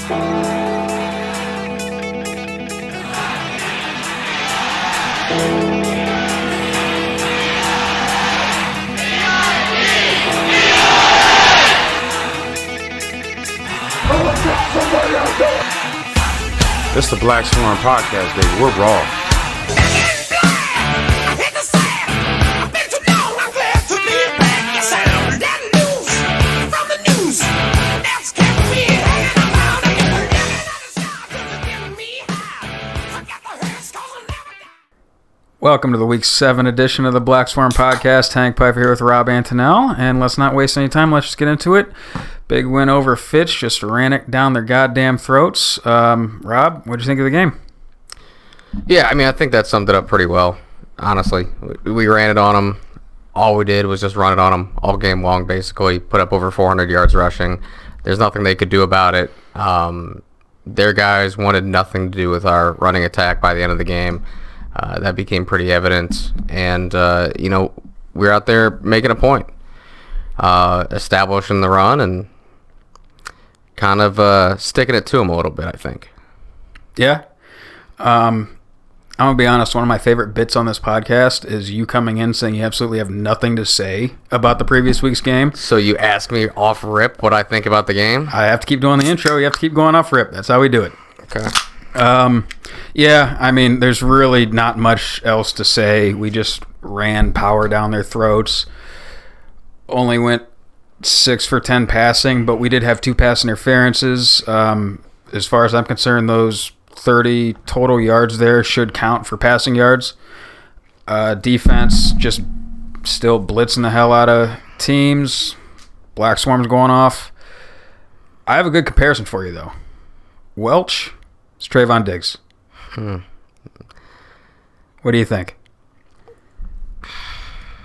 This is the BlackSwarm podcast, baby. We're raw. Welcome to the Week 7 edition of the BlackSwarm podcast. Hank Piper here with Rob Antonell, and let's not waste any time. Let's just get into it. Big win over Fitch, just ran it down their goddamn throats. Rob, what did you think of the game? Yeah, I mean, I think that summed it up pretty well, honestly. We ran it on them. All we did was just run it on them all game long, basically. Put up over 400 yards rushing. There's nothing they could do about it. Their guys wanted nothing to do with our running attack by the end of the game. That became pretty evident. And, we're out there making a point, establishing the run and kind of sticking it to them a little bit, I think. Yeah. I'm going to be honest. One of my favorite bits on this podcast is you coming in saying you absolutely have nothing to say about the previous week's game. So you ask me off rip what I think about the game? I have to keep doing the intro. You have to keep going off rip. That's how we do it. Okay. Yeah, I mean, there's really not much else to say. We just ran power down their throats. Only went 6 for 10 passing, but we did have 2 pass interferences. As far as I'm concerned, those 30 total yards there should count for passing yards. Defense just still blitzing the hell out of teams. BlackSwarm's going off. I have a good comparison for you, though. Welch, it's Trayvon Diggs. What do you think?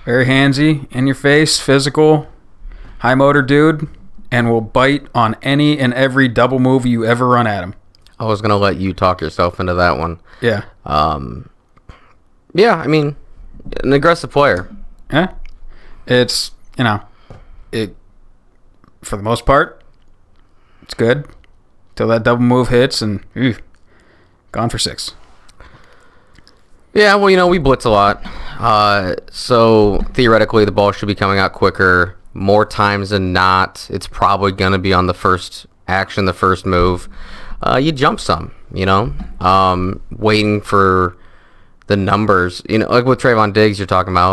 Very handsy, in your face, physical, high motor dude, and will bite on any and every double move you ever run at him. I was going to let you talk yourself into that one. Yeah. Yeah, I mean, an aggressive player. Yeah. It's, it for the most part, it's good till that double move hits and gone for 6. Yeah, well, we blitz a lot. So theoretically, the ball should be coming out quicker. More times than not, it's probably going to be on the first action, the first move. You jump some, waiting for the numbers. Like with Trayvon Diggs, you're talking about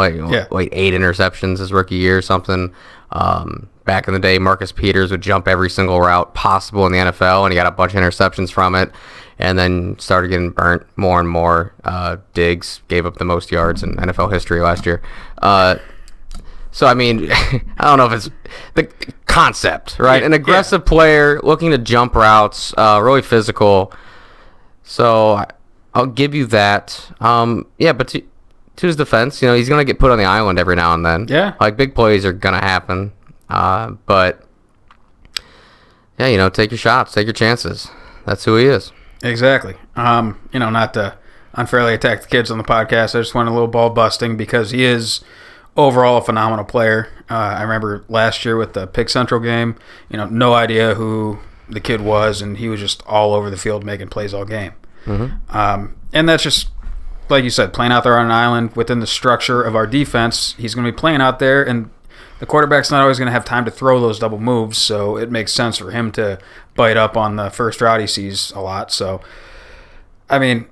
like 8 interceptions his rookie year or something. Back in the day, Marcus Peters would jump every single route possible in the NFL, and he got a bunch of interceptions from it, and then started getting burnt more and more. Diggs gave up the most yards in NFL history last year. So, I mean, I don't know if it's the concept, right? An aggressive player looking to jump routes, really physical. So, I'll give you that. But to his defense, he's going to get put on the island every now and then. Yeah. Like, big plays are going to happen. But, yeah, take your shots, take your chances. That's who he is. Exactly. Not to unfairly attack the kids on the podcast. I just went a little ball busting because he is overall a phenomenal player. I remember last year with the Pick Central game, no idea who the kid was, and he was just all over the field making plays all game. Mm-hmm. And that's just, like you said, playing out there on an island within the structure of our defense. He's going to be playing out there, and the quarterback's not always going to have time to throw those double moves, so it makes sense for him to bite up on the first route he sees a lot. So, I mean,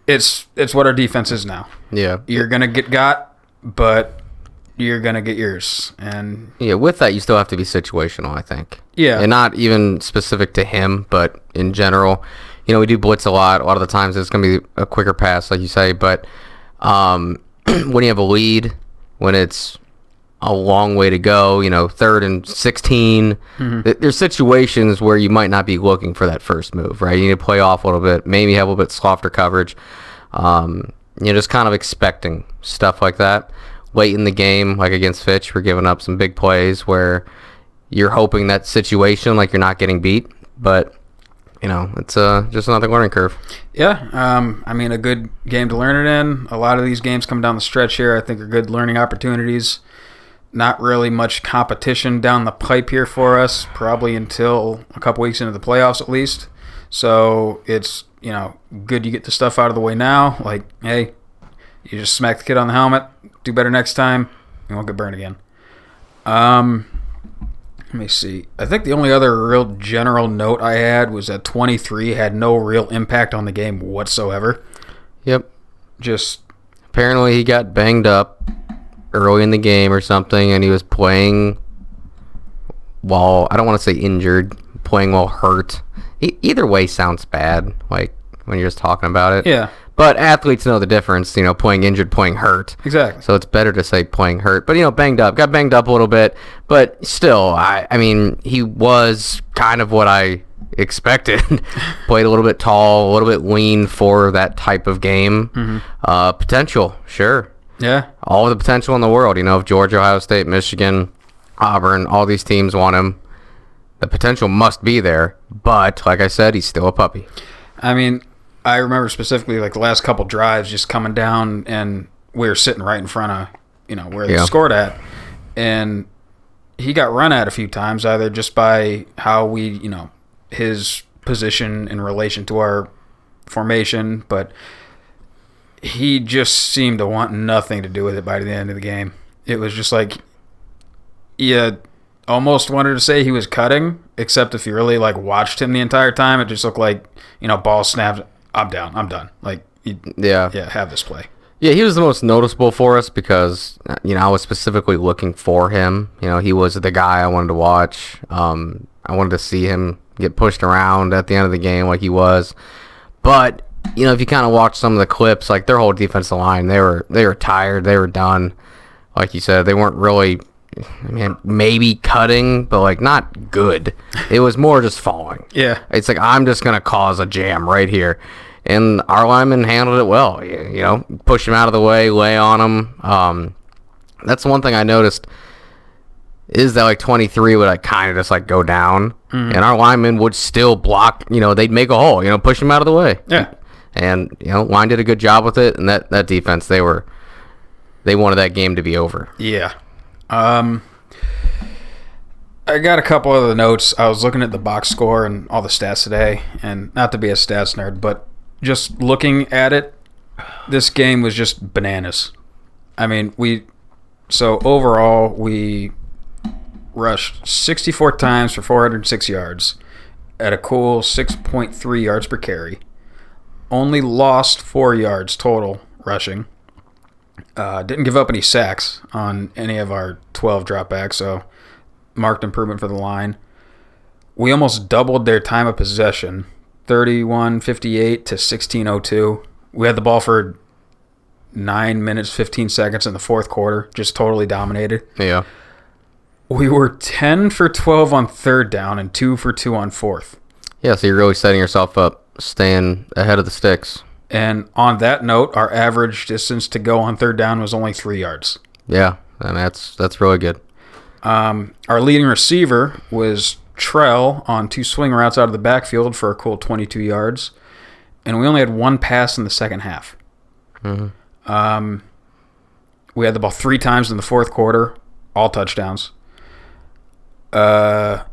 it's what our defense is now. Yeah. You're going to get got, but you're going to get yours. And yeah, with that, you still have to be situational, I think. Yeah. And not even specific to him, but in general. We do blitz a lot. A lot of the times it's going to be a quicker pass, like you say. But when you have a lead, when it's a long way to go, 3rd and 16, there's situations where you might not be looking for that first move, right? You need to play off a little bit, maybe have a little bit softer coverage. Just kind of expecting stuff like that. Late in the game, like against Fitch, we're giving up some big plays where you're hoping that situation, like you're not getting beat, but it's just another learning curve. Yeah, a good game to learn it in. A lot of these games coming down the stretch here, I think, are good learning opportunities. not really much competition down the pipe here for us, probably until a couple weeks into the playoffs at least. So it's, good you get the stuff out of the way now. Like, hey, you just smack the kid on the helmet, do better next time, you won't get burned again. Let me see. I think the only other real general note I had was that 23 had no real impact on the game whatsoever. Yep. Just apparently he got banged up early in the game or something, and he was playing while, I don't want to say injured, playing while hurt. Either way sounds bad, like when you're just talking about it. Yeah. But athletes know the difference, playing injured, playing hurt. Exactly. So it's better to say playing hurt. But, got banged up a little bit. But still, I mean, he was kind of what I expected. Played a little bit tall, a little bit lean for that type of game. Mm-hmm. Potential, sure. Yeah. All the potential in the world. If Georgia, Ohio State, Michigan, Auburn, all these teams want him, the potential must be there. But, like I said, he's still a puppy. I mean, I remember specifically like the last couple drives just coming down, and we were sitting right in front of, where they scored at. And he got run at a few times, either just by how we, his position in relation to our formation, but he just seemed to want nothing to do with it by the end of the game. It was just like, almost wanted to say he was cutting, except if you really like watched him the entire time, it just looked like, ball snapped. I'm down. I'm done. Like, have this play. Yeah, he was the most noticeable for us because, I was specifically looking for him. He was the guy I wanted to watch. I wanted to see him get pushed around at the end of the game like he was. But, if you kind of watch some of the clips, like their whole defensive line, they were tired. They were done. Like you said, they weren't really, maybe cutting, but like not good. It was more just falling. Yeah. It's like, I'm just going to cause a jam right here. And our linemen handled it well. Push him out of the way, lay on him. That's one thing I noticed is that like 23 would like kind of just like go down, and our linemen would still block. They'd make a hole. Push him out of the way. Yeah. And line did a good job with it, and that defense they wanted that game to be over. Yeah. I got a couple of the notes. I was looking at the box score and all the stats today, and not to be a stats nerd, but just looking at it, this game was just bananas. I mean, overall, we rushed 64 times for 406 yards at a cool 6.3 yards per carry. Only lost 4 yards total rushing. Didn't give up any sacks on any of our 12 dropbacks, so marked improvement for the line. We almost doubled their time of possession, 31:58 to 16:02. We had the ball for 9 minutes, 15 seconds in the fourth quarter, just totally dominated. Yeah. We were 10 for 12 on third down and 2 for 2 on fourth. Yeah, so you're really setting yourself up, staying ahead of the sticks. And on that note, our average distance to go on third down was only 3 yards. Yeah, and that's really good. Our leading receiver was Trell on 2 swing routes out of the backfield for a cool 22 yards. And we only had 1 pass in the second half. Mm-hmm. We had the ball 3 times in the fourth quarter, all touchdowns. Only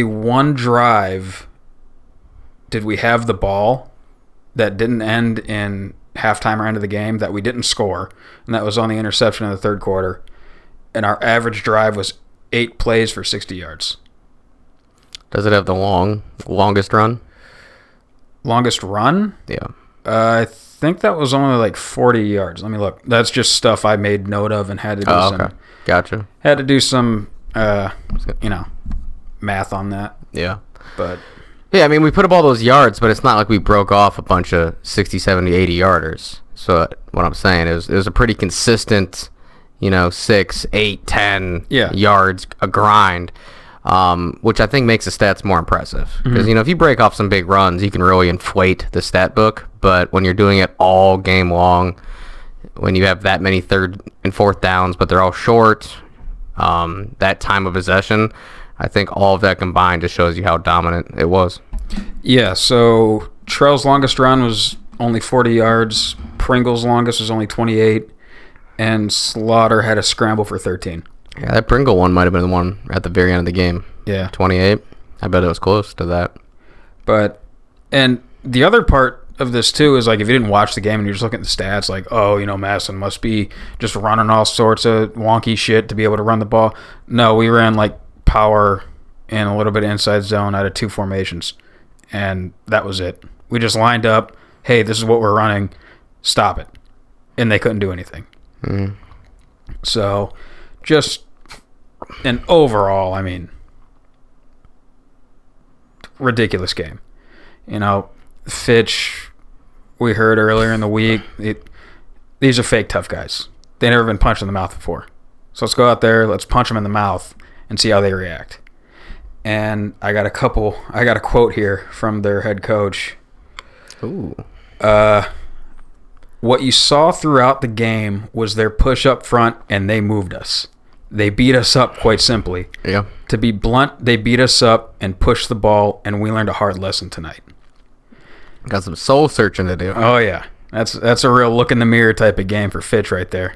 1 drive did we have the ball that didn't end in halftime or end of the game that we didn't score, and that was on the interception in the third quarter. And our average drive was 8 plays for 60 yards. Does it have the longest run? Longest run? Yeah. I think that was only like 40 yards. Let me look. That's just stuff I made note of and had to do okay. Gotcha. Had to do some, math on that. Yeah. But yeah, I mean, we put up all those yards, but it's not like we broke off a bunch of 60, 70, 80 yarders. So what I'm saying is it was a pretty consistent, 6, 8, 10 yards a grind, which I think makes the stats more impressive. Because, if you break off some big runs, you can really inflate the stat book. But when you're doing it all game long, when you have that many third and fourth downs, but they're all short, that time of possession, I think all of that combined just shows you how dominant it was. Yeah, so Trell's longest run was only 40 yards. Pringle's longest was only 28. and Slaughter had a scramble for 13. Yeah, that Pringle one might have been the one at the very end of the game. Yeah. 28. I bet it was close to that. But, and the other part of this too is like if you didn't watch the game and you're just looking at the stats, like, oh, Madison must be just running all sorts of wonky shit to be able to run the ball. No, we ran like power and a little bit of inside zone out of 2 formations, and that was it. We just lined up, hey, this is what we're running, stop it. And they couldn't do anything. So just an overall, I mean, ridiculous game. Fitch, we heard earlier in the week, these are fake tough guys. They've never been punched in the mouth before. So let's go out there, let's punch them in the mouth and see how they react. And I got a quote here from their head coach. Ooh. What you saw throughout the game was their push up front, and they moved us. They beat us up, quite simply. Yeah. To be blunt, they beat us up and pushed the ball, and we learned a hard lesson tonight. Got some soul searching to do. Oh, yeah. That's a real look in the mirror type of game for Fitch right there.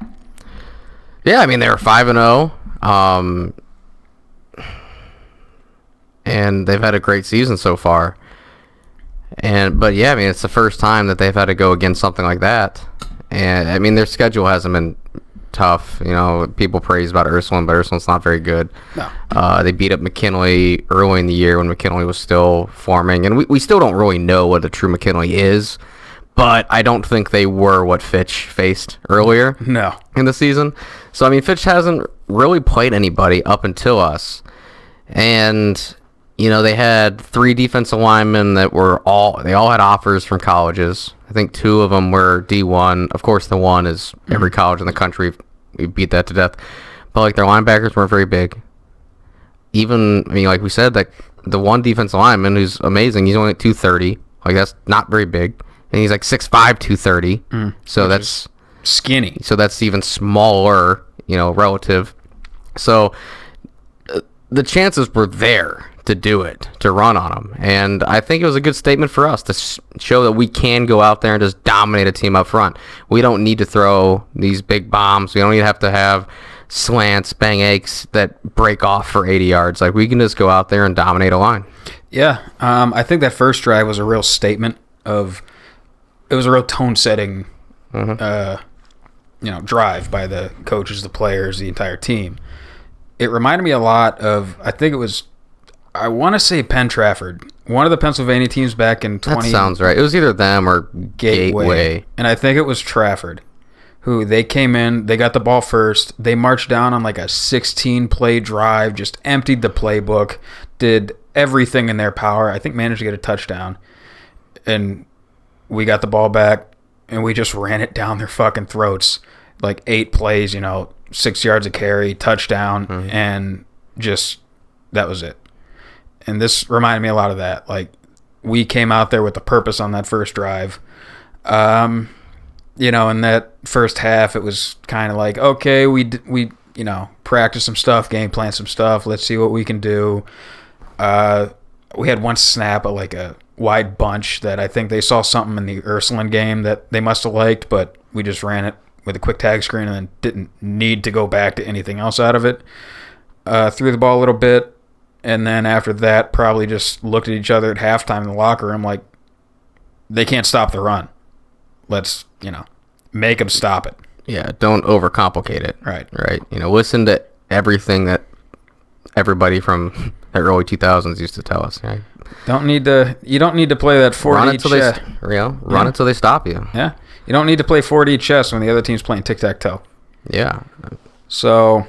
Yeah, I mean, they were 5-0. And they've had a great season so far. But yeah, I mean, it's the first time that they've had to go against something like that. And I mean, their schedule hasn't been tough. People praise about Ursuline, but Ursuline's not very good. No. They beat up McKinley early in the year when McKinley was still forming, and we still don't really know what the true McKinley is. But I don't think they were what Fitch faced earlier. No. In the season. So I mean, Fitch hasn't really played anybody up until us, and they had 3 defensive linemen that they all had offers from colleges. I think 2 of them were D1. Of course, the one is every college in the country. We beat that to death. But like their linebackers weren't very big. Even, I mean, like we said, like the one defensive lineman who's amazing, he's only at 230. Like that's not very big. And he's like 6'5", 230. So that's skinny. So that's even smaller, relative. So the chances were there to do it, to run on them. And I think it was a good statement for us to show that we can go out there and just dominate a team up front. We don't need to throw these big bombs. We don't even have to have slants, bang aches that break off for 80 yards. Like, we can just go out there and dominate a line. Yeah, I think that first drive was a real statement of – it was a real tone-setting drive by the coaches, the players, the entire team. It reminded me a lot of – I want to say Penn Trafford, one of the Pennsylvania teams back in 20. That sounds right. It was either them or Gateway. And I think it was Trafford, who they came in, they got the ball first. They marched down on like a 16-play drive, just emptied the playbook, did everything in their power. I think managed to get a touchdown. And we got the ball back, and we just ran it down their fucking throats. Like 8 plays, 6 yards of carry, touchdown, and just that was it. And this reminded me a lot of that. Like, we came out there with a purpose on that first drive. In that first half, it was kind of like, okay, we practice some stuff, game plan some stuff. Let's see what we can do. We had one snap at like a wide bunch that I think they saw something in the Ursuline game that they must have liked, but we just ran it with a quick tag screen and then didn't need to go back to anything else out of it. Threw the ball a little bit. And then after that, probably just looked at each other at halftime in the locker room like, they can't stop the run. Let's, make them stop it. Yeah, don't overcomplicate it. Right. Listen to everything that everybody from the early 2000s used to tell us. Right? You don't need to play that 4D chess. Run until they stop you. Yeah. You don't need to play 4D chess when the other team's playing tic-tac-toe. Yeah. So,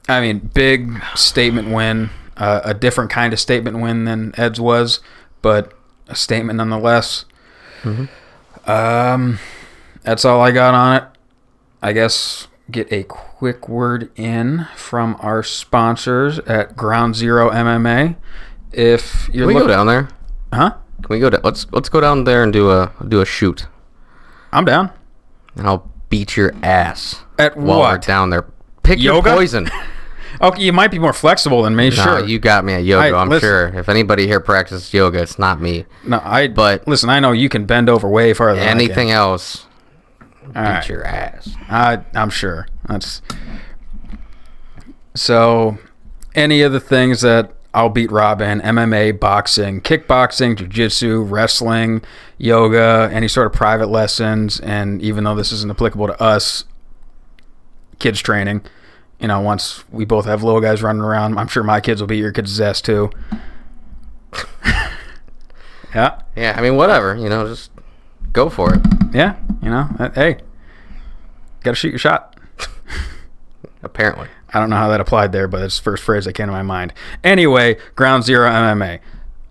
I mean, big statement win, a different kind of statement win than Ed's was, but a statement nonetheless. That's all I got on it. I guess get a quick word in from our sponsors at Ground Zero MMA. If you're Can we go down there? Huh? Can we go? Let's go down there and do a shoot. I'm down. And I'll beat your ass at while what? we're down there. Pick yoga? Your poison. Okay, you might be more flexible than me. Sure, you got me at yoga. I'm sure. If anybody here practices yoga, it's not me. No, but listen. I know you can bend over way farther. Anything else, Beat your ass. I'm sure. So any of the things that I'll beat Rob in: MMA, boxing, kickboxing, jiu-jitsu, wrestling, yoga, any sort of private lessons, and even though this isn't applicable to us, kids training. Once we both have little guys running around, I'm sure my kids will beat your kids' ass too. Yeah. Yeah, I mean, whatever. Just go for it. Yeah. Hey, got to shoot your shot. Apparently. I don't know how that applied there, but it's the first phrase that came to my mind. Anyway, Ground Zero MMA.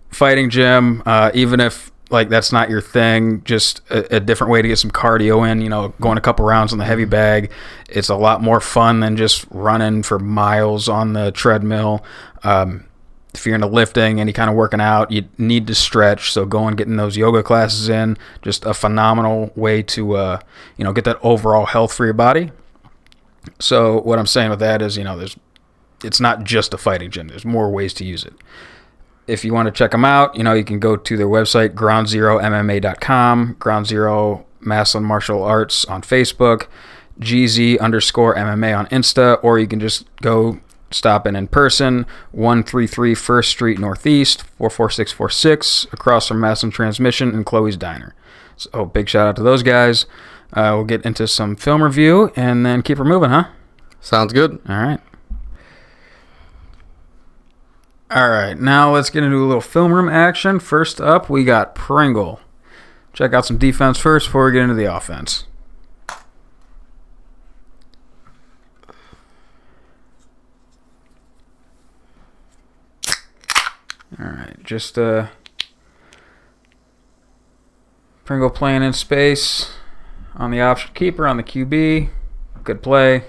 Fighting gym, even if that's not your thing, just a different way to get some cardio in, going a couple rounds on the heavy bag. It's a lot more fun than just running for miles on the treadmill. If you're into lifting, any kind of working out, you need to stretch. So going, getting those yoga classes in, just a phenomenal way to, get that overall health for your body. So what I'm saying with that is, it's not just a fighting gym. There's more ways to use it. If you want to check them out, you can go to their website, groundzeromma.com, Ground Zero Maslin Martial Arts on Facebook, GZ_MMA on Insta, or you can just go stop in person, 133 First Street Northeast, 44646, across from Maslin Transmission and Chloe's Diner. So big shout out to those guys. We'll get into some film review and then keep her moving, huh? Sounds good. All right. All right, now let's get into a little film room action. First up, we got Pringle. Check out some defense first before we get into the offense. All right, just Pringle playing in space on the option keeper on the QB. Good play.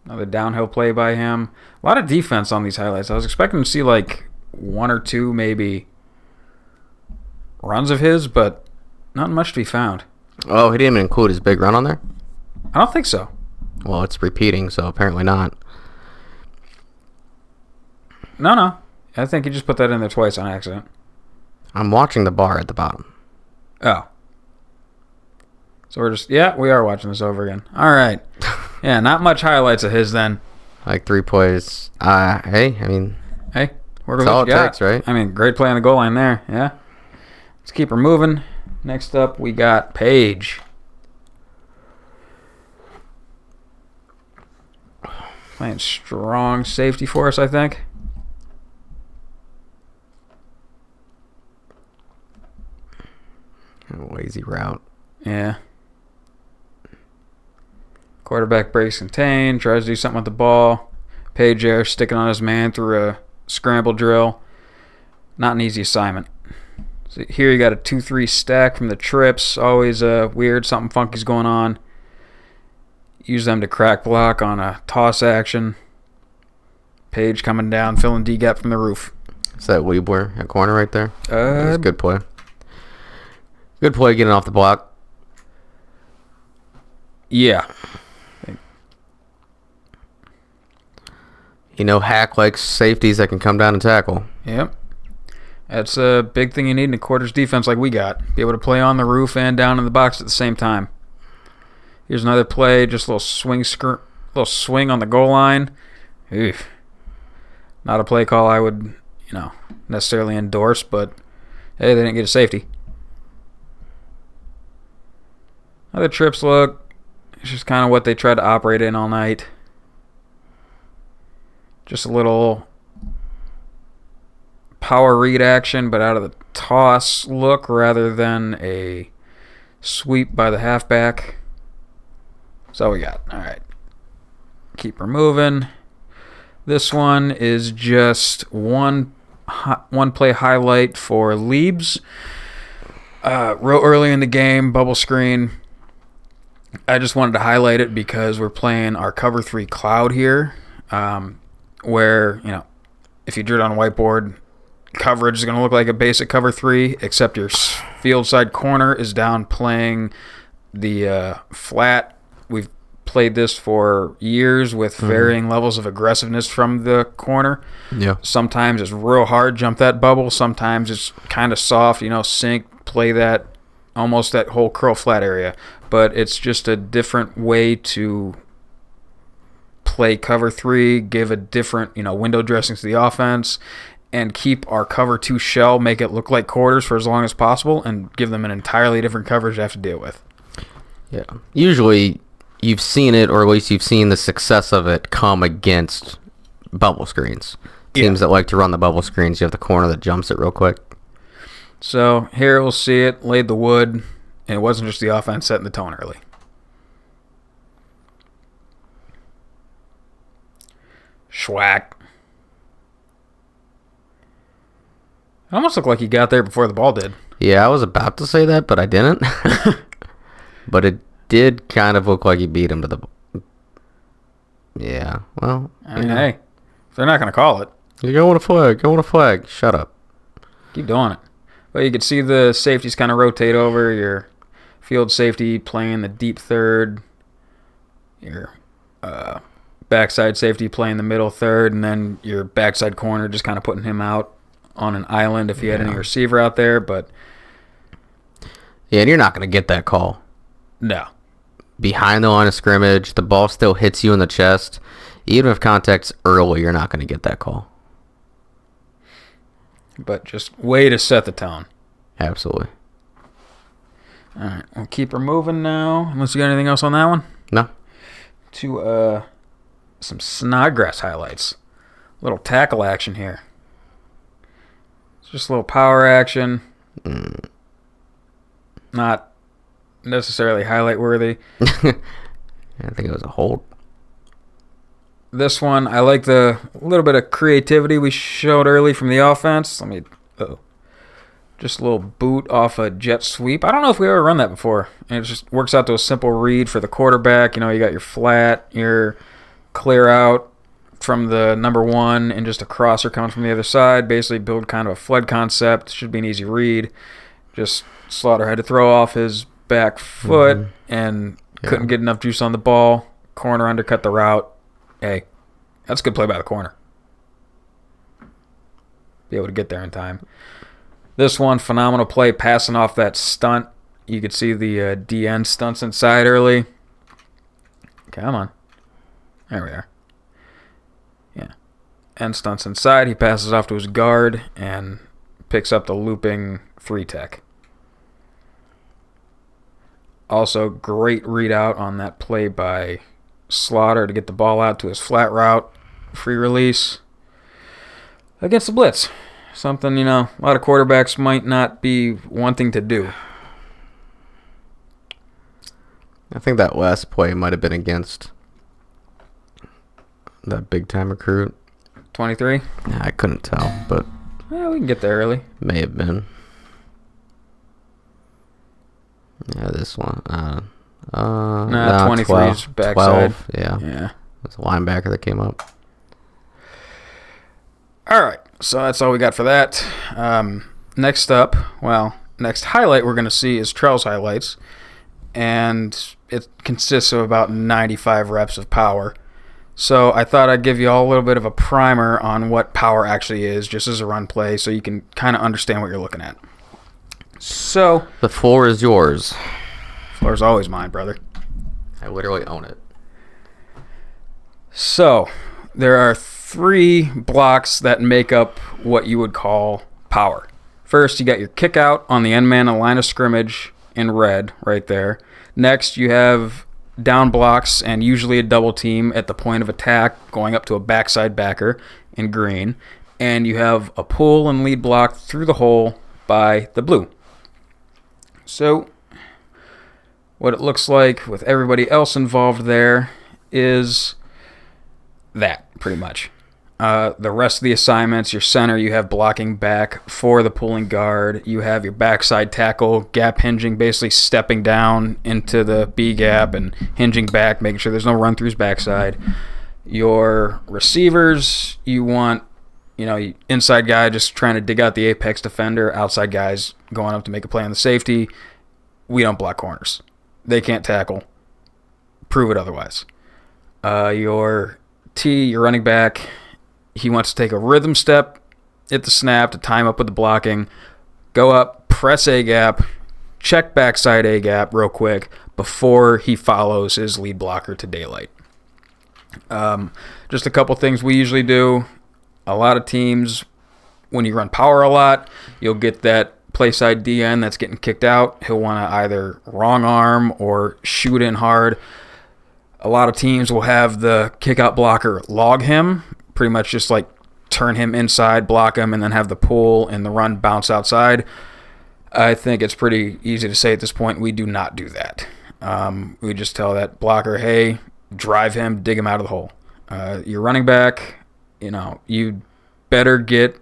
Another downhill play by him. A lot of defense on these highlights. I was expecting to see one or two maybe runs of his, but not much to be found. Oh, he didn't even include his big run on there? I don't think so. Well, it's repeating, so apparently not. No. I think he just put that in there twice on accident. I'm watching the bar at the bottom. Oh. So we are watching this over again. All right. Yeah, not much highlights of his then. 3 plays. Hey, that's all it takes, right? Great play on the goal line there. Yeah. Let's keep her moving. Next up, we got Paige. Playing strong safety for us, I think. A lazy route. Yeah. Quarterback breaks contain, tries to do something with the ball. Paige there sticking on his man through a scramble drill. Not an easy assignment. So here you got a 2-3 stack from the trips. Always weird, something funky's going on. Use them to crack block on a toss action. Paige coming down, filling D-gap from the roof. Is that Weebler at corner right there? That's a good play. Good play getting off the block. Yeah. Hack likes safeties that can come down and tackle. Yep. That's a big thing you need in a quarters defense like we got. Be able to play on the roof and down in the box at the same time. Here's another play, just a little swing on the goal line. Oof. Not a play call I would, necessarily endorse, but hey, they didn't get a safety. Other trips look, it's just kind of what they tried to operate in all night. Just a little power read action, but out of the toss look rather than a sweep by the halfback. That's all we got. All right. Keep her moving. This one is just one play highlight for Leibs. Real early in the game, bubble screen. I just wanted to highlight it because we're playing our cover 3 cloud here, where, if you drew it on a whiteboard, coverage is going to look like a basic cover 3, except your field side corner is down playing the flat. We've played this for years with varying levels of aggressiveness from the corner. Yeah. Sometimes it's real hard, jump that bubble. Sometimes it's kind of soft, sink, play that almost that whole curl flat area. But it's just a different way to play cover 3, give a different, window dressing to the offense, and keep our cover 2 shell, make it look like quarters for as long as possible, and give them an entirely different coverage to have to deal with. Yeah. Usually you've seen it, or at least you've seen the success of it come against bubble screens. Teams that like to run the bubble screens, you have the corner that jumps it real quick. So here we'll see it, laid the wood, and it wasn't just the offense setting the tone early. Schwack. It almost looked like he got there before the ball did. Yeah, I was about to say that, but I didn't. But it did kind of look like he beat him to the... Yeah, well... Hey, if they're not going to call it. You're going with a flag. Shut up. Keep doing it. Well, you can see the safeties kind of rotate over. Your field safety playing the deep third. Your backside safety playing the middle third. And then your backside corner just kind of putting him out on an island if you had any receiver out there. But yeah, and you're not going to get that call. No. Behind the line of scrimmage, the ball still hits you in the chest. Even if contact's early, you're not going to get that call. But just way to set the tone. Absolutely. All right, we'll keep her moving now. Unless you got anything else on that one? No. To some Snodgrass highlights. Little tackle action here. It's just a little power action. Not necessarily highlight worthy. I think it was a hold. This one, I like the little bit of creativity we showed early from the offense. Just a little boot off a jet sweep. I don't know if we ever run that before. And it just works out to a simple read for the quarterback. You got your flat, your clear out from the number 1, and just a crosser coming from the other side. Basically build kind of a flood concept. Should be an easy read. Just Slaughter had to throw off his back foot and couldn't get enough juice on the ball. Corner undercut the route. Hey, that's a good play by the corner. Be able to get there in time. This one, phenomenal play, passing off that stunt. You could see the DN stunts inside early. Come on. There we are. Yeah. End stunts inside. He passes off to his guard and picks up the looping 3-tech. Also, great readout on that play by Slaughter to get the ball out to his flat route, free release against the blitz. Something, a lot of quarterbacks might not be wanting to do. I think that last play might have been against that big-time recruit. 23? I couldn't tell, but... Yeah, we can get there early. May have been. Yeah, this one. 23's backside. 12, Yeah. It's a linebacker that came up. All right, so that's all we got for that. Next highlight we're going to see is Trell's highlights, and it consists of about 95 reps of power. So I thought I'd give you all a little bit of a primer on what power actually is, just as a run play, so you can kind of understand what you're looking at. So the floor is yours. Floor's always mine, brother. I literally own it. So there are 3 blocks that make up what you would call power. First, you got your kick out on the end man and line of scrimmage in red right there. Next, you have down blocks and usually a double team at the point of attack going up to a backside backer in green. And you have a pull and lead block through the hole by the blue. So what it looks like with everybody else involved there is that, pretty much. The rest of the assignments, your center, you have blocking back for the pulling guard. You have your backside tackle, gap hinging, basically stepping down into the B gap and hinging back, making sure there's no run-throughs backside. Your receivers, you want, inside guy just trying to dig out the apex defender, outside guys going up to make a play on the safety. We don't block corners. They can't tackle. Prove it otherwise. Your running back, he wants to take a rhythm step at the snap to time up with the blocking, go up, press A gap, check backside A gap real quick before he follows his lead blocker to daylight. Just a couple things we usually do. A lot of teams, when you run power a lot, you'll get that play side DN that's getting kicked out. He'll want to either wrong arm or shoot in hard. A lot of teams will have the kick out blocker log him, pretty much just like turn him inside, block him, and then have the pull and the run bounce outside. I think it's pretty easy to say at this point we do not do that. We just tell that blocker, hey, drive him, dig him out of the hole. Your running back, you better get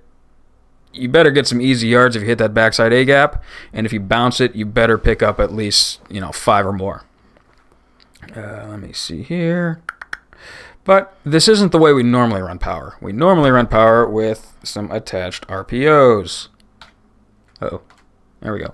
some easy yards if you hit that backside A gap, and if you bounce it, you better pick up at least 5 or more. Let me see here. But this isn't the way we normally run power. We normally run power with some attached RPOs. Uh-oh. There we go.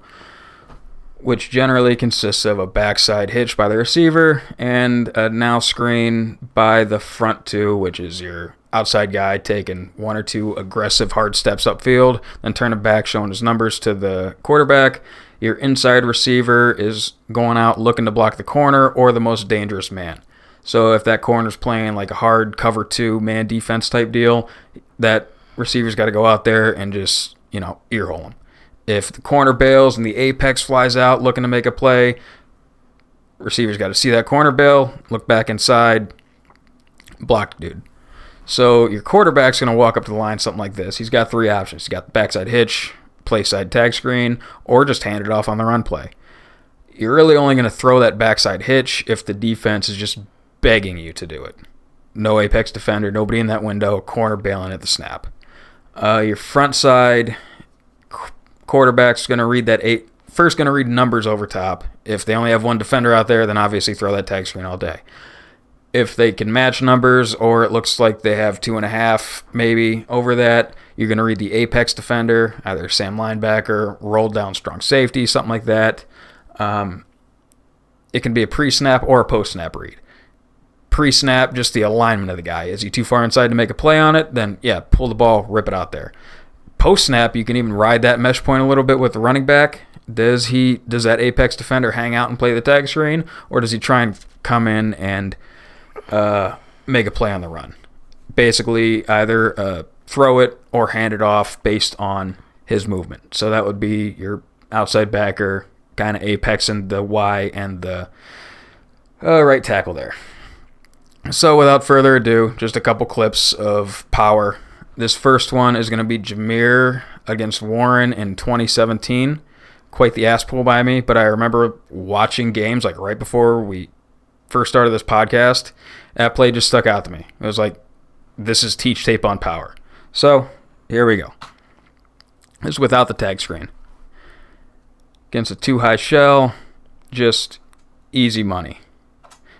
Which generally consists of a backside hitch by the receiver and a now screen by the front two, which is your outside guy taking 1 or 2 aggressive hard steps upfield, then turning back, showing his numbers to the quarterback. Your inside receiver is going out looking to block the corner or the most dangerous man. So if that corner's playing like a hard cover 2 man defense type deal, that receiver's got to go out there and just, earhole him. If the corner bails and the apex flies out looking to make a play, receiver's got to see that corner bail, look back inside, block the dude. So your quarterback's going to walk up to the line something like this. He's got 3 options. He's got the backside hitch, play side tag screen, or just hand it off on the run play. You're really only going to throw that backside hitch if the defense is just begging you to do it. No apex defender, nobody in that window, corner bailing at the snap. Your front side quarterback's going to read first going to read numbers over top. If they only have 1 defender out there, then obviously throw that tag screen all day. If they can match numbers or it looks like they have 2.5 maybe over that, you're going to read the apex defender, either Sam linebacker, roll down strong safety, something like that. It can be a pre-snap or a post-snap read. Pre-snap, just the alignment of the guy. Is he too far inside to make a play on it? Then, pull the ball, rip it out there. Post-snap, you can even ride that mesh point a little bit with the running back. Does that apex defender hang out and play the tag screen, or does he try and come in and make a play on the run? Basically, either throw it or hand it off based on his movement. So that would be your outside backer, kind of apexing the Y and the right tackle there. So without further ado, just a couple clips of power. This first one is going to be Jameer against Warren in 2017. Quite the ass pull by me, but I remember watching games like right before we first started this podcast. That play just stuck out to me. It was like, this is teach tape on power. So here we go. This is without the tag screen. Against a 2-high shell, just easy money.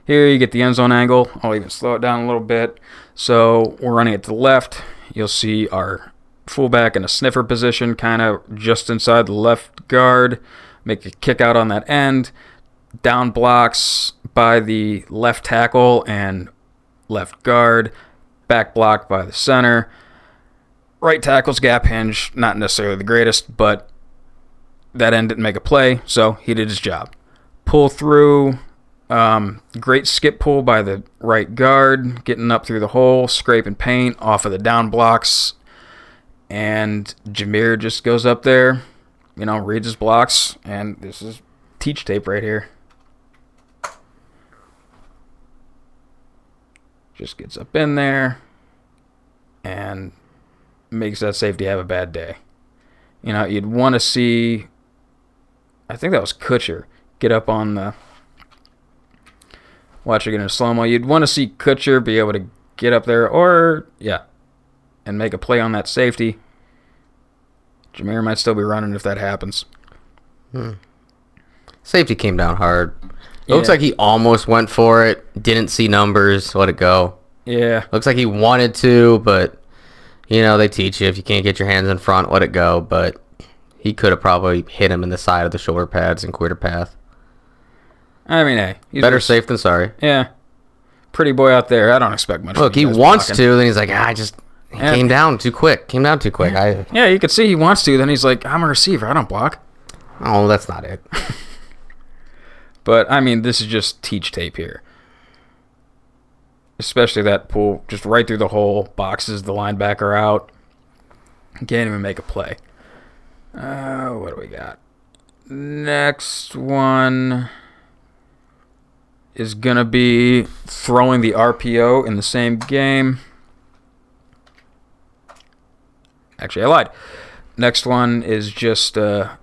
Here you get the end zone angle. I'll even slow it down a little bit. So we're running it to the left. You'll see our fullback in a sniffer position, kind of just inside the left guard. Make a kick out on that end. Down blocks by the left tackle and left guard. Back block by the center. Right tackle's gap hinge. Not necessarily the greatest, but that end didn't make a play, so he did his job. Pull through. Great skip pull by the right guard, getting up through the hole, scraping paint off of the down blocks, and Jameer just goes up there, reads his blocks, and this is teach tape right here. Just gets up in there and makes that safety have a bad day. You'd want to see, I think that was Kutcher, get up on the watch it in a slow-mo. You'd want to see Kutcher be able to get up there and make a play on that safety. Jameer might still be running if that happens. Safety came down hard. It looks like he almost went for it. Didn't see numbers. Let it go. Yeah. Looks like he wanted to, but, they teach you if you can't get your hands in front, let it go. But he could have probably hit him in the side of the shoulder pads and cleared a path. I mean, hey. Better safe than sorry. Yeah. Pretty boy out there. I don't expect much. Look, he wants to, then he's like, came down too quick. Yeah, you could see he wants to, then he's like, I'm a receiver. I don't block. Oh, that's not it. But, I mean, this is just teach tape here. Especially that pull just right through the hole, boxes the linebacker out. Can't even make a play. What do we got? Next one is going to be throwing the RPO in the same game. Actually, I lied. Next one is just in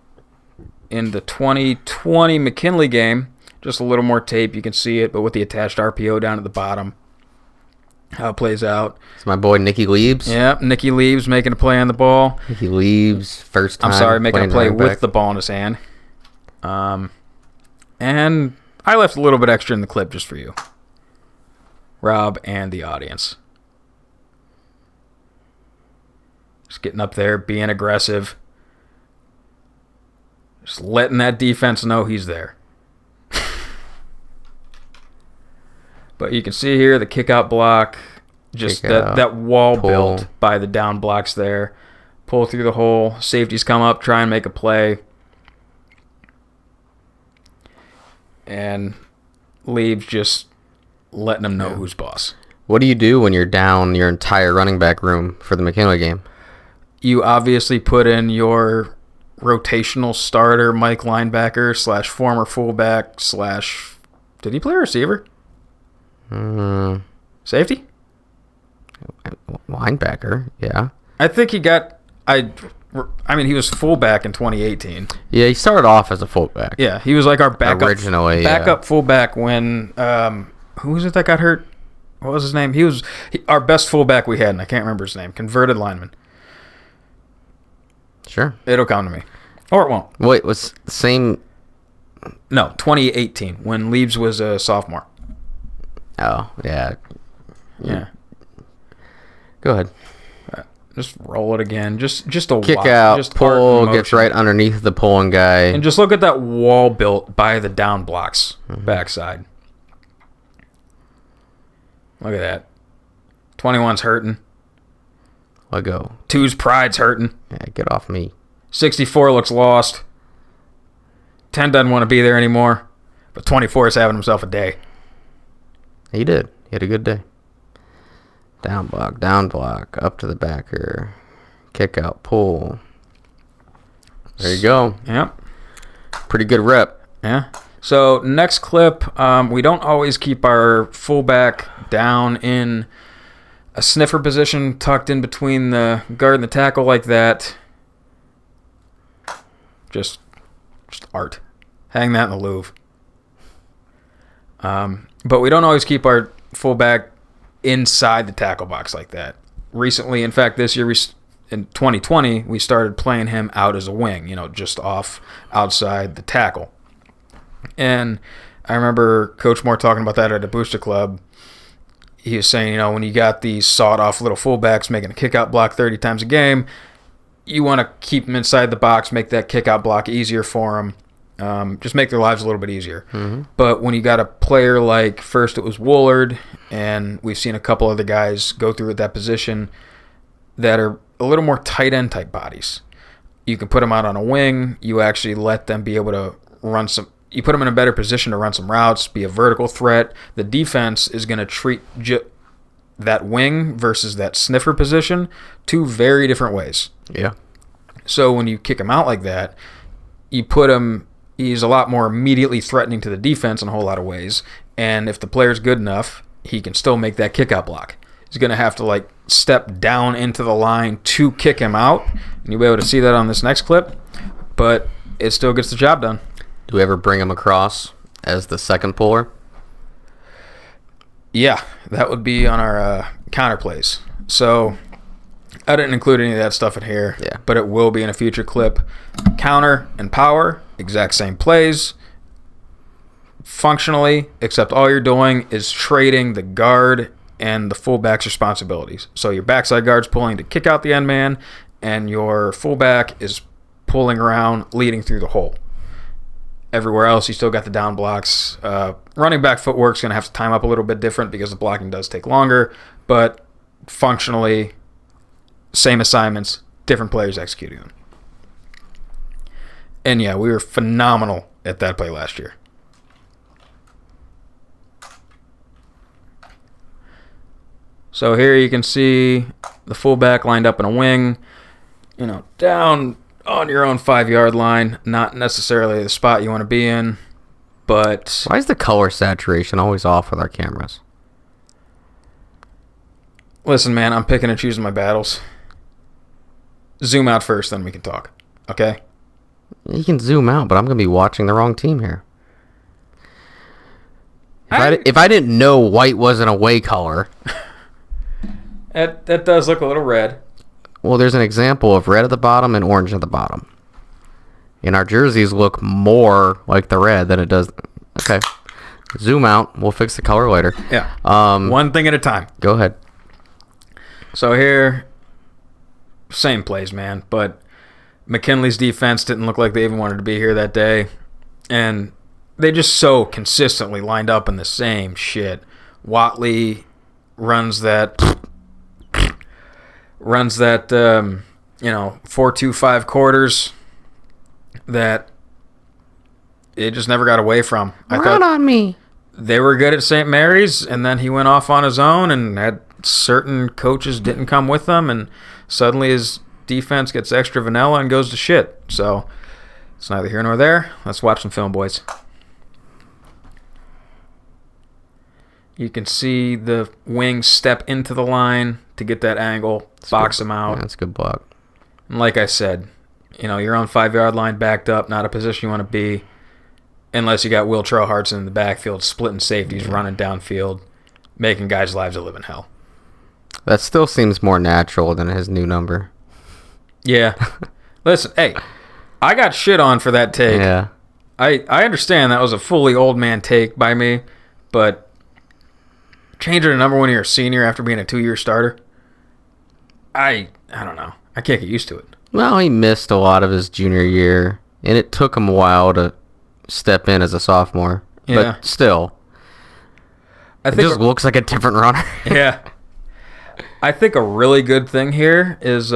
the 2020 McKinley game. Just a little more tape. You can see it, but with the attached RPO down at the bottom. How it plays out. It's my boy Nicky Leibs. Yep, Nicky Leibs making a play on the ball. Nicky Leibs, first time. I'm sorry, making a play with the ball in his hand. And I left a little bit extra in the clip just for you, Rob, and the audience. Just getting up there, being aggressive. Just letting that defense know he's there. But you can see here the kick-out block, just that wall pull. built by the down blocks there. Pull through the hole. Safeties come up, try and make a play. And Leibs just letting them know who's boss. What do you do when you're down your entire running back room for the McKinley game? You obviously put in your rotational starter, Mike linebacker / former fullback / did he play receiver? Safety? Linebacker, yeah. I think he got... I mean, he was fullback in 2018. Yeah, he started off as a fullback. Yeah, he was like our backup. Originally, backup fullback when... who was it that got hurt? What was his name? He was our best fullback we had, and I can't remember his name. Converted lineman. Sure. It'll come to me. Or it won't. Wait, was the same... No, 2018, when Leibs was a sophomore. Oh, yeah. Yeah. Go ahead. Just roll it again. Just a kick walk. out, just pull, gets right underneath the pulling guy. And just look at that wall built by the down blocks backside. Look at that. 21's hurting. Let go. 2's pride's hurting. Yeah, get off me. 64 looks lost. 10 doesn't want to be there anymore. But 24 is having himself a day. He did. He had a good day. Down block, up to the backer. Kick out, pull. There you go. Yep. Pretty good rep. Yeah. So next clip, we don't always keep our fullback down in a sniffer position, tucked in between the guard and the tackle like that. Just art. Hang that in the Louvre. But we don't always keep our fullback inside the tackle box like that. Recently, in fact, this year, in 2020, we started playing him out as a wing, just off outside the tackle. And I remember Coach Moore talking about that at a booster club. He was saying, when you got these sawed-off little fullbacks making a kick-out block 30 times a game, you want to keep them inside the box, make that kick-out block easier for them. Just make their lives a little bit easier. Mm-hmm. But when you got a player like, first it was Woolard, and we've seen a couple other guys go through at that position that are a little more tight end type bodies. You can put them out on a wing. You actually let them be able to run some. You put them in a better position to run some routes, be a vertical threat. The defense is going to treat that wing versus that sniffer position two very different ways. Yeah. So when you kick him out like that, you put him. He's a lot more immediately threatening to the defense in a whole lot of ways. And if the player's good enough, he can still make that kick-out block. He's going to have to, step down into the line to kick him out. And you'll be able to see that on this next clip. But it still gets the job done. Do we ever bring him across as the second puller? Yeah, that would be on our counter plays. So I didn't include any of that stuff in here, but it will be in a future clip. Counter and power, exact same plays. Functionally, except all you're doing is trading the guard and the fullback's responsibilities. So your backside guard's pulling to kick out the end man, and your fullback is pulling around, leading through the hole. Everywhere else, you still got the down blocks. Running back footwork's going to have to time up a little bit different because the blocking does take longer, but functionally, same assignments, different players executing them. And yeah, we were phenomenal at that play last year. So here you can see the fullback lined up in a wing, down on your own 5-yard line. Not necessarily the spot you want to be in, but... Why is the color saturation always off with our cameras? Listen, man, I'm picking and choosing my battles. Zoom out first, then we can talk. Okay? You can zoom out, but I'm going to be watching the wrong team here. If I didn't know white was an away color... That does look a little red. Well, there's an example of red at the bottom and orange at the bottom. And our jerseys look more like the red than it does... Okay. Zoom out. We'll fix the color later. Yeah. One thing at a time. Go ahead. So here, same plays, man. But McKinley's defense didn't look like they even wanted to be here that day. And they just so consistently lined up in the same shit. Watley runs that 4-2-5 quarters that it just never got away from. Run on me. They were good at St. Mary's, and then he went off on his own and had certain coaches didn't come with them, and suddenly his defense gets extra vanilla and goes to shit. So it's neither here nor there. Let's watch some film, boys. You can see the wings step into the line to get that angle, box him out. That's a good block. And like I said, you're on 5-yard line backed up, not a position you want to be, unless you got Will Trohartson in the backfield, splitting safeties, running downfield, making guys' lives a living hell. That still seems more natural than his new number. Yeah. Listen, hey, I got shit on for that take. Yeah. I understand that was a fully old man take by me, but changing a number when you're a senior after being a 2-year starter, I don't know. I can't get used to it. Well, he missed a lot of his junior year, and it took him a while to step in as a sophomore. Yeah. But still, it just looks like a different runner. Yeah. I think a really good thing here is,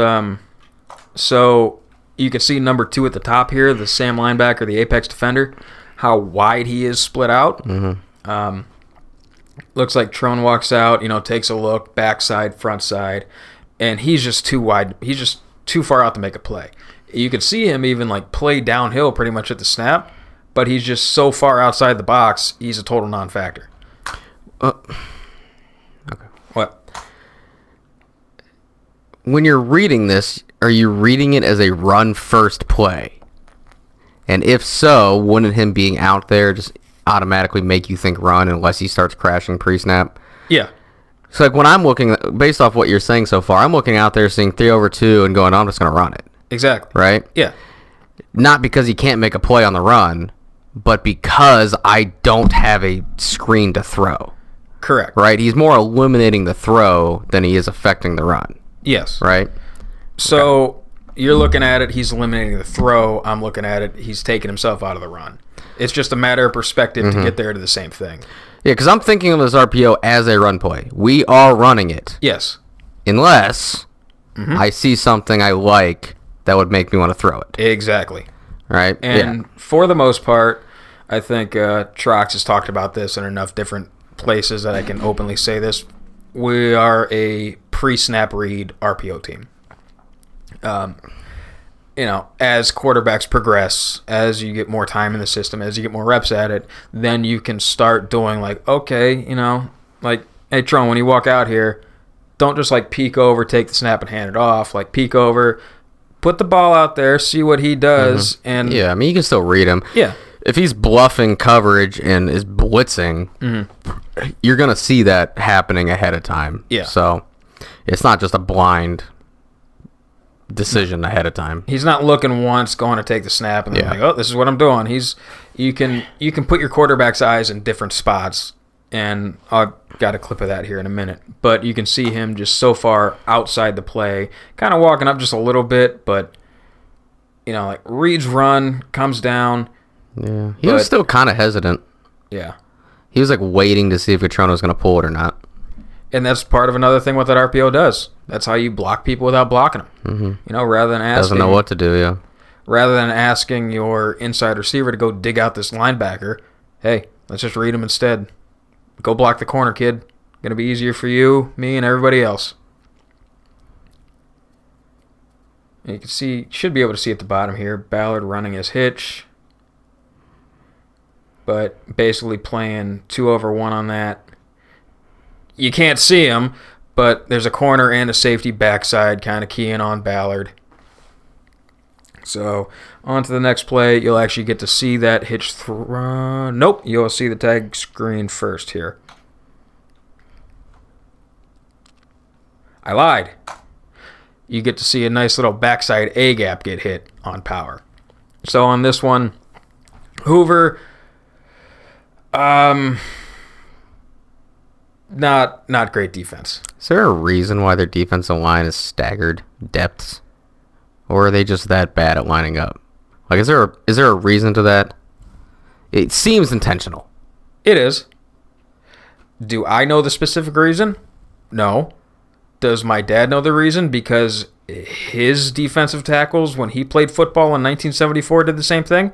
so you can see number 2 at the top here, the Sam linebacker, the apex defender, how wide he is split out. Mm-hmm. Looks like Trone walks out, takes a look, backside, front side, and he's just too wide. He's just too far out to make a play. You can see him even play downhill pretty much at the snap, but he's just so far outside the box, he's a total non-factor. Okay. What? When you're reading this, are you reading it as a run-first play? And if so, wouldn't him being out there just automatically make you think run unless he starts crashing pre-snap? Yeah. So when I'm looking, based off what you're saying so far, I'm looking out there seeing 3/2 and going, I'm just going to run it. Exactly. Right? Yeah. Not because he can't make a play on the run, but because I don't have a screen to throw. Correct. Right? He's more eliminating the throw than he is affecting the run. Yes. Right? So you're looking at it, he's eliminating the throw. I'm looking at it, he's taking himself out of the run. It's just a matter of perspective to get there to the same thing. Yeah, because I'm thinking of this RPO as a run play. We are running it. Yes. Unless I see something I like that would make me want to throw it. Exactly. Right? And for the most part, I think Trox has talked about this in enough different places that I can openly say this. We are a pre-snap read RPO team. As quarterbacks progress, as you get more time in the system, as you get more reps at it, then you can start doing okay, hey, Tron, when you walk out here, don't just peek over, take the snap and hand it off. Peek over, put the ball out there, see what he does. And yeah, I mean, you can still read him. Yeah. If he's bluffing coverage and is blitzing, you're going to see that happening ahead of time. Yeah. So it's not just a blind decision ahead of time. He's not looking once, going to take the snap, and then oh, this is what I'm doing. You can put your quarterback's eyes in different spots, and I've got a clip of that here in a minute. But you can see him just so far outside the play, kind of walking up just a little bit, but reads run, comes down. Yeah, he was still kind of hesitant. Yeah, he was waiting to see if Catrona was going to pull it or not. And that's part of another thing what that RPO does. That's how you block people without blocking them. Rather than asking... Doesn't know what to do, yeah. Rather than asking your inside receiver to go dig out this linebacker, hey, let's just read him instead. Go block the corner, kid. Going to be easier for you, me, and everybody else. And you can see, should be able to see at the bottom here, Ballard running his hitch. But basically playing 2 over 1 on that. You can't see him, but there's a corner and a safety backside kind of keying on Ballard. So on to the next play. You'll actually get to see that hitch throw. Nope, you'll see the tag screen first here. I lied. You get to see a nice little backside A-gap get hit on power. So on this one, Hoover, not great defense. Is there a reason why their defensive line is staggered depths? Or are they just that bad at lining up? Like, is there a reason to that? It seems intentional. It is. Do I know the specific reason? No. Does my dad know the reason? Because his defensive tackles, when he played football in 1974, did the same thing?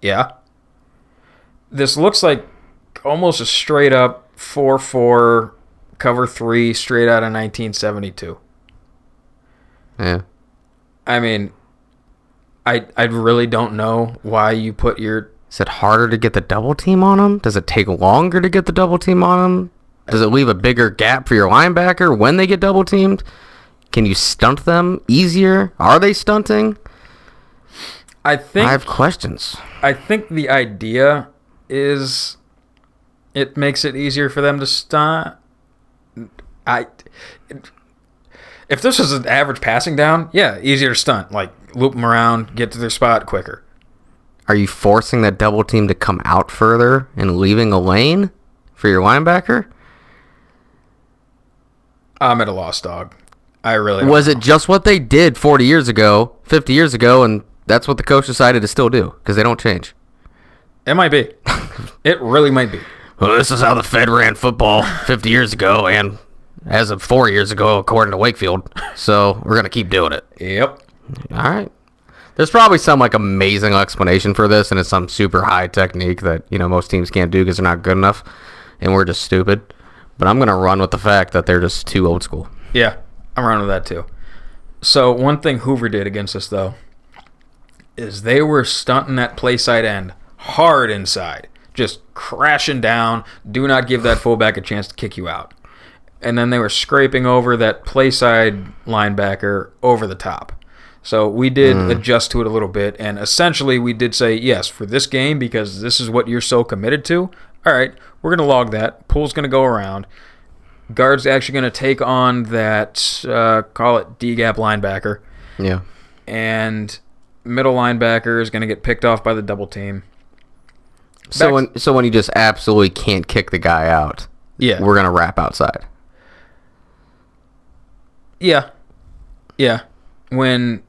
Yeah. This looks like almost a straight-up 4-4 cover 3 straight out of 1972. Yeah. I mean, I really don't know why you put your... Is it harder to get the double team on them? Does it take longer to get the double team on them? Does it leave a bigger gap for your linebacker when they get double teamed? Can you stunt them easier? Are they stunting? I have questions. I think the idea is it makes it easier for them to stunt. If this was an average passing down, yeah, easier to stunt. Like, loop them around, get to their spot quicker. Are you forcing that double team to come out further and leaving a lane for your linebacker? I'm at a loss, dog. I really don't Was know. it just what they did 40 years ago, 50 years ago, and that's what the coach decided to still do? Because they don't change. It might be. It really might be. Well, this is how the Fed ran football 50 years ago, and as of 4 years ago, according to Wakefield. So we're going to keep doing it. Yep. All right. There's probably some like amazing explanation for this, and it's some super high technique that, you know, most teams can't do because they're not good enough, and we're just stupid. But I'm going to run with the fact that they're just too old school. Yeah, I'm running with that too. So one thing Hoover did against us, though, is they were stunting that play side end hard inside. Just crashing down. Do not give that fullback a chance to kick you out. And then they were scraping over that play side linebacker over the top. So we did adjust to it a little bit, and essentially we did say, yes, for this game, because this is what you're so committed to, all right, we're going to log that. Pool's going to go around. Guard's actually going to take on that, call it D-gap linebacker. Yeah. And middle linebacker is going to get picked off by the double team. So when you just absolutely can't kick the guy out, yeah, we're going to wrap outside. Yeah. Yeah. When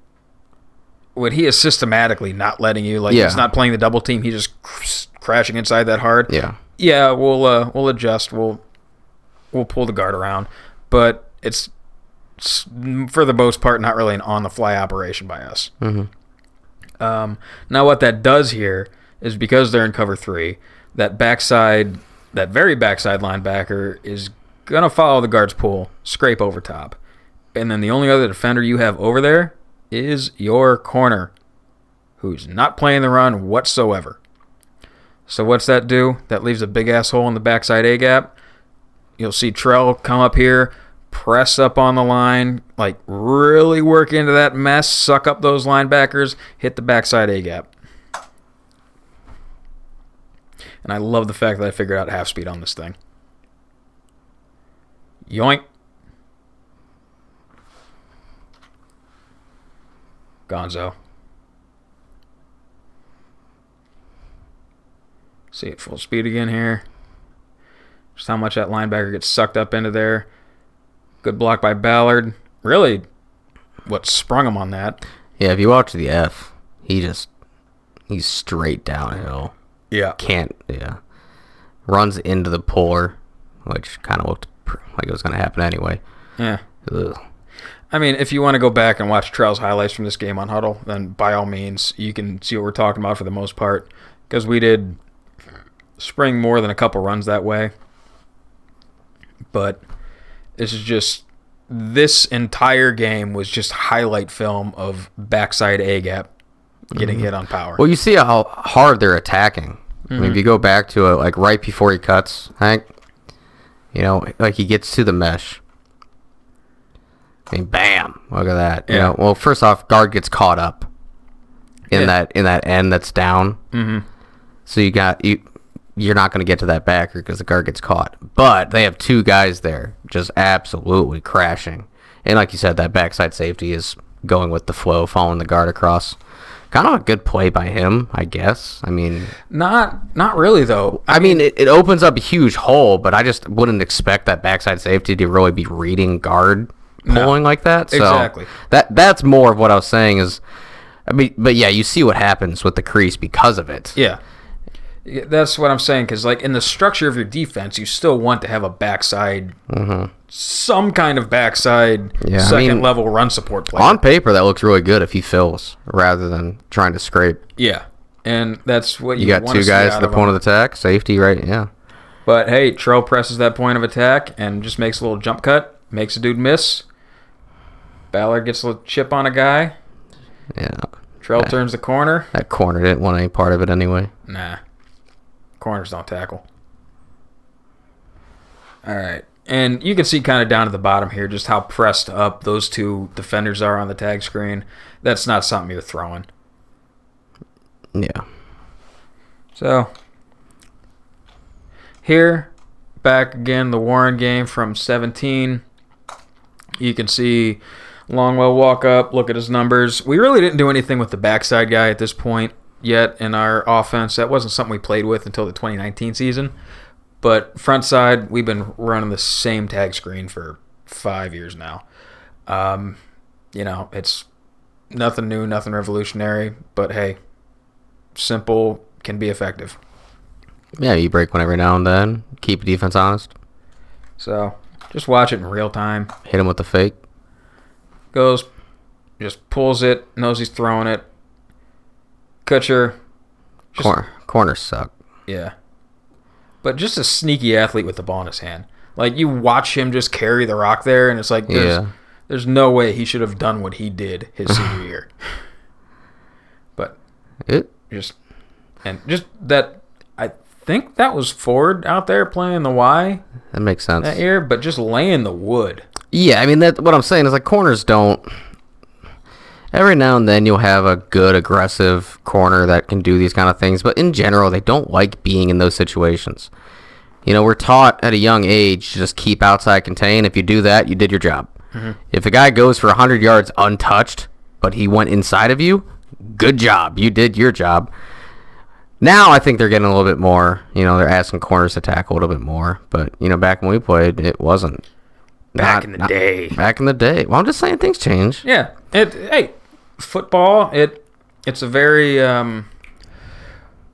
he is systematically not letting you, like, he's not playing the double team, he's just crashing inside that hard. Yeah. Yeah, we'll adjust. We'll pull the guard around, but it's for the most part not really an on-the-fly operation by us. Mm-hmm. Now what that does here is, because they're in cover 3, that very backside linebacker is gonna follow the guard's pull, scrape over top, and then the only other defender you have over there is your corner, who's not playing the run whatsoever. So what's that do? That leaves a big ass hole in the backside A-gap. You'll see Trell come up here, press up on the line, like really work into that mess, suck up those linebackers, hit the backside A-gap. And I love the fact that I figured out half speed on this thing. Yoink. Gonzo. See it full speed again here. Just how much that linebacker gets sucked up into there. Good block by Ballard. Really, what sprung him on that. Yeah, if you watch the F, he's straight downhill. Yeah. Runs into the puller, which kind of looked like it was going to happen anyway. Yeah. Ugh. I mean, if you want to go back and watch Trell's highlights from this game on Huddle, then by all means, you can see what we're talking about for the most part, because we did spring more than a couple runs that way. But this entire game was just highlight film of backside A-gap getting hit on power. Well, you see how hard they're attacking. I mean, if you go back to it, like right before he cuts, Hank, like he gets to the mesh. I mean, bam! Look at that. Yeah. Well, first off, guard gets caught up in that end that's down. Mm-hmm. So you're not going to get to that backer because the guard gets caught. But they have two guys there just absolutely crashing. And like you said, that backside safety is going with the flow, following the guard across. Kind of a good play by him, I guess. I mean, not really though. I mean, it opens up a huge hole, but I just wouldn't expect that backside safety to really be reading guard pulling like that. So exactly. That's more of what I was saying is, I mean, but yeah, you see what happens with the crease because of it. Yeah. That's what I'm saying, because like in the structure of your defense, you still want to have a backside, some kind of backside second level run support player. On paper, that looks really good if he fills rather than trying to scrape. Yeah, and that's what you got two guys at the point of attack, safety, right? Yeah. But hey, Trell presses that point of attack and just makes a little jump cut, makes a dude miss. Ballard gets a little chip on a guy. Yeah. Trell turns the corner. That corner didn't want any part of it anyway. Nah. Corners don't tackle. All right. And you can see kind of down at the bottom here just how pressed up those two defenders are on the tag screen. That's not something you're throwing. Yeah. So, here, back again, the Warren game from 17. You can see Longwell walk up, look at his numbers. We really didn't do anything with the backside guy at this point yet in our offense. That wasn't something we played with until the 2019 season. But front side, we've been running the same tag screen for 5 years now. It's nothing new, nothing revolutionary, but hey, simple can be effective. Yeah, you break one every now and then. Keep defense honest. So, just watch it in real time. Hit him with the fake. Goes, just pulls it, knows he's throwing it. Kutcher. Corners suck. Yeah. But just a sneaky athlete with the ball in his hand. Like, you watch him just carry the rock there, and it's like, there's no way he should have done what he did his senior year. But I think that was Ford out there playing the Y. That makes sense. That year, but just laying the wood. Yeah, I mean, what I'm saying is, like, corners don't... Every now and then you'll have a good, aggressive corner that can do these kind of things, but in general, they don't like being in those situations. We're taught at a young age to just keep outside contain. If you do that, you did your job. Mm-hmm. If a guy goes for 100 yards untouched, but he went inside of you, good job. You did your job. Now I think they're getting a little bit more, they're asking corners to tackle a little bit more. But, back when we played, it wasn't. Back in the day. Well, I'm just saying things change. Yeah. Football, it's a very,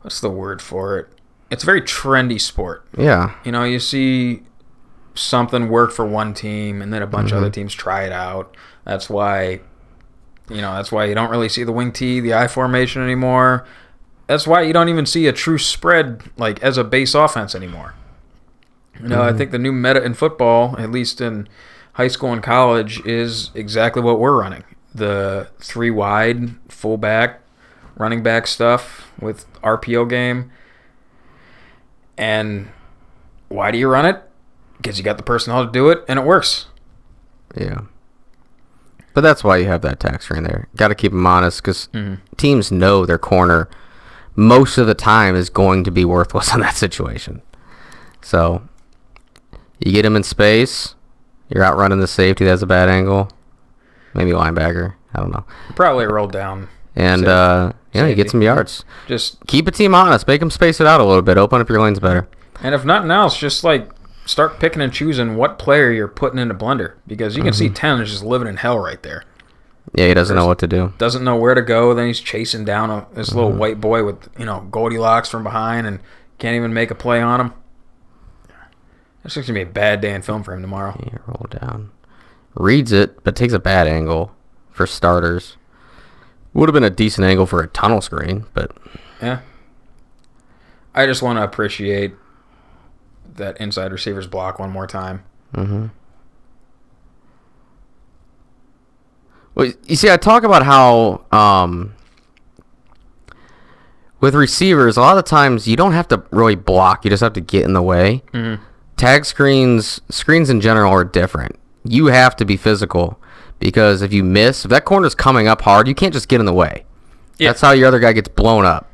what's the word for it? It's a very trendy sport. Yeah. You see something work for one team, and then a bunch of other teams try it out. That's why you don't really see the wing T, the I formation anymore. That's why you don't even see a true spread, like, as a base offense anymore. I think the new meta in football, at least in high school and college, is exactly what we're running. The 3 wide, fullback, running back stuff with RPO game. And why do you run it? Because you got the personnel to do it, and it works. Yeah. But that's why you have that tax screen there. Got to keep them honest, because teams know their corner most of the time is going to be worthless in that situation. So you get him in space, you're outrunning the safety, that's a bad angle. Maybe linebacker. I don't know. Probably rolled down. And, you get some yards. Just keep a team honest. Make them space it out a little bit. Open up your lanes better. And if nothing else, just, start picking and choosing what player you're putting into blender. Because you can see 10 is just living in hell right there. Yeah, he doesn't know what to do. Doesn't know where to go. Then he's chasing down this little white boy with, Goldilocks from behind and can't even make a play on him. It's going to be a bad day in film for him tomorrow. Yeah, roll down. Reads it, but takes a bad angle for starters. Would have been a decent angle for a tunnel screen, but... Yeah. I just want to appreciate that inside receiver's block one more time. Mm-hmm. Well, you see, I talk about how with receivers, a lot of times you don't have to really block. You just have to get in the way. Mm-hmm. Tag screens in general are different. You have to be physical because if you miss, if that corner's coming up hard, you can't just get in the way. Yeah. That's how your other guy gets blown up.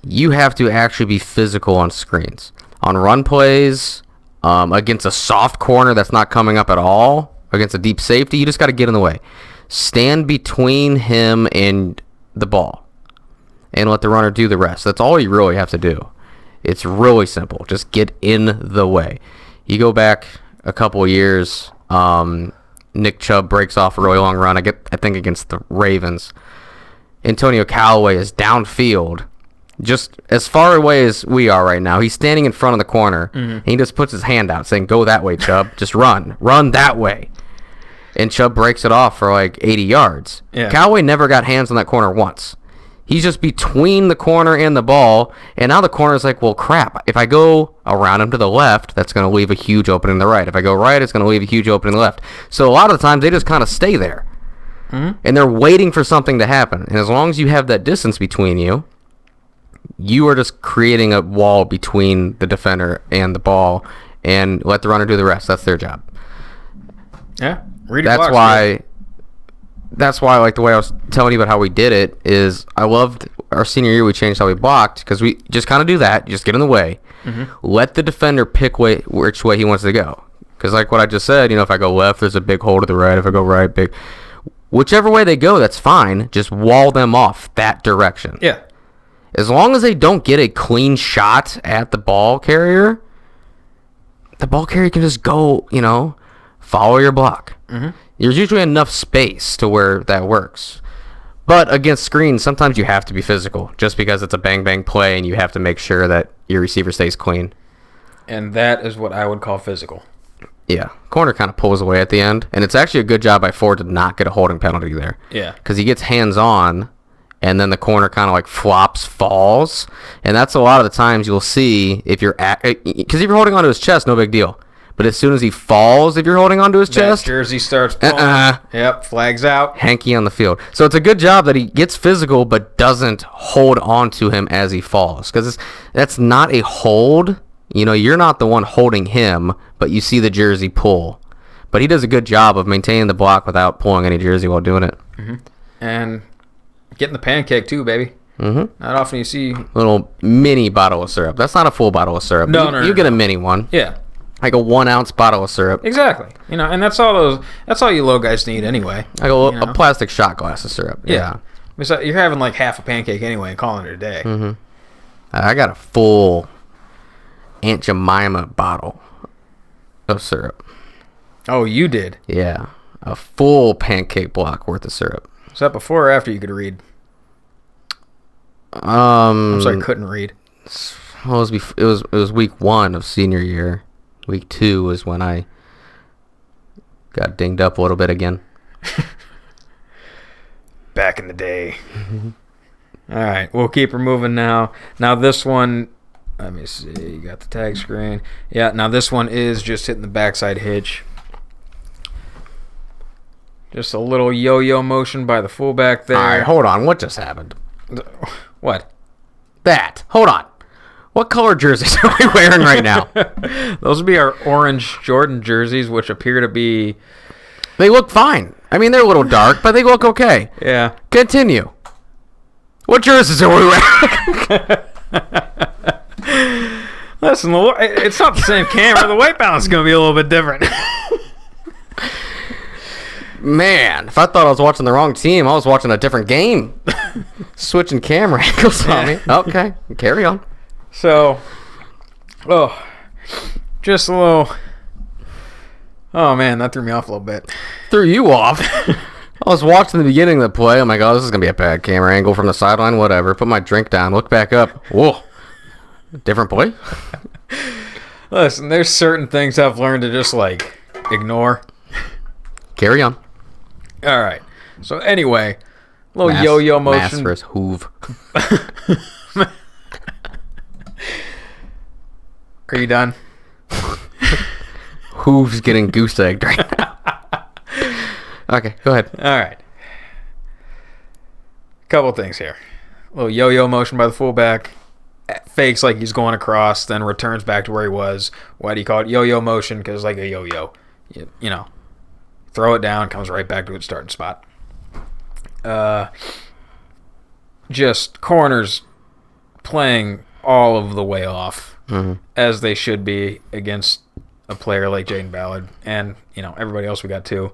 You have to actually be physical on screens. On run plays, against a soft corner that's not coming up at all, against a deep safety, you just got to get in the way. Stand between him and the ball and let the runner do the rest. That's all you really have to do. It's really simple. Just get in the way. You go back a couple of years, Nick Chubb breaks off a really long run, I think against the Ravens. Antonio Callaway is downfield, just as far away as we are right now. He's standing in front of the corner, and he just puts his hand out saying, "Go that way, Chubb. Just run that way." And Chubb breaks it off for like 80 yards. Yeah. Callaway never got hands on that corner once. He's just between the corner and the ball, and now the corner's like, well, crap. If I go around him to the left, that's going to leave a huge opening to the right. If I go right, it's going to leave a huge opening to the left. So a lot of the times, they just kind of stay there, and they're waiting for something to happen. And as long as you have that distance between you, you are just creating a wall between the defender and the ball, and let the runner do the rest. That's their job. Yeah. That's why, like the way I was telling you about how we did it, is I loved our senior year. We changed how we blocked because we just kind of do that. You just get in the way. Let the defender pick which way he wants to go. Because like what I just said, if I go left, there's a big hole to the right. If I go right, big. Whichever way they go, that's fine. Just wall them off that direction. Yeah. As long as they don't get a clean shot at the ball carrier, the ball carrier can just go, follow your block. There's usually enough space to where that works. But against screens, sometimes you have to be physical just because it's a bang-bang play and you have to make sure that your receiver stays clean. And that is what I would call physical. Yeah. Corner kind of pulls away at the end. And it's actually a good job by Ford to not get a holding penalty there. Yeah. Because he gets hands-on, and then the corner kind of like flops, falls. And that's a lot of the times you'll see if you're because if you're holding onto his chest, no big deal. But as soon as he falls, if you're holding onto his chest, jersey starts pulling. Yep, flags out. Hanky on the field. So it's a good job that he gets physical but doesn't hold on to him as he falls. Because that's not a hold. You're not the one holding him, but you see the jersey pull. But he does a good job of maintaining the block without pulling any jersey while doing it. And getting the pancake too, baby. Not often you see little mini bottle of syrup. That's not a full bottle of syrup. No, you get a mini one. Yeah. Like a 1 ounce bottle of syrup. Exactly. And that's all you low guys need anyway. Like a plastic shot glass of syrup. Yeah. So you're having like half a pancake anyway and calling it a day. I got a full Aunt Jemima bottle of syrup. Oh, you did? Yeah. A full pancake block worth of syrup. Was that before or after you could read? I'm sorry, couldn't read. Well, it was week 1 of senior year. Week 2 was when I got dinged up a little bit again. Back in the day. All right, we'll keep her moving now. Now this one, let me see. You got the tag screen. Yeah, now this one is just hitting the backside hitch. Just a little yo-yo motion by the fullback there. All right, hold on. What just happened? What? That. Hold on. What color jerseys are we wearing right now? Those would be our orange Jordan jerseys, which appear to be... They look fine. I mean, they're a little dark, but they look okay. Yeah. Continue. What jerseys are we wearing? Listen, it's not the same camera. The white balance is going to be a little bit different. Man, if I thought I was watching the wrong team, I was watching a different game. Switching camera angles on me. Okay, carry on. So, just a little... Oh, man, that threw me off a little bit. Threw you off? I was watching the beginning of the play. I'm like, oh, this is going to be a bad camera angle from the sideline, whatever. Put my drink down, look back up. Whoa. Different play? Listen, there's certain things I've learned to just, ignore. Carry on. All right. So, anyway, little yo-yo motion. Mass versus hoove. Are you done? hooves getting goose egged right now. Okay, go ahead. All right. Couple things here. A little yo-yo motion by the fullback. Fakes like he's going across, then returns back to where he was. Why do you call it yo-yo motion? Because like a yo-yo. You know, throw it down, comes right back to its starting spot. Just corners playing all of the way off, as they should be against a player like Jaden Ballard and, everybody else we got too.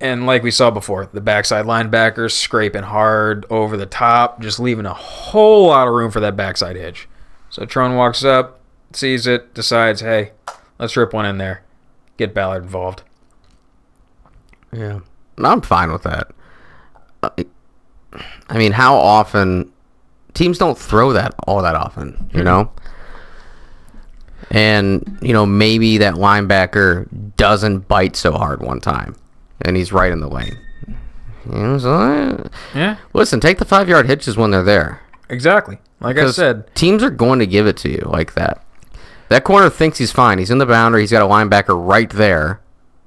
And like we saw before, the backside linebackers scraping hard over the top, just leaving a whole lot of room for that backside hitch. So Tron walks up, sees it, decides, hey, let's rip one in there. Get Ballard involved. Yeah. I'm fine with that. I mean, how often... Teams don't throw that all that often, you know? And, maybe that linebacker doesn't bite so hard one time. And he's right in the lane. Yeah. Listen, take the 5-yard hitches when they're there. Exactly. Like I said. Teams are going to give it to you like that. That corner thinks he's fine. He's in the boundary. He's got a linebacker right there.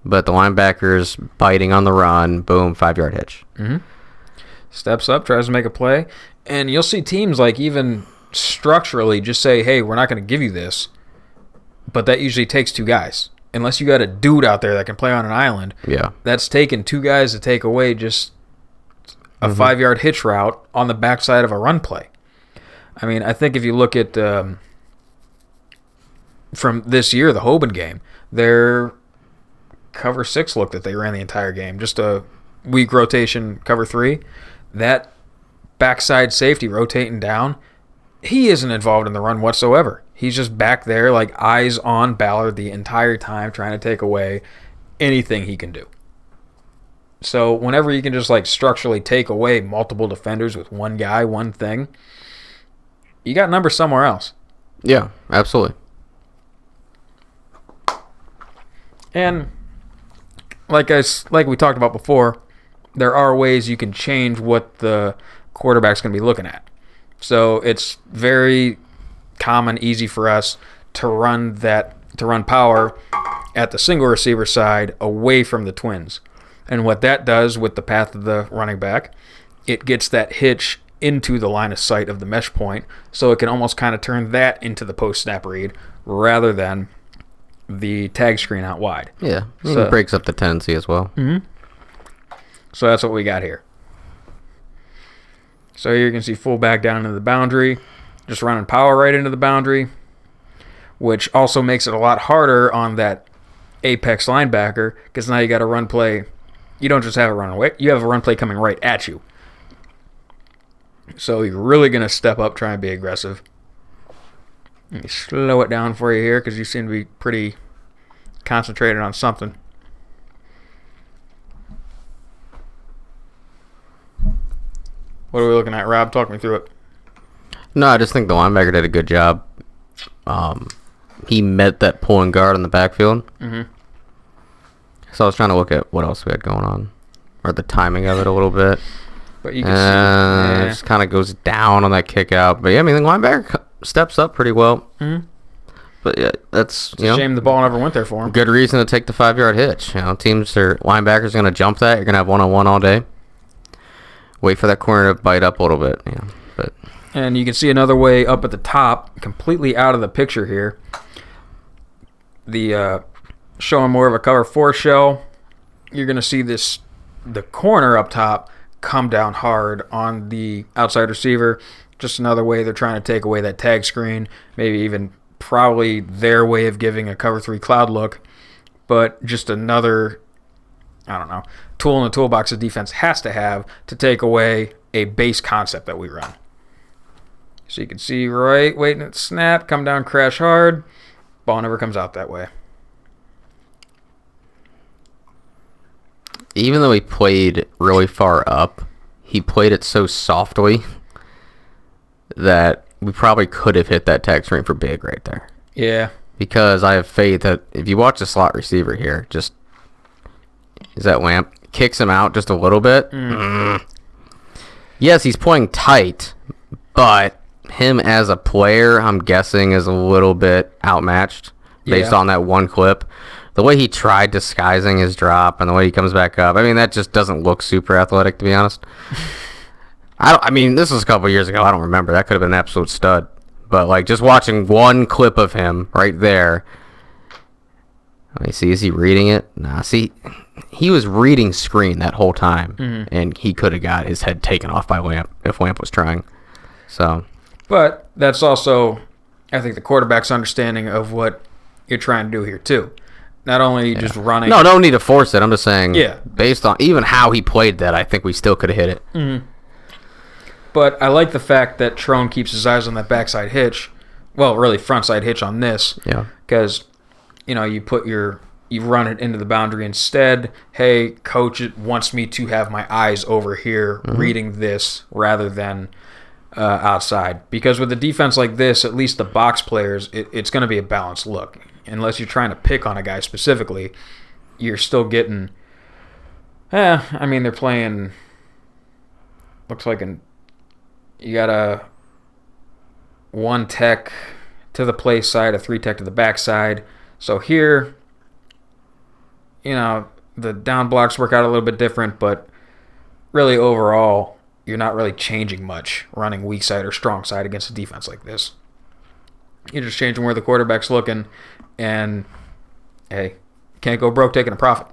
But the linebacker's biting on the run. Boom, 5-yard hitch. Steps up, tries to make a play. And you'll see teams like even structurally just say, hey, we're not going to give you this. But that usually takes 2 guys. Unless you got a dude out there that can play on an island. Yeah. That's taken 2 guys to take away just a 5-yard hitch route on the backside of a run play. I mean, I think if you look at from this year, the Hoban game, their cover 6 look that they ran the entire game, just a weak rotation cover 3, that backside safety rotating down, he isn't involved in the run whatsoever. He's just back there like eyes on Ballard the entire time trying to take away anything he can do. So whenever you can just like structurally take away multiple defenders with one guy, one thing, you got numbers somewhere else. Yeah, absolutely. And like we talked about before, there are ways you can change what the quarterback's going to be looking at. So it's very common, easy for us to run power at the single receiver side away from the twins. And what that does with the path of the running back, it gets that hitch into the line of sight of the mesh point, so it can almost kind of turn that into the post snap read rather than the tag screen out wide. Yeah, so it breaks up the tendency as well. So that's what we got here. So here you can see fullback down into the boundary, just running power right into the boundary, which also makes it a lot harder on that apex linebacker because now you got a run play. You don't just have a run away. You have a run play coming right at you. So you're really going to step up, try and be aggressive. Let me slow it down for you here because you seem to be pretty concentrated on something. What are we looking at, Rob? Talk me through it. No, I just think the linebacker did a good job. He met that pulling guard in the backfield. So I was trying to look at what else we had going on, or the timing of it a little bit. But you can see it just kind of goes down on that kick out. But yeah, I mean the linebacker steps up pretty well. But yeah, that's it's a shame the ball never went there for him. Good reason to take the 5-yard hitch. Linebackers are going to jump that. You're going to have one-on-one all day. Wait for that corner to bite up a little bit. And you can see another way up at the top, completely out of the picture here. The showing more of a cover 4 shell. You're going to see the corner up top come down hard on the outside receiver. Just another way they're trying to take away that tag screen. Maybe even probably their way of giving a cover 3 cloud look. But just another, tool in the toolbox the defense has to have to take away a base concept that we run. So you can see right, waiting at snap, come down, crash hard. Ball never comes out that way. Even though he played really far up, he played it so softly that we probably could have hit that tag screen for big right there. Yeah. Because I have faith that if you watch the slot receiver here, is that Lamp, kicks him out just a little bit. Yes, he's playing tight, but him as a player, I'm guessing, is a little bit outmatched based on that one clip. the way he tried disguising his drop and the way he comes back up, I mean, that just doesn't look super athletic, to be honest. I mean, this was a couple years ago. I don't remember. That could have been an absolute stud. But, like, just watching one clip of him right there. Let me see. Is he reading it? Nah, see, he was reading screen that whole time, and he could have got his head taken off by Lamp if Lamp was trying. So, but that's also, I think, the quarterback's understanding of what you're trying to do here, too. Not only just running. No, don't need to force it. I'm just saying, yeah, based on even how he played that, I think we still could have hit it. Mm-hmm. But I like the fact that Trone keeps his eyes on that backside hitch. Well, really frontside hitch on this. Yeah. Because, you know, you run it into the boundary instead. Hey, coach wants me to have my eyes over here reading this rather than outside. Because with a defense like this, at least the box players, it's going to be a balanced look. Unless you're trying to pick on a guy specifically, you're still getting... I mean, they're playing... Looks like you got a 1 tech to the play side, a 3 tech to the back side. So here, you know, the down blocks work out a little bit different, but really overall, you're not really changing much running weak side or strong side against a defense like this. You're just changing where the quarterback's looking, and hey, can't go broke taking a profit.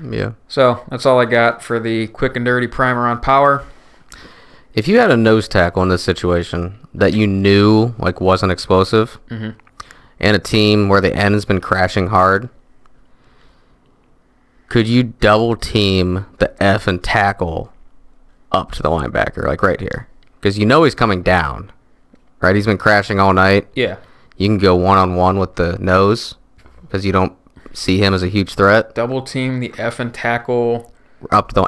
Yeah. So that's all I got for the quick and dirty primer on power. If you had a nose tackle in this situation that you knew like wasn't explosive, and a team where the end has been crashing hard, could you double team the F and tackle up to the linebacker, like right here? Because you know he's coming down, right? He's been crashing all night. Yeah. You can go one-on-one with the nose because you don't see him as a huge threat. Double team the F and tackle up to the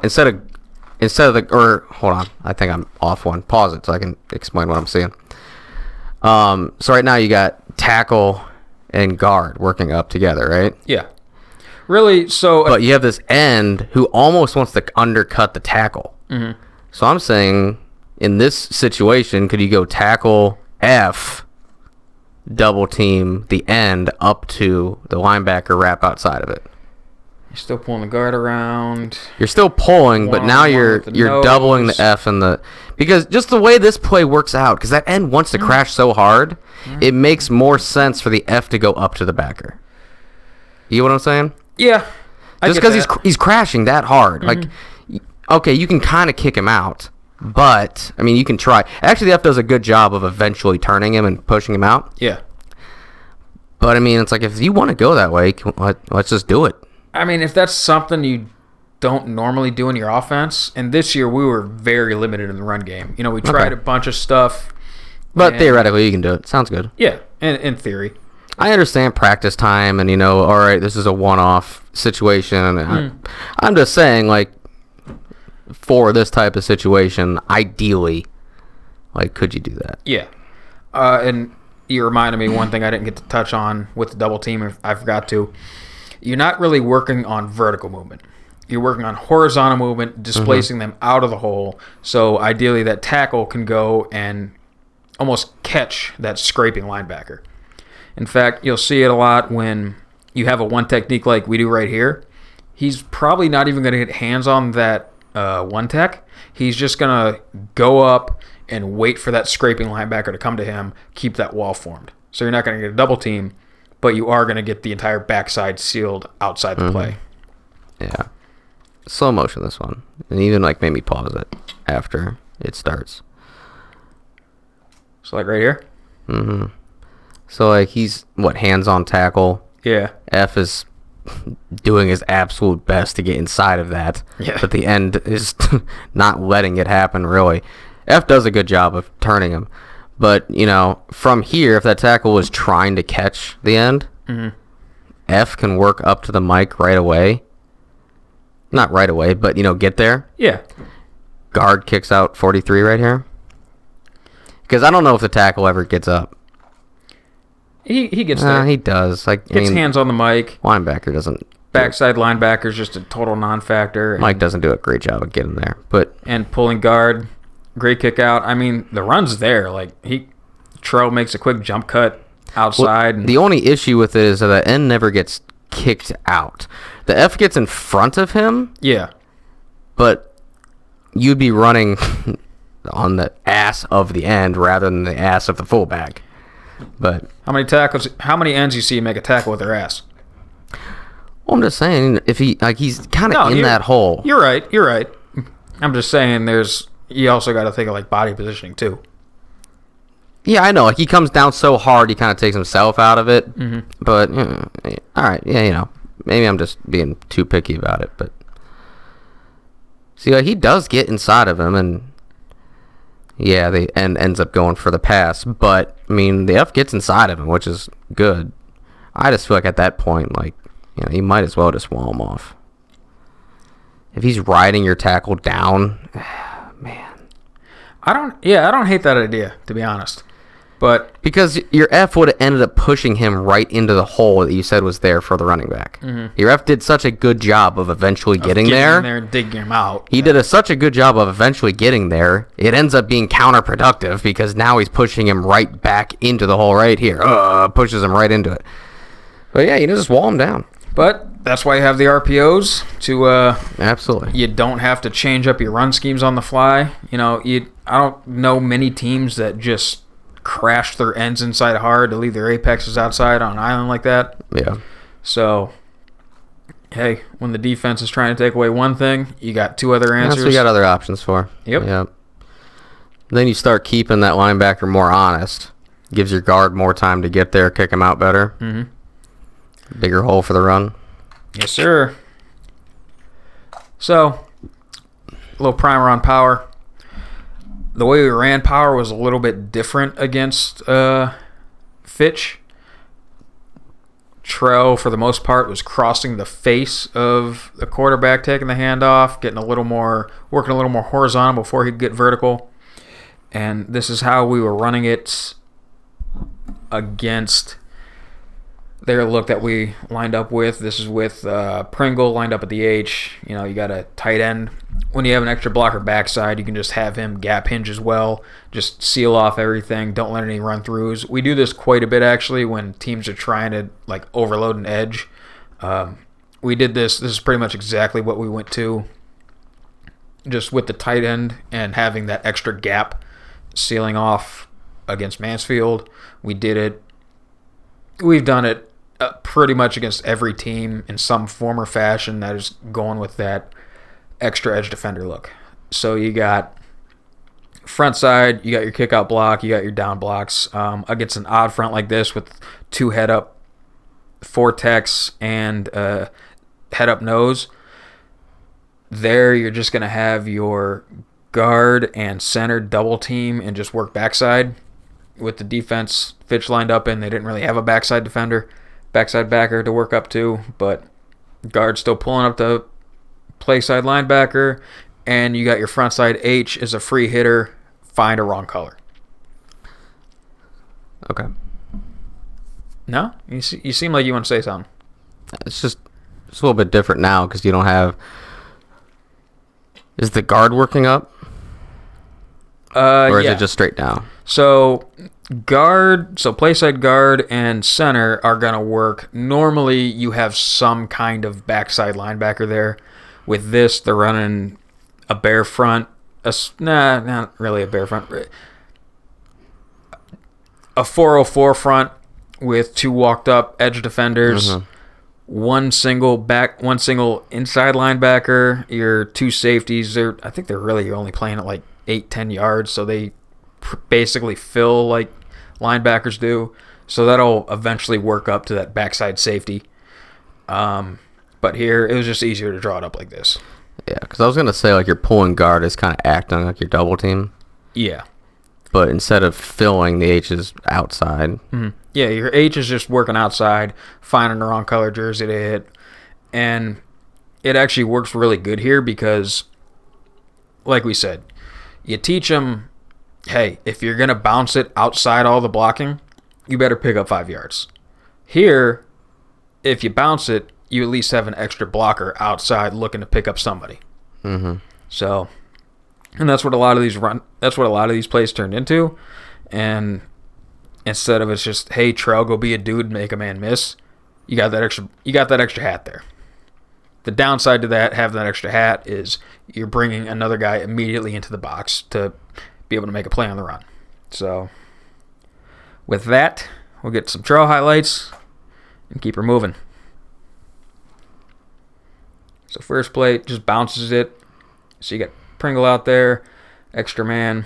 instead of the or hold on, I think I'm off one. Pause it so I can explain what I'm seeing. So right now you got tackle and guard working up together, right? Yeah. Really, so... But you have this end who almost wants to undercut the tackle. So I'm saying, in this situation, could you go tackle F, double team the end up to the linebacker, wrap outside of it? You're still pulling the guard around. You're still pulling, but now you're doubling the F and the... Because just the way this play works out, because that end wants to crash so hard, it makes more sense for the F to go up to the backer. You know what I'm saying? Yeah. Just because he's crashing that hard. Like, okay, you can kind of kick him out, but, I mean, you can try. Actually, the F does a good job of eventually turning him and pushing him out. Yeah. But, I mean, it's like, if you want to go that way, let's just do it. I mean, if that's something you don't normally do in your offense, and this year we were very limited in the run game. You know, we tried a bunch of stuff. But theoretically, you can do it. Sounds good. Yeah, in theory. I understand practice time and, you know, all right, this is a one-off situation. I'm just saying, like, for this type of situation, ideally, like, could you do that? Yeah. And you reminded me one thing I didn't get to touch on with the double team, if I forgot to. You're not really working on vertical movement. You're working on horizontal movement, displacing them out of the hole. So ideally that tackle can go and almost catch that scraping linebacker. In fact, you'll see it a lot when you have a one technique like we do right here. He's probably not even going to get hands on that one tech. He's just going to go up and wait for that scraping linebacker to come to him, keep that wall formed. So you're not going to get a double team, but you are going to get the entire backside sealed outside the play. Yeah. Slow motion this one. And even like made me pause it after it starts. So like right here? So like he's, hands on tackle? Yeah. F is doing his absolute best to get inside of that. Yeah. But the end is not letting it happen, really. F does a good job of turning him. But, you know, from here, if that tackle was trying to catch the end, F can work up to the mic right away. Not right away, but, you know, get there. Yeah. Guard kicks out 43 right here. Because I don't know if the tackle ever gets up. He gets there. He does. Like, Gets hands on the mic. Linebacker doesn't. Backside linebacker's just a total non-factor. Mike doesn't do a great job of getting there. And pulling guard, great kick out. I mean, the run's there. Like, Trell makes a quick jump cut. outside. Well, the only issue with it is that the N never gets kicked out. The F gets in front of him. Yeah. But you'd be running on the ass of the end rather than the ass of the fullback. But how many ends you see make a tackle with their ass? Well, I'm just saying, if he's kind of in that hole. You're right. I'm just saying you also got to think of like body positioning too. Yeah, I know. Like he comes down so hard, he kind of takes himself out of it. Mm-hmm. But all right, yeah, maybe I'm just being too picky about it. But see, like he does get inside of him, and yeah, the end ends up going for the pass. But I mean, the F gets inside of him, which is good. I just feel like at that point, like you might as well just wall him off. If he's riding your tackle down, man. I don't hate that idea, to be honest. But because your F would have ended up pushing him right into the hole that you said was there for the running back. Mm-hmm. Your F did such a good job of eventually getting there. In there and digging him out. He did such a good job of eventually getting there. It ends up being counterproductive because now he's pushing him right back into the hole right here. Pushes him right into it. But yeah, you just wall him down. But that's why you have the RPOs to absolutely. You don't have to change up your run schemes on the fly. I don't know many teams that just crash their ends inside hard to leave their apexes outside on an island like that. Yeah. So, hey, when the defense is trying to take away one thing, you got two other answers. That's what you got other options for. Yep. Then you start keeping that linebacker more honest. Gives your guard more time to get there, kick him out better. Mm-hmm. Bigger hole for the run. Yes, sir. So, a little primer on power. The way we ran power was a little bit different against Fitch. Trell, for the most part, was crossing the face of the quarterback, taking the handoff, working a little more horizontal before he'd get vertical. And this is how we were running it against their look that we lined up with. This is with Pringle lined up at the H. You got a tight end. When you have an extra blocker backside, you can just have him gap hinge as well. Just seal off everything. Don't let any run-throughs. We do this quite a bit, actually, when teams are trying to overload an edge. We did this. This is pretty much exactly what we went to. Just with the tight end and having that extra gap sealing off against Mansfield. We did it. We've done it pretty much against every team in some form or fashion that is going with that extra edge defender look. So you got front side, you got your kick out block, you got your down blocks. Against an odd front like this with two head up vortex and head up nose, there you're just going to have your guard and center double team and just work backside. With the defense Fitch lined up in, they didn't really have a backside backer to work up to, but guard still pulling up the play side linebacker, and you got your front side H as a free hitter, find a wrong color. Okay. No? You seem like you want to say something. It's a little bit different now because you don't have... Is the guard working up? Or is it just straight down? So play side guard and center are going to work. Normally, you have some kind of backside linebacker there. With this, they're running a bare front. Not really a bare front. A 404 front with two walked up edge defenders. Mm-hmm. One single inside linebacker. Your two safeties. I think they're really only playing at 8-10 yards, so they basically fill like linebackers do. So that'll eventually work up to that backside safety. But here, it was just easier to draw it up like this. Yeah, because I was going to say, your pulling guard is kind of acting like your double team. Yeah. But instead of filling, the H is outside. Mm-hmm. Yeah, your H is just working outside, finding the wrong color jersey to hit. And it actually works really good here because, like we said, you teach them, hey, if you're going to bounce it outside all the blocking, you better pick up 5 yards. Here, if you bounce it, you at least have an extra blocker outside looking to pick up somebody. Mm-hmm. So, and that's what a lot of these plays turned into. And instead of it's just, hey, Trell, go be a dude and make a man miss. You got that extra hat there. The downside to that, having that extra hat, is you're bringing another guy immediately into the box to be able to make a play on the run. So with that, we'll get some Trell highlights and keep her moving. So first play, just bounces it. So you got Pringle out there, extra man.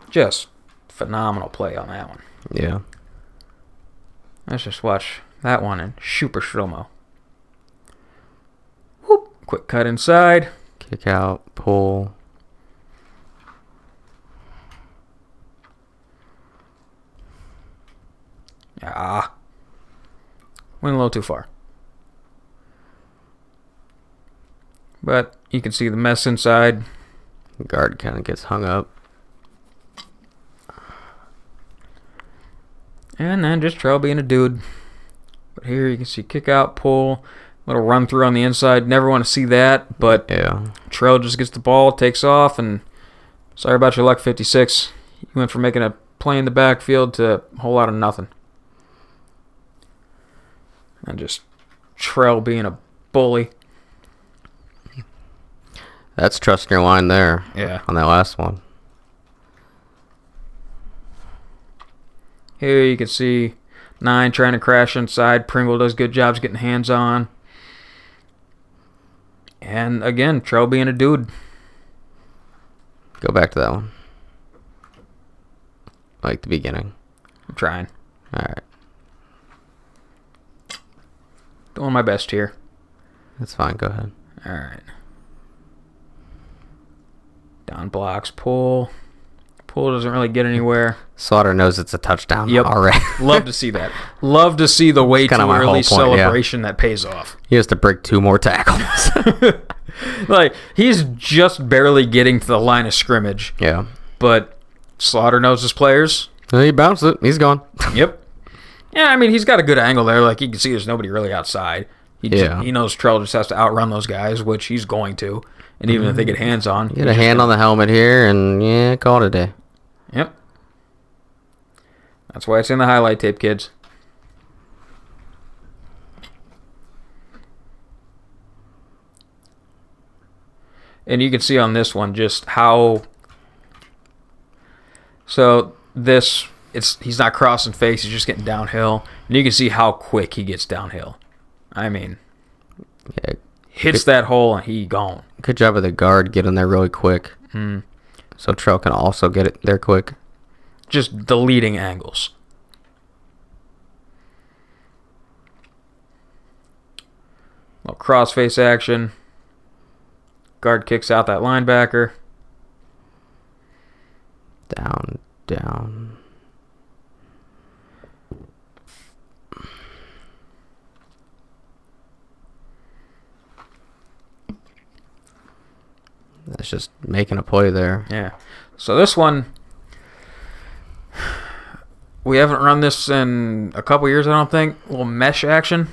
Just phenomenal play on that one. Yeah. Let's just watch that one in super slow-mo. Whoop. Quick cut inside. Kick out, pull. Went a little too far. But you can see the mess inside. Guard kind of gets hung up. And then just Trell being a dude. But here you can see kick out, pull, little run through on the inside. Never want to see that, but yeah. Trell just gets the ball, takes off, and sorry about your luck, 56. You went from making a play in the backfield to a whole lot of nothing. And just Trell being a bully. That's trusting your line there. Yeah. On that last one. Here you can see 9 trying to crash inside. Pringle does good jobs getting hands on. And again, Trell being a dude. Go back to that one. Like the beginning. I'm trying. All right. Doing my best here. That's fine. Go ahead. All right. Down blocks, pull. Pull doesn't really get anywhere. Slaughter knows it's a touchdown Yep. already. Love to see that. Love to see the way too early celebration that pays off. He has to break 2 more tackles. Like, he's just barely getting to the line of scrimmage. Yeah. But Slaughter knows his players. He bounced it. He's gone. Yep. Yeah, I mean, he's got a good angle there. Like, you can see there's nobody really outside. He knows Trell just has to outrun those guys, which he's going to. And even if they get hands on. Get a hand on the helmet here, and yeah, call it a day. Yep. That's why it's in the highlight tape, kids. And you can see on this one just how... So this, he's not crossing face, he's just getting downhill. And you can see how quick he gets downhill. I mean, yeah, hits that hole and he gone. Good job of the guard getting there really quick. So Trell can also get it there quick. Just deleting angles. Little crossface action. Guard kicks out that linebacker. Down, down. That's just making a play there. Yeah. So this one, we haven't run this in a couple years, I don't think. A little mesh action.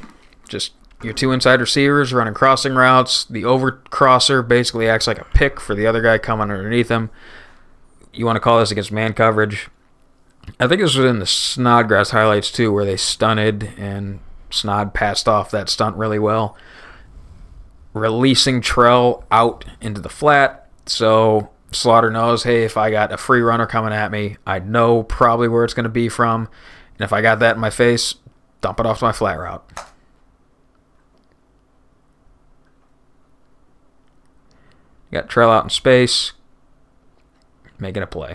Just your 2 inside receivers running crossing routes. The overcrosser basically acts like a pick for the other guy coming underneath him. You want to call this against man coverage. I think this was in the Snodgrass highlights too, where they stunted and Snod passed off that stunt really well. Releasing Trell out into the flat, so Slaughter knows, hey, if I got a free runner coming at me, I know probably where it's going to be from, and if I got that in my face, dump it off to my flat route. Got Trell out in space, making a play.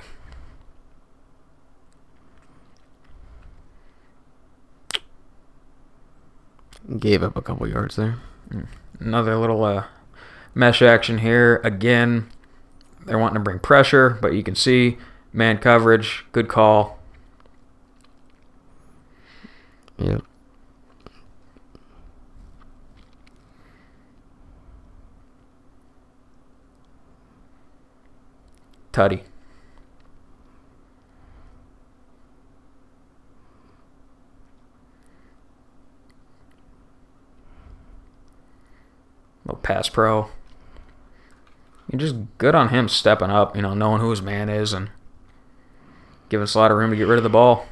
Gave up a couple yards there. Another little mesh action here. Again, they're wanting to bring pressure, but you can see man coverage. Good call. Yep. Tutty. Little pass pro. Just good on him stepping up, knowing who his man is and giving us a lot of room to get rid of the ball.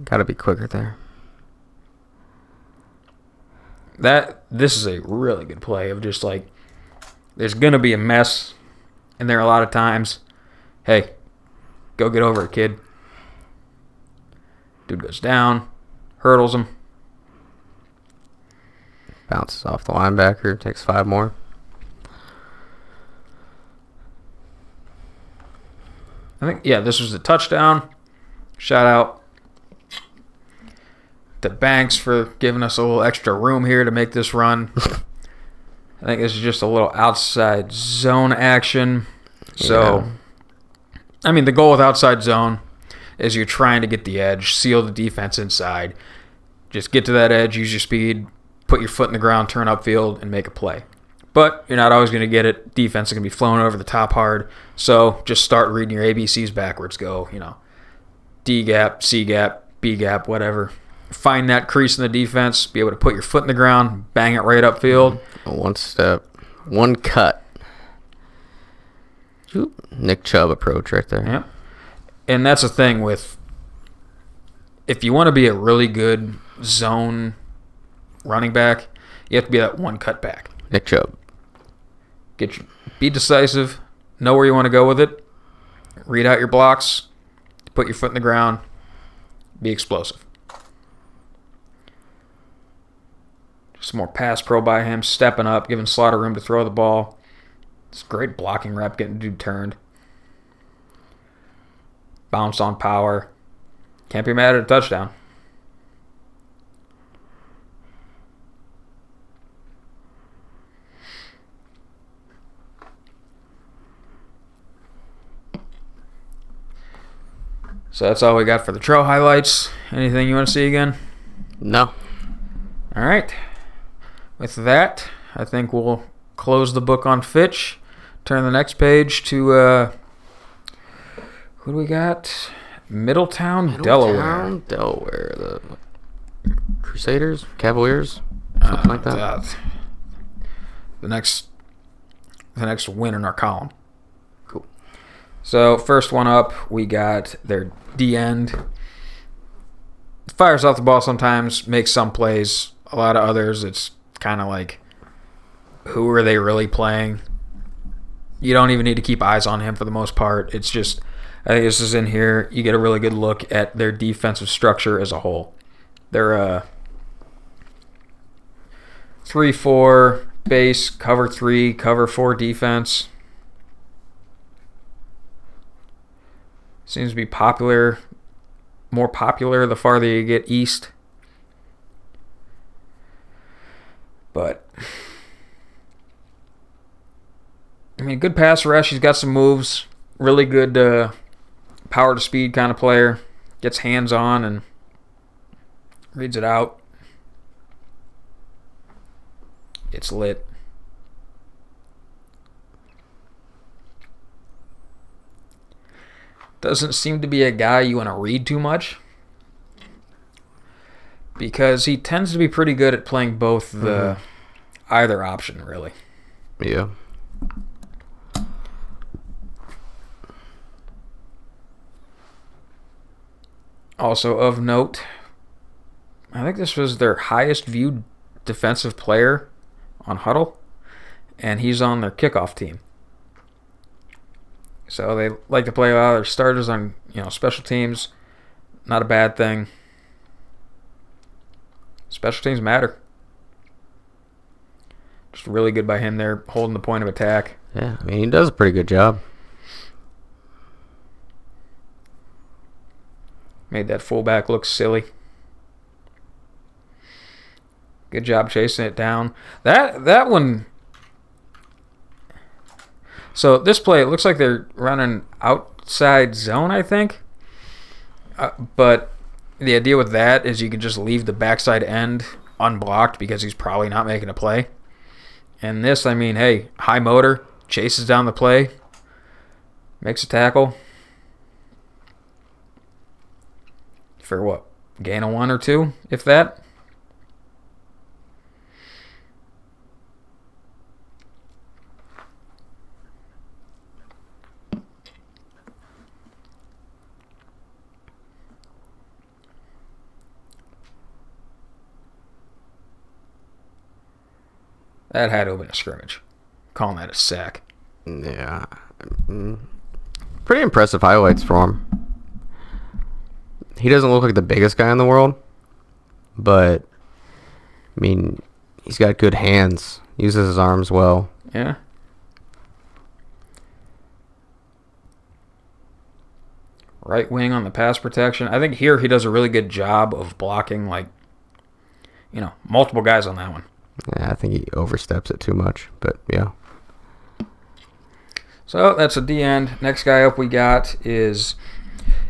Got to be quicker there. This is a really good play of just like, there's going to be a mess in there a lot of times. Hey, go get over it, kid. Dude goes down, hurdles him. Bounces off the linebacker, takes 5 more. I think, this was a touchdown. Shout out to Banks for giving us a little extra room here to make this run. I think this is just a little outside zone action. So, the goal with outside zone is you're trying to get the edge, seal the defense inside. Just get to that edge, use your speed, put your foot in the ground, turn upfield, and make a play. But you're not always going to get it. Defense is going to be flowing over the top hard. So just start reading your ABCs backwards. Go, D gap, C gap, B gap, whatever. Find that crease in the defense, be able to put your foot in the ground, bang it right upfield. One step, one cut. Nick Chubb approach right there. Yep. And that's the thing with, if you want to be a really good zone running back, you have to be that one cut back. Nick Chubb. Be decisive, know where you want to go with it, read out your blocks, put your foot in the ground, be explosive. Just more pass pro by him, stepping up, giving Slaughter room to throw the ball. It's a great blocking rep, getting the dude turned. Bounce on power. Can't be mad at a touchdown. So that's all we got for the trail highlights. Anything you want to see again? No. All right. With that, I think we'll close the book on Fitch. Turn the next page to, who do we got? Middletown, Delaware. Delaware. The Crusaders? Cavaliers? Something like that. The next win in our column. Cool. So, first one up, we got their D-end. Fires off the ball sometimes, makes some plays. A lot of others, it's kind of like, who are they really playing? You don't even need to keep eyes on him for the most part. It's just, I think this is in here, you get a really good look at their defensive structure as a whole. They're a 3-4 base, cover 3, cover 4 defense. Seems to be more popular the farther you get east. But, good pass rush. He's got some moves. Really good power to speed kind of player. Gets hands on and reads it out. It's lit. Doesn't seem to be a guy you want to read too much, because he tends to be pretty good at playing both the either option, really. Yeah. Also of note, I think this was their highest viewed defensive player on Huddle, and he's on their kickoff team. So they like to play a lot of their starters on, special teams. Not a bad thing. Special teams matter. Just really good by him there, holding the point of attack. Yeah, he does a pretty good job. Made that fullback look silly. Good job chasing it down. That one. So this play, it looks like they're running outside zone, I think. But the idea with that is you can just leave the backside end unblocked because he's probably not making a play. And this, hey, high motor, chases down the play, makes a tackle. For what? Gain of 1 or 2, if that. That had to have been a scrimmage. Calling that a sack. Yeah. Pretty impressive highlights for him. He doesn't look like the biggest guy in the world, but, I mean, he's got good hands. Uses his arms well. Yeah. Right wing on the pass protection. I think here he does a really good job of blocking, multiple guys on that one. Yeah, I think he oversteps it too much, but yeah. So that's a D end. Next guy up we got is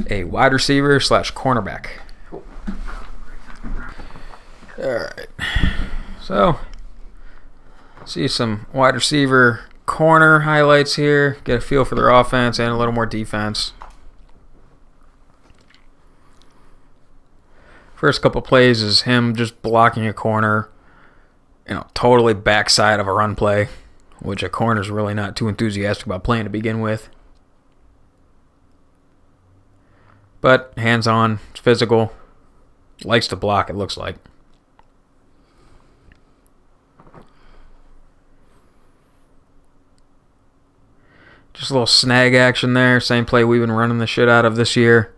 a wide receiver / cornerback. All right. So, see some wide receiver corner highlights here. Get a feel for their offense and a little more defense. First couple plays is him just blocking a corner, totally backside of a run play, which a corner's really not too enthusiastic about playing to begin with. But hands-on, physical, likes to block, it looks like. Just a little snag action there. Same play we've been running the shit out of this year.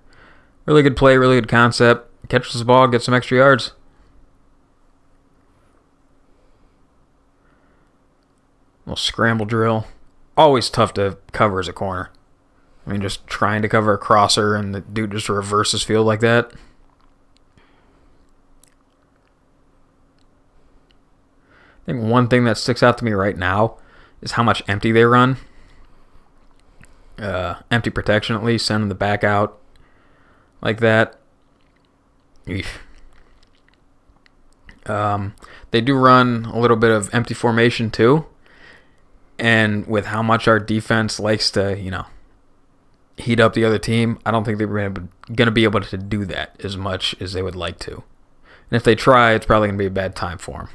Really good play, really good concept. Catches the ball, gets some extra yards. Little scramble drill. Always tough to cover as a corner. I mean, just trying to cover a crosser and the dude just reverses field like that. I think one thing that sticks out to me right now is how much empty they run. Empty protection at least, sending the back out like that. They do run a little bit of empty formation too. And with how much our defense likes to, heat up the other team, I don't think they're going to be able to do that as much as they would like to. And if they try, it's probably going to be a bad time for them.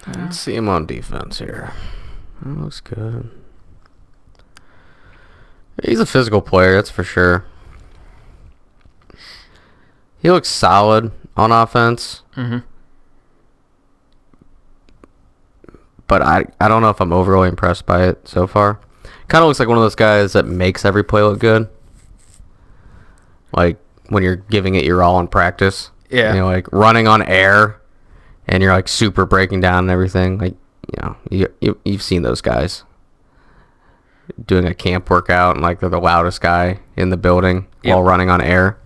Let's see him on defense here. That looks good. He's a physical player, that's for sure. He looks solid on offense. Mm-hmm. But I don't know if I'm overly impressed by it so far. Kind of looks like one of those guys that makes every play look good. Like when you're giving it your all in practice. Yeah. Like running on air. And you're like super breaking down and everything. Like, you've seen those guys doing a camp workout and like they're the loudest guy in the building while running on air.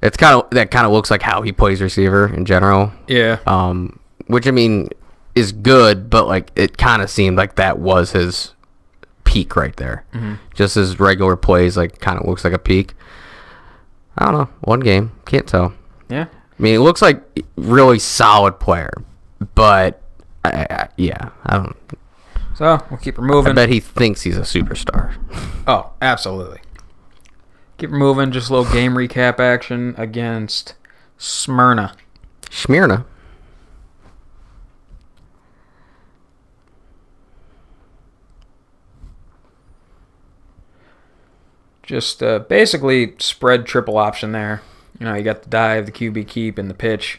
That kind of looks like how he plays receiver in general. Yeah. Which I mean is good, but like it kind of seemed like that was his peak right there. Mm-hmm. Just his regular plays like kind of looks like a peak. I don't know. One game, can't tell. Yeah. I mean, it looks like really solid player, but I don't. So we'll keep her moving. I bet he thinks he's a superstar. Oh, absolutely. Keep her moving. Just a little game recap action against Smyrna. Just basically spread triple option there. You got the dive, the QB keep, and the pitch.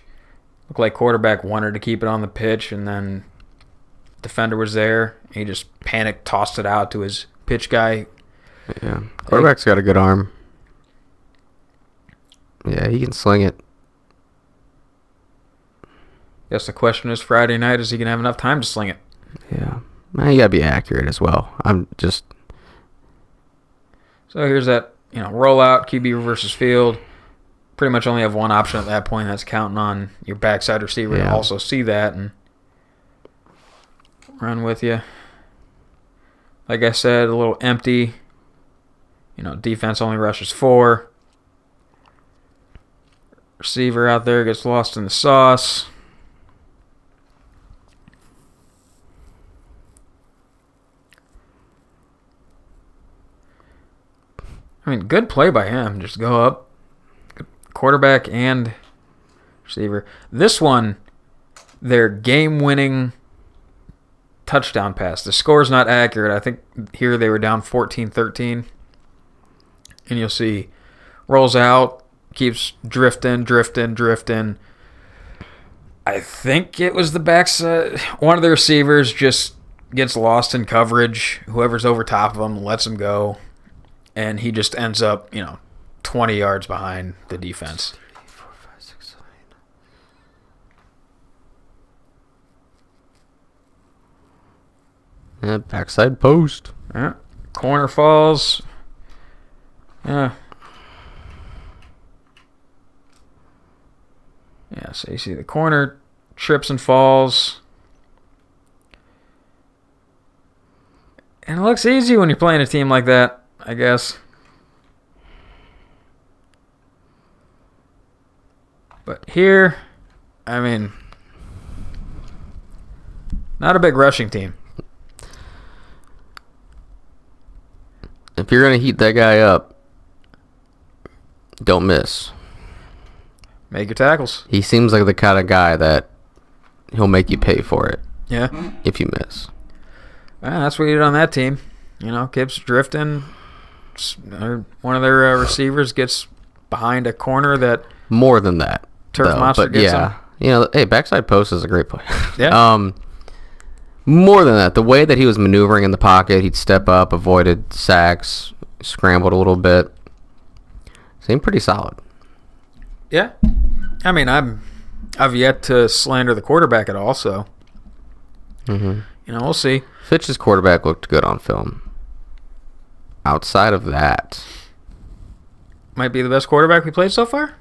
Looked like quarterback wanted to keep it on the pitch, and then defender was there. And he just panicked, tossed it out to his pitch guy. Yeah, quarterback's got a good arm. Yeah, he can sling it. Guess the question is Friday night, is he going to have enough time to sling it? Yeah. You got to be accurate as well. So here's that, rollout, QB versus field. Pretty much only have one option at that point. That's counting on your backside receiver to also see that and run with you. Like I said, a little empty. Defense only rushes 4. Receiver out there gets lost in the sauce. I mean, good play by him. Just go up, quarterback and receiver. This one, their game-winning touchdown pass. The score's not accurate. I think here they were down 14-13. And you'll see, rolls out, keeps drifting. I think it was the backside. One of the receivers just gets lost in coverage. Whoever's over top of him lets him go. And he just ends up, 20 yards behind the defense. 3, 4, 5, 6, 7. Yeah, backside post. Yeah. Corner falls. Yeah. Yeah, so you see the corner trips and falls. And it looks easy when you're playing a team like that, I guess. But here, I mean, not a big rushing team. If you're going to heat that guy up, don't miss. Make your tackles. He seems like the kind of guy that he'll make you pay for it. Yeah. If you miss. That's what he did on that team. Keeps drifting. One of their receivers gets behind a corner that more than that. Turf Monster gets him. Hey, backside post is a great play. Yeah. More than that, the way that he was maneuvering in the pocket, he'd step up, avoided sacks, scrambled a little bit. Seemed pretty solid. Yeah. I mean, I've yet to slander the quarterback at all, so we'll see. Fitch's quarterback looked good on film. Outside of that, might be the best quarterback we played so far?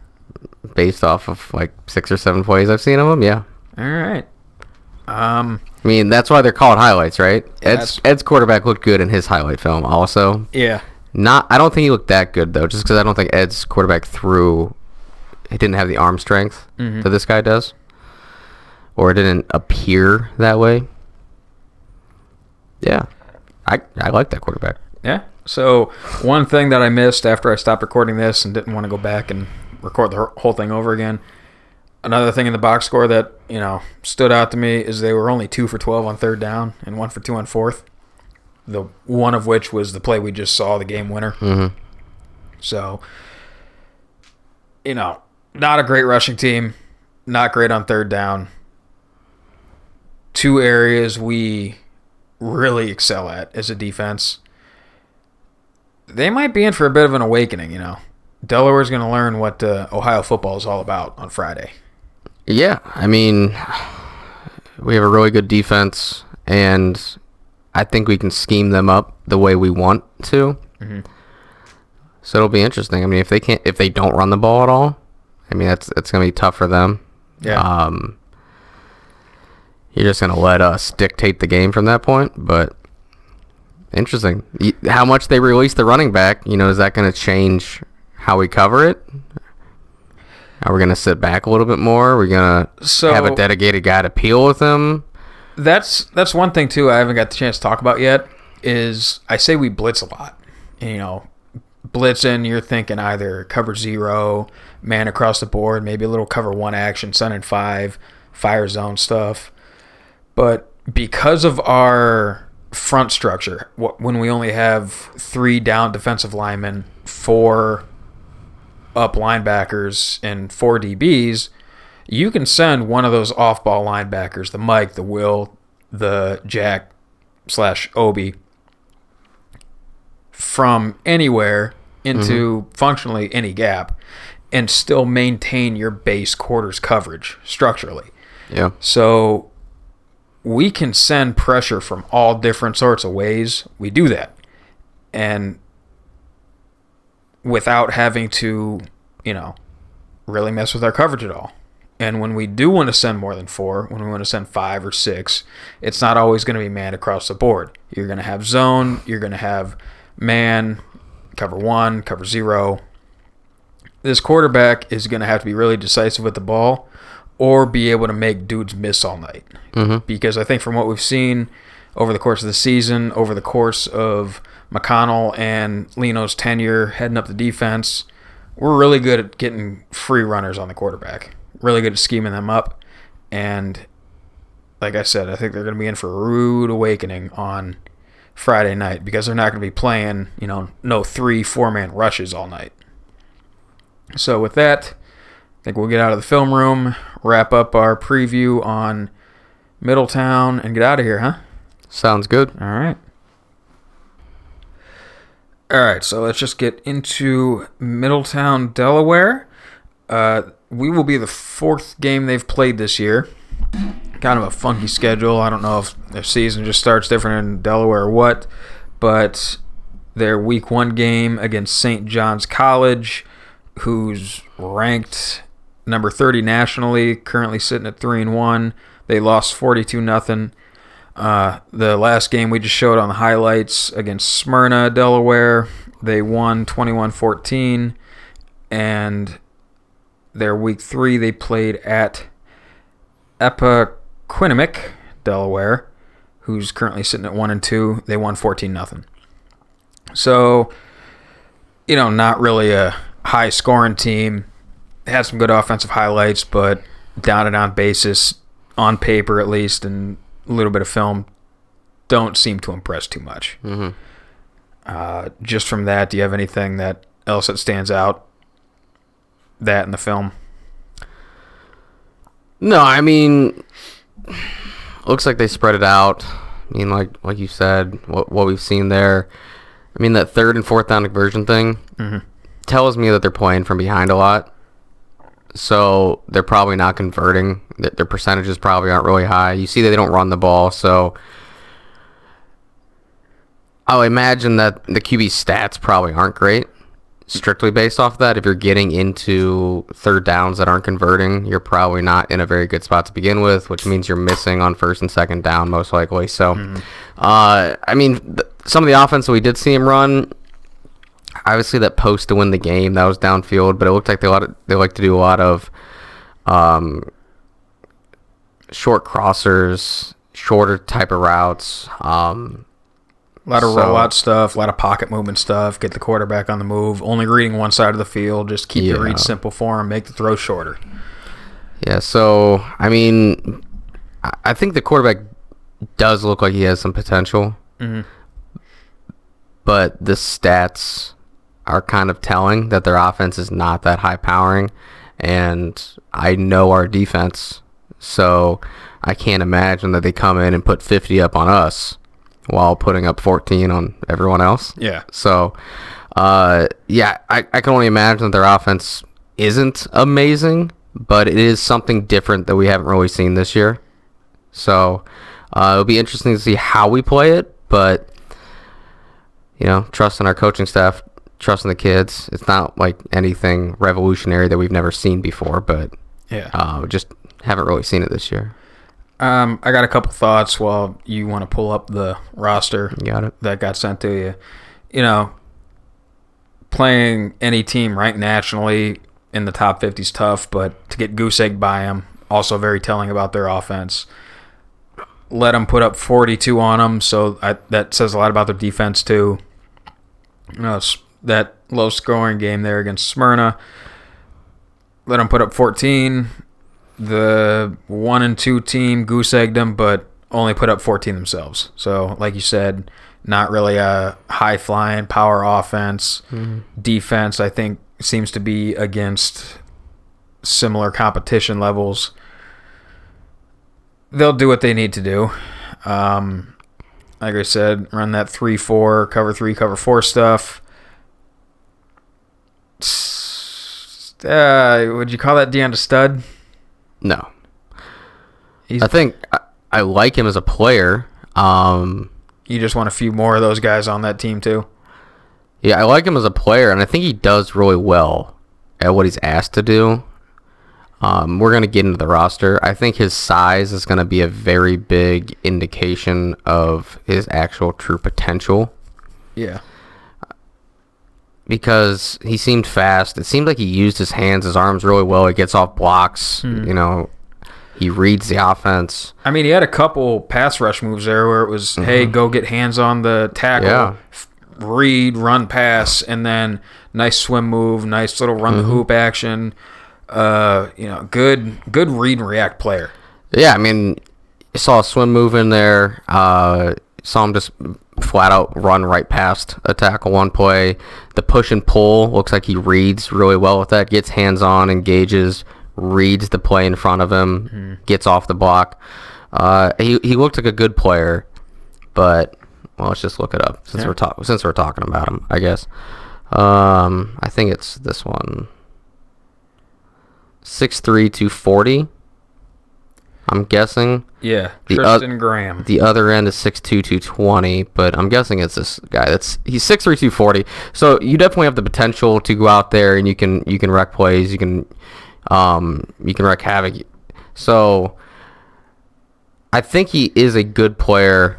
Based off of like 6 or 7 plays I've seen of him, yeah. All right. I mean, that's why they're called highlights, right? Ed's quarterback looked good in his highlight film also. Yeah. I don't think he looked that good, though, just because I don't think Ed's quarterback he didn't have the arm strength that this guy does. Or it didn't appear that way. Yeah. I like that quarterback. Yeah. So, one thing that I missed after I stopped recording this and didn't want to go back and record the whole thing over again, another thing in the box score that, stood out to me is they were only 2 for 12 on third down and 1 for 2 on fourth. The one of which was the play we just saw, the game winner. Mm-hmm. So, not a great rushing team, not great on third down. 2 areas we really excel at as a defense. They might be in for a bit of an awakening, Delaware's going to learn what Ohio football is all about on Friday. Yeah, I mean, we have a really good defense, and I think we can scheme them up the way we want to. Mm-hmm. So it'll be interesting. I mean, if they don't run the ball at all, I mean, it's going to be tough for them. Yeah. You're just going to let us dictate the game from that point, but interesting. How much they release the running back, is that going to change how we cover it? Are we going to sit back a little bit more? Are we going to have a dedicated guy to peel with him? That's one thing, too, I haven't got the chance to talk about yet, is I say we blitz a lot. Blitzing, you're thinking either cover 0, man across the board, maybe a little cover 1 action, sun and 5, fire zone stuff. But because of our front structure, when we only have 3 down defensive linemen, 4 up linebackers, and 4 DBs, you can send one of those off-ball linebackers, the Mike, the Will, the Jack / Obi, from anywhere into functionally any gap and still maintain your base quarters coverage structurally. Yeah. So we can send pressure from all different sorts of ways. We do that. And without having to, really mess with our coverage at all. And when we do want to send more than 4, when we want to send 5 or 6, it's not always going to be man across the board. You're going to have zone, you're going to have man, cover 1, cover 0. This quarterback is going to have to be really decisive with the ball or be able to make dudes miss all night. Mm-hmm. Because I think from what we've seen, over the course of the season, over the course of McConnell and Leno's tenure heading up the defense, we're really good at getting free runners on the quarterback. Really good at scheming them up. And like I said, I think they're going to be in for a rude awakening on Friday night because they're not going to be playing, no 3-4-man rushes all night. So with that, I think we'll get out of the film room, wrap up our preview on Middletown, and get out of here, huh? Sounds good. All right. All right, so let's just get into Middletown, Delaware. We will be the fourth game they've played this year. Kind of a funky schedule. I don't know if their season just starts different in Delaware or what, but their week 1 game against St. John's College, who's ranked number 30 nationally, currently sitting at 3-1. They lost 42-0. The last game we just showed on the highlights against Smyrna, Delaware, they won 21-14, and their week 3 they played at Appoquinimink, Delaware, who's currently sitting at 1-2. They won 14-0. So, not really a high scoring team. They had some good offensive highlights, but down and out basis, on paper at least, and a little bit of film, don't seem to impress too much. Mm-hmm. Just from that, do you have anything else that stands out? That in the film? No, I mean, looks like they spread it out. I mean, like you said, what we've seen there. I mean, that 3rd and 4th down conversion thing tells me that they're playing from behind a lot. So they're probably not converting. Their percentages probably aren't really high. You see that they don't run the ball. So I'll imagine that the QB stats probably aren't great. Strictly based off that, if you're getting into 3rd downs that aren't converting, you're probably not in a very good spot to begin with, which means you're missing on 1st and 2nd down most likely. So, I mean, some of the offense that we did see him run, obviously that post to win the game, that was downfield, but it looked like they like to do a lot of short crossers, shorter type of routes. A lot of rollout stuff, a lot of pocket movement stuff, get the quarterback on the move, only reading one side of the field, just keep the read simple for him, make the throw shorter. Yeah, so, I mean, I think the quarterback does look like he has some potential, but the stats are kind of telling that their offense is not that high-powering, and I know our defense, so I can't imagine that they come in and put 50 up on us while putting up 14 on everyone else. Yeah. So, I can only imagine that their offense isn't amazing, but it is something different that we haven't really seen this year. So, it'll be interesting to see how we play it, but, trusting our coaching staff, trusting the kids. It's not like anything revolutionary that we've never seen before, but we just haven't really seen it this year. I got a couple thoughts while you want to pull up the roster that got sent to you. Playing any team ranked nationally in the top 50 is tough, but to get goose egged by them, also very telling about their offense. Let them put up 42 on them, so that says a lot about their defense too. That low-scoring game there against Smyrna, let them put up 14. The 1 and 2 team goose-egged them, but only put up 14 themselves. So, like you said, not really a high-flying power offense. Defense, I think, seems to be against similar competition levels. They'll do what they need to do. Like I said, run that 3-4, cover 3, cover 4 stuff. Would you call that Deon a stud? No. I think I like him as a player. You just want a few more of those guys on that team too? Yeah, I like him as a player, and I think he does really well at what he's asked to do. We're going to get into the roster. I think his size is going to be a very big indication of his actual true potential. Yeah. Because he seemed fast. It seemed like he used his hands, his arms really well. He gets off blocks, He reads the offense. I mean, he had a couple pass rush moves there where it was, hey, go get hands on the tackle, read, run, pass, and then nice swim move, nice little run the hoop action. Good read and react player. Yeah, I mean, you saw a swim move in there. Saw him just flat out run right past a tackle one play. The push and pull looks like he reads really well with that. Gets hands on, engages, reads the play in front of him, gets off the block. He looked like a good player, but well, let's just look it up since we're talking about him, I guess. I think it's this one. 6'3", 240. I'm guessing. Yeah, Tristan Graham. The other end is 6'2", 220, but I'm guessing it's this guy. He's 6'3", 240. So you definitely have the potential to go out there and you can wreck plays. You can wreak havoc. So I think he is a good player.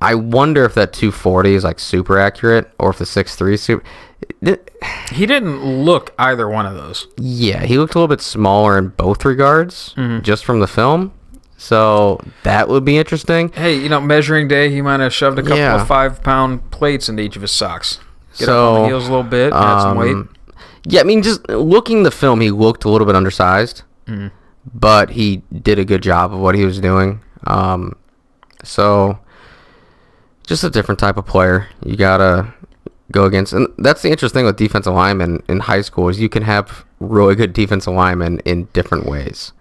I wonder if that 240 is like super accurate or if the 6'3 is super. He didn't look either one of those. Yeah, he looked a little bit smaller in both regards, just from the film. So that would be interesting. Hey, measuring day, he might have shoved a couple of 5-pound plates into each of his socks. Get up on the heels a little bit, add some weight. Yeah, I mean, just looking the film, he looked a little bit undersized, but he did a good job of what he was doing. So just a different type of player you gotta go against, and that's the interesting thing with defensive linemen in high school is you can have really good defensive linemen in different ways.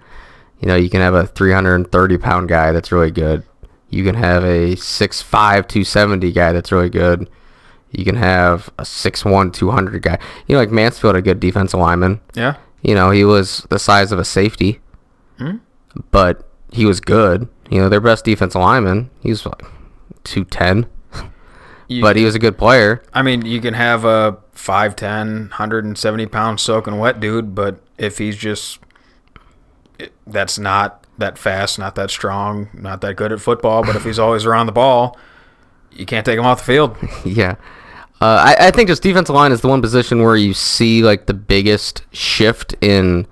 You can have a 330-pound guy that's really good. You can have a 6'5", 270 guy that's really good. You can have a 6'1", 200 guy. Like Mansfield, a good defensive lineman. Yeah. He was the size of a safety, but he was good. Their best defensive lineman, he was like 210. But he was a good player. I mean, you can have a 5'10", 170-pound soaking wet dude, but if he's just that's not that fast, not that strong, not that good at football, but if he's always around the ball, you can't take him off the field. Yeah. I think just defensive line is the one position where you see like the biggest shift in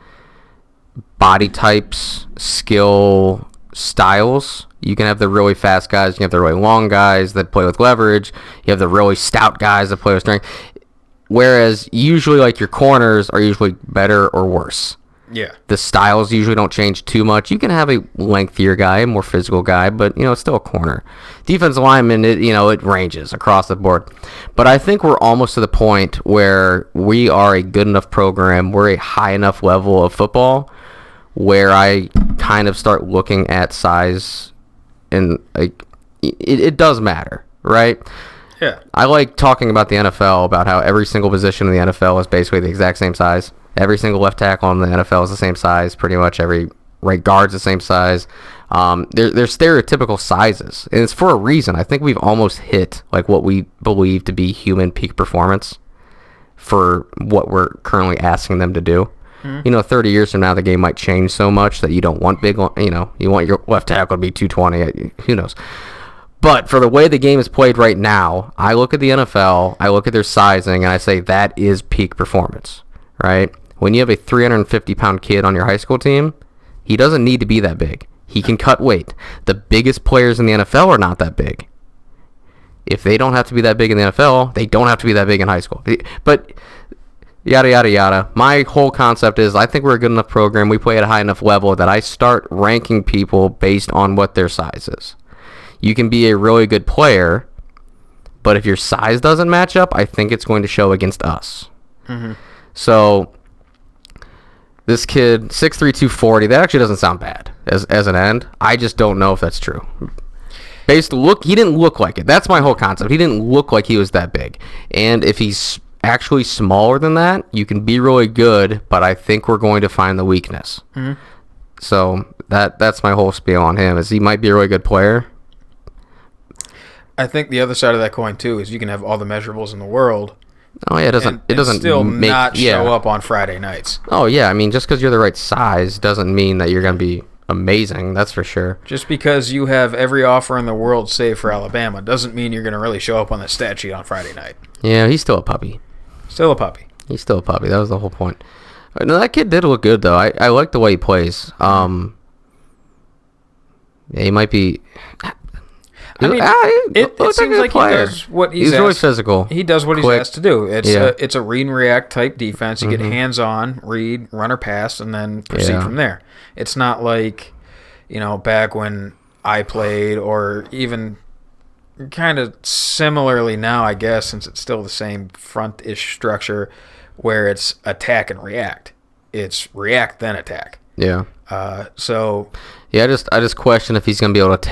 body types, skill, styles. You can have the really fast guys. You can have the really long guys that play with leverage. You have the really stout guys that play with strength. Whereas usually like your corners are usually better or worse. Yeah. The styles usually don't change too much. You can have a lengthier guy, a more physical guy, but it's still a corner. Defensive lineman, it ranges across the board. But I think we're almost to the point where we are a good enough program, we're a high enough level of football where I kind of start looking at size and like it does matter, right? Yeah. I like talking about the NFL, about how every single position in the NFL is basically the exact same size. Every single left tackle in the NFL is the same size. Pretty much every right guard's the same size. They're stereotypical sizes, and it's for a reason. I think we've almost hit like what we believe to be human peak performance for what we're currently asking them to do. 30 years from now, the game might change so much that you don't want big. You want your left tackle to be 220. Who knows? But for the way the game is played right now, I look at the NFL, I look at their sizing, and I say that is peak performance, right? When you have a 350-pound kid on your high school team, he doesn't need to be that big. He can cut weight. The biggest players in the NFL are not that big. If they don't have to be that big in the NFL, they don't have to be that big in high school. But yada, yada, yada. My whole concept is I think we're a good enough program. We play at a high enough level that I start ranking people based on what their size is. You can be a really good player, but if your size doesn't match up, I think it's going to show against us. So this kid, 6'3", 240, that actually doesn't sound bad as an end. I just don't know if that's true. He didn't look like it. That's my whole concept. He didn't look like he was that big. And if he's actually smaller than that, you can be really good, but I think we're going to find the weakness. So that's my whole spiel on him, is he might be a really good player. I think the other side of that coin, too, is you can have all the measurables in the world. Oh yeah, it doesn't still not show up on Friday nights. Oh yeah, I mean, just because you're the right size doesn't mean that you're gonna be amazing. That's for sure. Just because you have every offer in the world save for Alabama doesn't mean you're gonna really show up on the stat sheet on Friday night. Yeah, he's still a puppy. Still a puppy. He's still a puppy. That was the whole point. No, that kid did look good though. I like the way he plays. Yeah, he might be. I mean, it seems like he does what he's really physical. He does what he's asked to do. It's a read and react type defense. You get hands on, read, run or pass, and then proceed from there. It's not like, back when I played, or even kind of similarly now, I guess, since it's still the same front-ish structure, where it's attack and react. It's react then attack. Yeah. So. Yeah, I just question if he's gonna be able to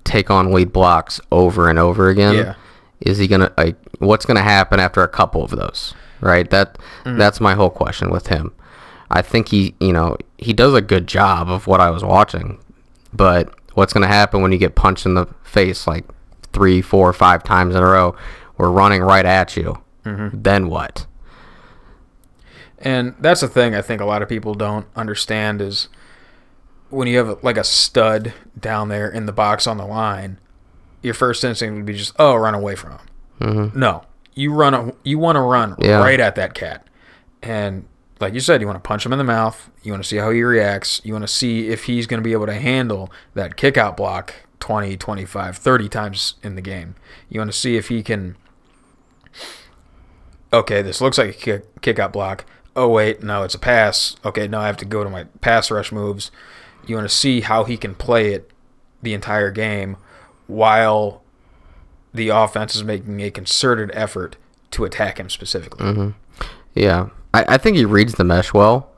take on lead blocks over and over again. Yeah. Is he gonna what's gonna happen after a couple of those? Right. That's my whole question with him. I think he does a good job of what I was watching, but what's gonna happen when you get punched in the face like 3, 4, 5 times in a row? We're running right at you. Then what? And that's the thing I think a lot of people don't understand is when you have like a stud down there in the box on the line, your first instinct would be just, run away from him. No, you want to run right at that cat. And like you said, you want to punch him in the mouth. You want to see how he reacts. You want to see if he's going to be able to handle that kick out block 20, 25, 30 times in the game. You want to see if he can, okay, this looks like a kick out block. Oh, wait, no, it's a pass. Okay, now I have to go to my pass rush moves. You want to see how he can play it the entire game while the offense is making a concerted effort to attack him specifically. Yeah. I think he reads the mesh well.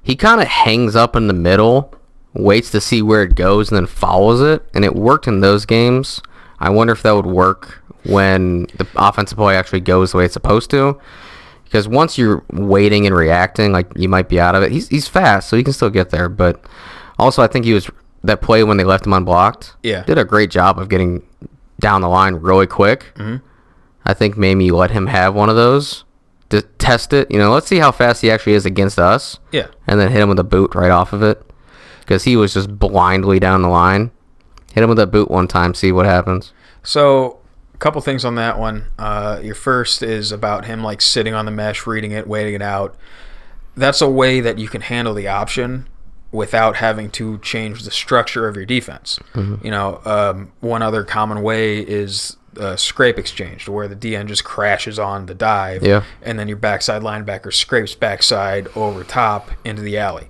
He kind of hangs up in the middle, waits to see where it goes, and then follows it. And it worked in those games. I wonder if that would work when the offensive play actually goes the way it's supposed to. Because once you're waiting and reacting, like, you might be out of it. He's fast, so he can still get there. But also, I think that play when they left him unblocked, did a great job of getting down the line really quick. I think maybe let him have one of those to test it. Let's see how fast he actually is against us. Yeah. And then hit him with a boot right off of it. Because he was just blindly down the line. Hit him with a boot one time, see what happens. So, couple things on that one. Your first is about him like sitting on the mesh, reading it, waiting it out. That's a way that you can handle the option without having to change the structure of your defense. One other common way is scrape exchange, where the DN just crashes on the dive, and then your backside linebacker scrapes backside over top into the alley.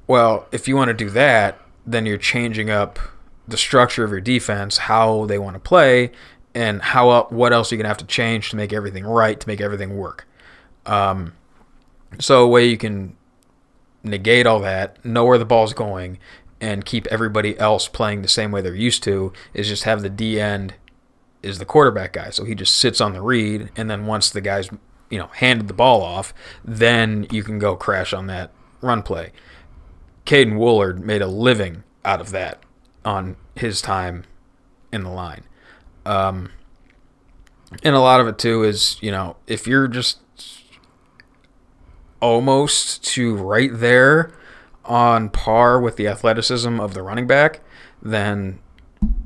Well, if you want to do that, then you're changing up the structure of your defense, how they want to play, and what else you're going to have to change to make everything right, to make everything work. So a way you can negate all that, know where the ball's going, and keep everybody else playing the same way they're used to is just have the D end is the quarterback guy. So he just sits on the read, and then once the guy's handed the ball off, then you can go crash on that run play. Caden Woolard made a living out of that on his time in the line. And a lot of it too is, if you're just almost to right there on par with the athleticism of the running back, then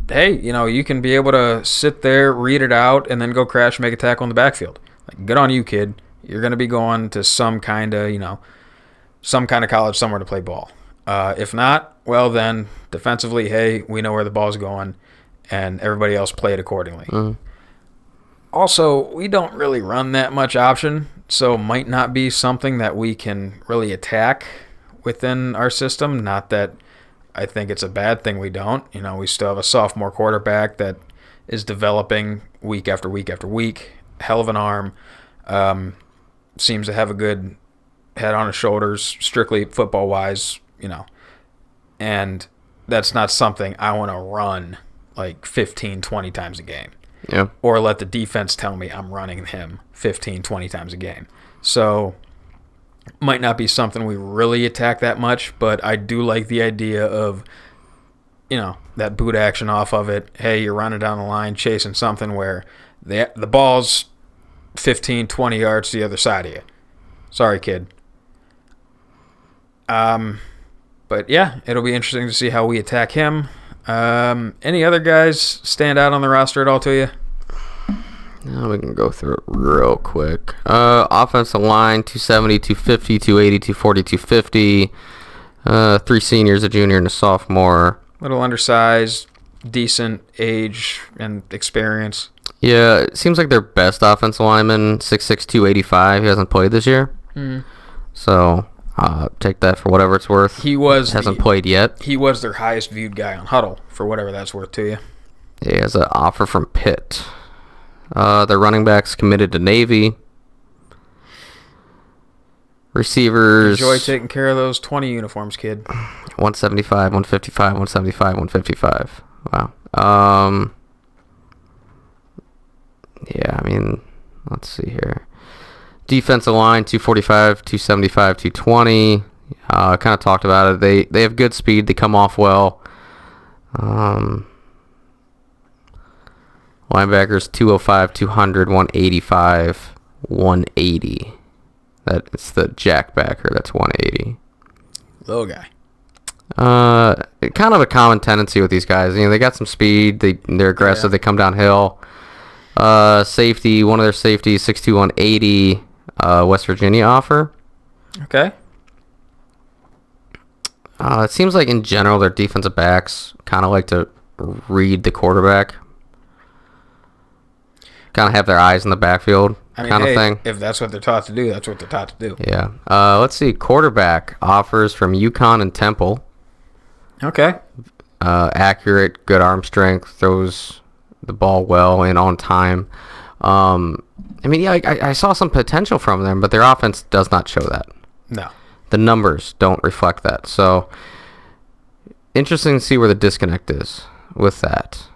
hey, you can be able to sit there, read it out, and then go crash, make a tackle in the backfield. Like, good on you, kid. You're going to be going to some kind of college somewhere to play ball. If not, well then, defensively, hey, we know where the ball's going, and everybody else play it accordingly. Also, we don't really run that much option, so might not be something that we can really attack within our system. Not that I think it's a bad thing we don't. We still have a sophomore quarterback that is developing week after week after week. Hell of an arm. Seems to have a good head on his shoulders, strictly football-wise, And that's not something I want to run like 15, 20 times a game. Yeah. Or let the defense tell me I'm running him 15, 20 times a game. So might not be something we really attack that much, but I do like the idea of, that boot action off of it. Hey, you're running down the line, chasing something where the ball's 15, 20 yards to the other side of you. Sorry, kid. But yeah, it'll be interesting to see how we attack him. Any other guys stand out on the roster at all to you? Now we can go through it real quick. Offensive line, 270, 250, 280, 240, 250. 3 seniors, a junior, and a sophomore. Little undersized, decent age and experience. Yeah, it seems like their best offensive lineman, 6'6", 285. He hasn't played this year. So take that for whatever it's worth. Hasn't played yet. He was their highest viewed guy on Huddle, for whatever that's worth to you. He has an offer from Pitt. Their running backs committed to Navy. Receivers. Enjoy taking care of those 20 uniforms, kid. 175, 155, 175, 155. Wow. Yeah, I mean, let's see here. Defensive line, 245, 275, 220. Kind of talked about it. They have good speed. They come off well. Linebackers, 205, 200, 185, 180. That's the jackbacker. That's 180. Little guy. Kind of a common tendency with these guys. They got some speed. They're aggressive. Yeah. They come downhill. Safety. One of their safeties, 6'2", 180. West Virginia offer. Okay. It seems like in general their defensive backs kind of like to read the quarterback. Kind of have their eyes in the backfield kind of thing. If that's what they're taught to do, that's what they're taught to do. Yeah. Let's see. Quarterback offers from UConn and Temple. Okay. Accurate, good arm strength, throws the ball well and on time. I saw some potential from them, but their offense does not show that. No. The numbers don't reflect that. So, interesting to see where the disconnect is with that.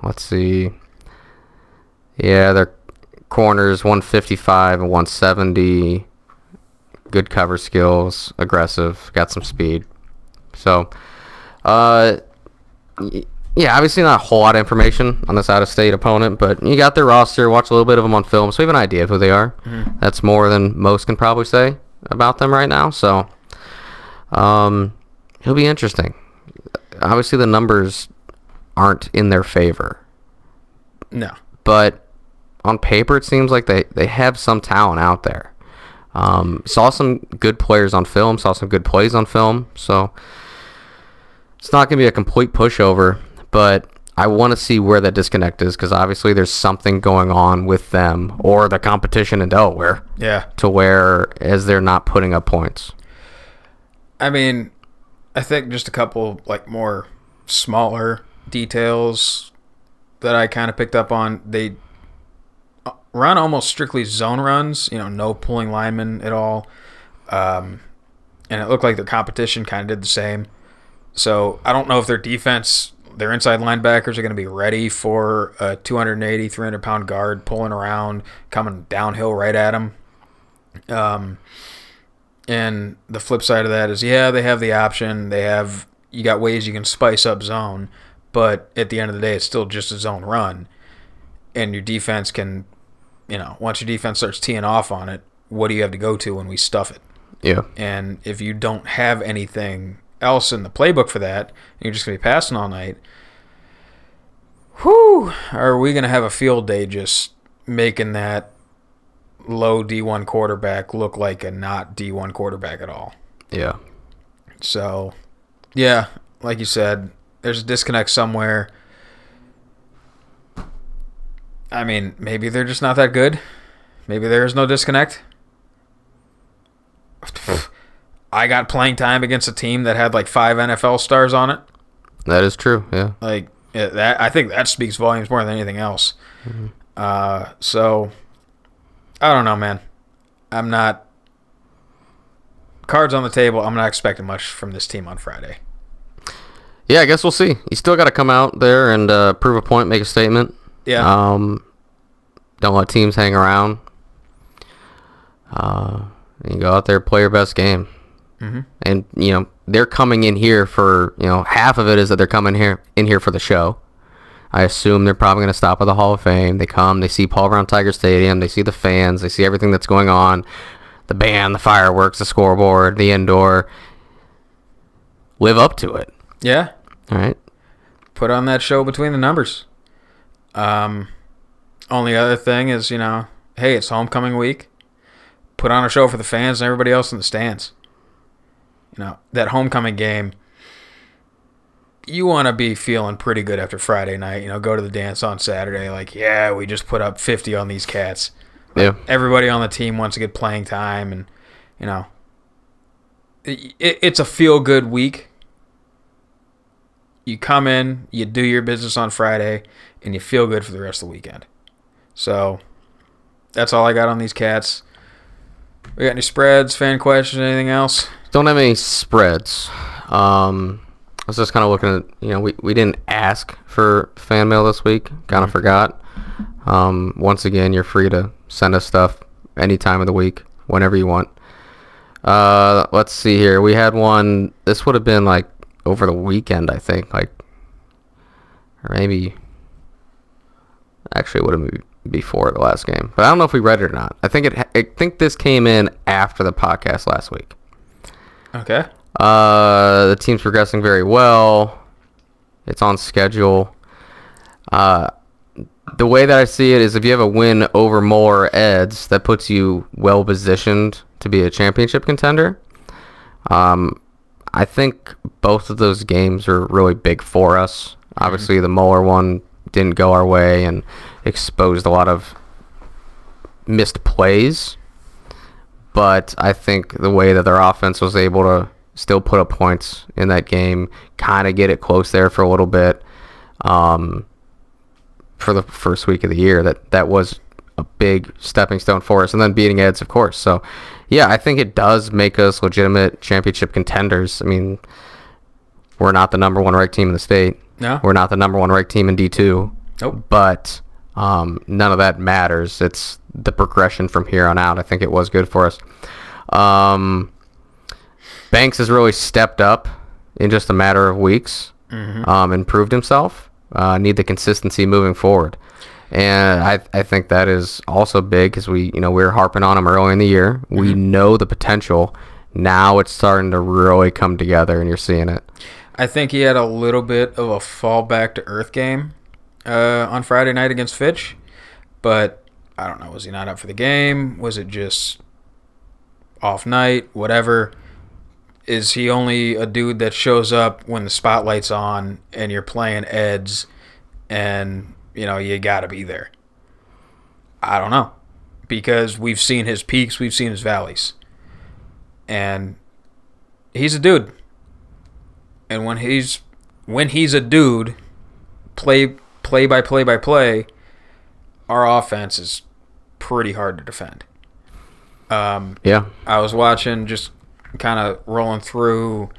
Let's see. Yeah, their corners, 155 and 170. Good cover skills, aggressive, got some speed. So, yeah, obviously not a whole lot of information on this out-of-state opponent, but you got their roster, watch a little bit of them on film, so we have an idea of who they are. Mm-hmm. That's more than most can probably say about them right now, so it'll be interesting. Obviously, the numbers aren't in their favor. No. But on paper, it seems like they have some talent out there. Saw some good players on film, saw some good plays on film, so it's not going to be a complete pushover, but I want to see where that disconnect is because obviously there's something going on with them or the competition in Delaware. Yeah. To where as they're not putting up points. I mean, I think just a couple more smaller details that I kind of picked up on. They run almost strictly zone runs, no pulling linemen at all. And it looked like their competition kind of did the same. So I don't know if their defense, their inside linebackers are going to be ready for a 280, 300-pound guard pulling around, coming downhill right at them. And the flip side of that is, yeah, they have the option. You got ways you can spice up zone, but at the end of the day, it's still just a zone run. And your defense can, once your defense starts teeing off on it, what do you have to go to when we stuff it? Yeah. And if you don't have anything else in the playbook for that, and you're just going to be passing all night, are we going to have a field day just making that low D1 quarterback look like a not D1 quarterback at all? Yeah. So, yeah, like you said, there's a disconnect somewhere. I mean, maybe they're just not that good. Maybe there's no disconnect. I got playing time against a team that had 5 NFL stars on it. That is true, yeah. I think that speaks volumes more than anything else. Mm-hmm. So, I don't know, man. I'm not... Cards on the table, I'm not expecting much from this team on Friday. Yeah, I guess we'll see. You still got to come out there and prove a point, make a statement. Yeah. Don't let teams hang around. You go out there, play your best game. Mm-hmm. And, they're coming in here for, half of it is that they're coming in here for the show. I assume they're probably going to stop at the Hall of Fame. They come, they see Paul Brown Tiger Stadium, they see the fans, they see everything that's going on, the band, the fireworks, the scoreboard, the indoor. Live up to it. Yeah. All right. Put on that show between the numbers. Only other thing is, hey, it's homecoming week. Put on a show for the fans and everybody else in the stands. that homecoming game, you want to be feeling pretty good after Friday night. Go to the dance on Saturday. Like, yeah, we just put up 50 on these cats. Yeah. Everybody on the team wants to get playing time, and it's a feel-good week. You come in, you do your business on Friday, and you feel good for the rest of the weekend. So that's all I got on these cats. We got any spreads, fan questions, anything else? Don't have any spreads. I was just kind of looking at, we didn't ask for fan mail this week. Kind of forgot. Once again, you're free to send us stuff any time of the week, whenever you want. Let's see here. We had one. This would have been like over the weekend, I think. Or maybe. Actually, it would have been before the last game, but I don't know if we read it or not. I think this came in after the podcast last week. Okay. The team's progressing very well. It's on schedule. The way that I see it is if you have a win over Moeller or Eds, that puts you well positioned to be a championship contender. I think both of those games are really big for us. Obviously, the Moeller one didn't go our way and exposed a lot of missed plays. But I think the way that their offense was able to still put up points in that game, kind of get it close there for a little bit, for the first week of the year, that was a big stepping stone for us. And then beating Eds, of course. So, yeah, I think it does make us legitimate championship contenders. I mean, we're not the number one ranked team in the state. No. We're not the number one ranked team in D2. Nope. But none of that matters. It's the progression from here on out. I think it was good for us. Banks has really stepped up in just a matter of weeks. Improved himself. Need the consistency moving forward. And I think that is also big because we were harping on him early in the year. We know the potential. Now it's starting to really come together, and you're seeing it. I think he had a little bit of a fall back to earth game on Friday night against Fitch, but I don't know. Was he not up for the game? Was it just off night? Whatever. Is he only a dude that shows up when the spotlight's on and you're playing Eds and, you got to be there? I don't know. Because we've seen his peaks, we've seen his valleys. And he's a dude. And when he's a dude, play by play, our offense is pretty hard to defend. Yeah. I was watching, just kind of rolling through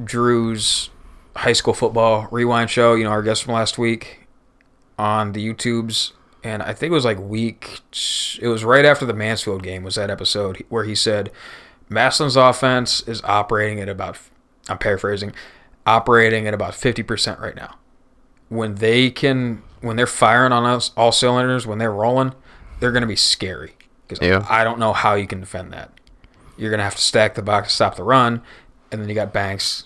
Drew's high school football rewind show, our guest from last week on the YouTubes. And I think it was it was right after the Mansfield game was that episode where he said Massillon's offense is operating at about, I'm paraphrasing, operating at about 50% right now. When they're firing on us all cylinders, when they're rolling, they're going to be scary. Because I don't know how you can defend that. You're going to have to stack the box to stop the run, and then you got Banks,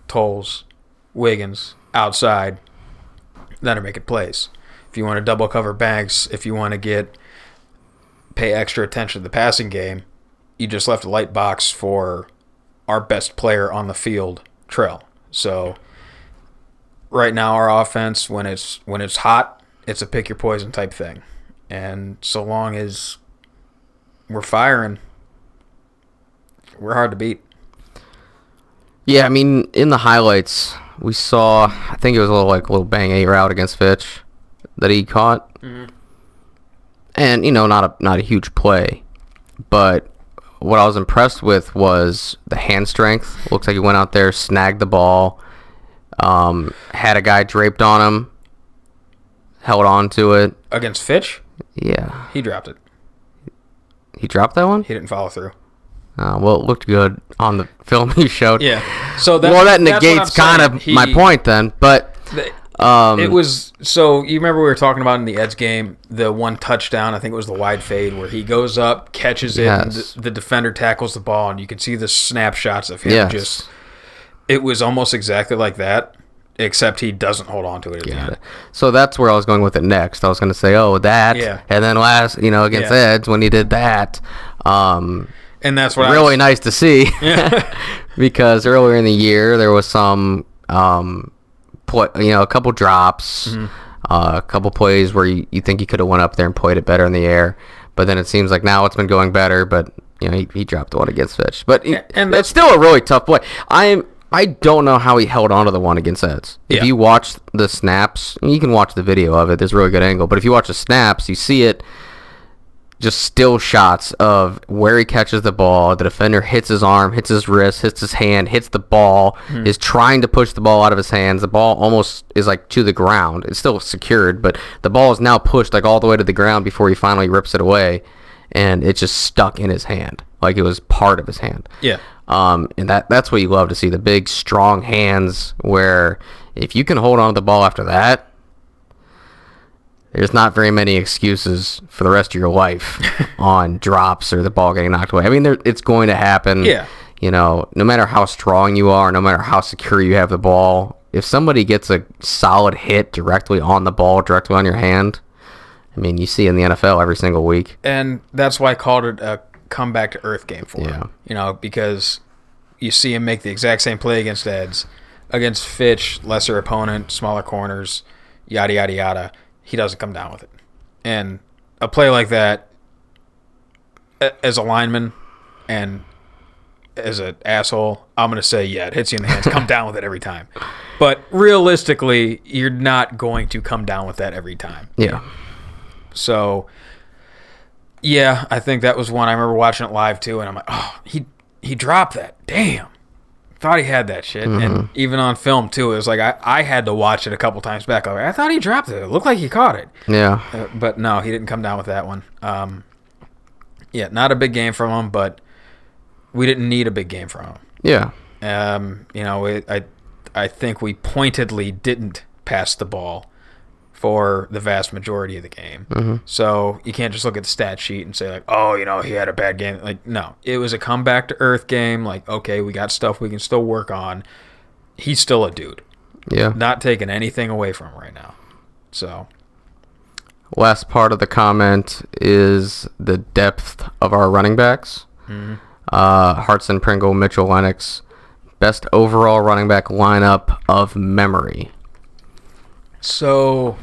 Tolles, Wiggins outside that are making plays. If you want to double cover Banks, if you want to pay extra attention to the passing game, you just left a light box for our best player on the field, Trell. So right now our offense, when it's hot, it's a pick your poison type thing. And so long as we're firing, we're hard to beat. Yeah, I mean, in the highlights, we saw, I think it was a little bang 8 route against Fitch that he caught. And, not a huge play. But what I was impressed with was the hand strength. Looks like he went out there, snagged the ball, had a guy draped on him, held on to it. Against Fitch? Yeah. He dropped it. He dropped that one? He didn't follow through. Well, it looked good on the film you showed. Yeah. So that negates kind of my point then. But it was, so you remember we were talking about in the Eds game, the one touchdown, I think it was the wide fade where he goes up, catches it, and the defender tackles the ball, and you can see the snapshots of him just, it was almost exactly like that, except he doesn't hold on to it at the end. So that's where I was going with it next. I was going to say, that, and then last, against Eds when he did that. And that's what really nice to see. Because earlier in the year there was some, a couple drops, a couple plays where you think he could have went up there and played it better in the air, but then it seems like now it's been going better. But he dropped the one against Fitch, but it's still a really tough play. I don't know how he held on to the one against Eds. If you watch the snaps, you can watch the video of it. There's a really good angle. But if you watch the snaps, you see it just still shots of where he catches the ball. The defender hits his arm, hits his wrist, hits his hand, hits the ball, is trying to push the ball out of his hands. The ball almost is like to the ground. It's still secured, but the ball is now pushed like all the way to the ground before he finally rips it away. And it just stuck in his hand, like it was part of his hand. Yeah. And that's what you love to see, the big, strong hands, where if you can hold on to the ball after that, there's not very many excuses for the rest of your life on drops or the ball getting knocked away. I mean, it's going to happen. Yeah. No matter how strong you are, no matter how secure you have the ball, if somebody gets a solid hit directly on the ball, directly on your hand, I mean, you see in the NFL every single week. And that's why I called it a come back to earth game for him. Because you see him make the exact same play against Eds, against Fitch, lesser opponent, smaller corners, yada, yada, yada. He doesn't come down with it. And a play like that, as a lineman and as an asshole, I'm going to say, it hits you in the hands. Come down with it every time. But realistically, you're not going to come down with that every time. Yeah. So, I think that was one. I remember watching it live, too, and I'm like, oh, he dropped that. Damn. Thought he had that shit. And even on film, too, it was like I had to watch it a couple times back. I thought he dropped it. It looked like he caught it. Yeah. But no, he didn't come down with that one. Not a big game from him, but we didn't need a big game from him. Yeah. I think we pointedly didn't pass the ball for the vast majority of the game. So you can't just look at the stat sheet and say, like, oh, he had a bad game. Like, no. It was a comeback to earth game. Like, okay, we got stuff we can still work on. He's still a dude. Yeah. Not taking anything away from him right now. So. Last part of the comment is the depth of our running backs. Hartson, Pringle, Mitchell, Lennox. Best overall running back lineup of memory. So,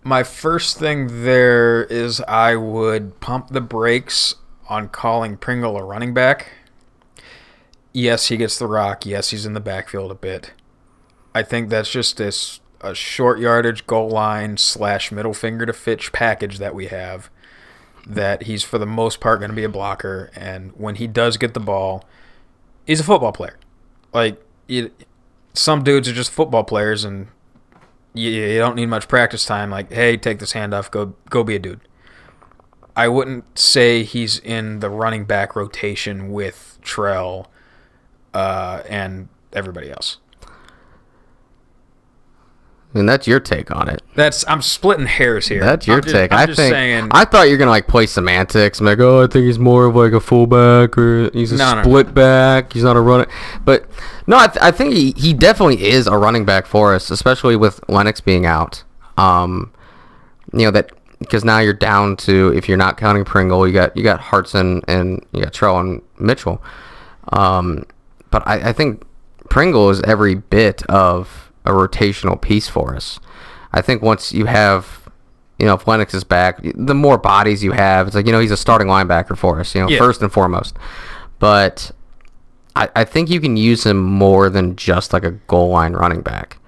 my first thing there is I would pump the brakes on calling Pringle a running back. Yes, he gets the rock. Yes, he's in the backfield a bit. I think that's just a short yardage goal line / middle finger to Fitch package that we have, that he's for the most part going to be a blocker. And when he does get the ball, he's a football player. Like, some dudes are just football players, and you don't need much practice time. Like, hey, take this handoff, go be a dude. I wouldn't say he's in the running back rotation with Trell and everybody else. I mean, that's your take on it. I'm splitting hairs here. That's your take. I'm just saying. I thought you were gonna play semantics. I'm like, I think he's more of like a fullback, or he's a split back. He's not a runner. But no, I think he definitely is a running back for us, especially with Lennox being out. That because now you're down to, if you're not counting Pringle, you got Hartson and you got Trell and Mitchell. But I think Pringle is every bit of a rotational piece for us. I think once you have, if Lennox is back, the more bodies you have, it's like, he's a starting linebacker for us, first and foremost. But I think you can use him more than just like a goal line running back.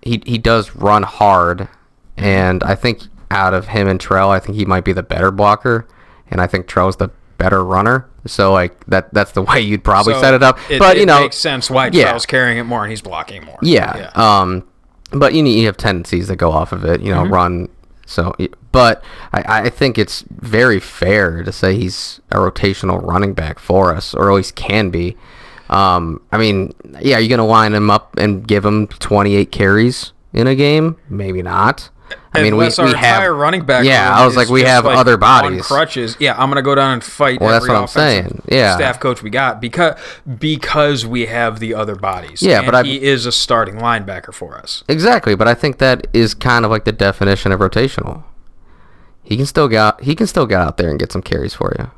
He does run hard, and I think out of him and Trell, I think he might be the better blocker, and I think Trell's the better runner. So like that's the way you'd probably set it up. But it makes sense why Trell's carrying it more and he's blocking more. Yeah. But you have tendencies that go off of it, run. So, but I think it's very fair to say he's a rotational running back for us, or at least can be. I mean, yeah, you're gonna line him up and give him 28 carries in a game? Maybe not. I mean, we have entire running back. Yeah, I was like, we have other bodies on crutches. Yeah, I'm gonna go down and fight. Well, that's what I'm saying. Yeah, staff coach we got because we have the other bodies. Yeah, but he is a starting linebacker for us. Exactly, but I think that is kind of like the definition of rotational. he can still get out there and get some carries for you.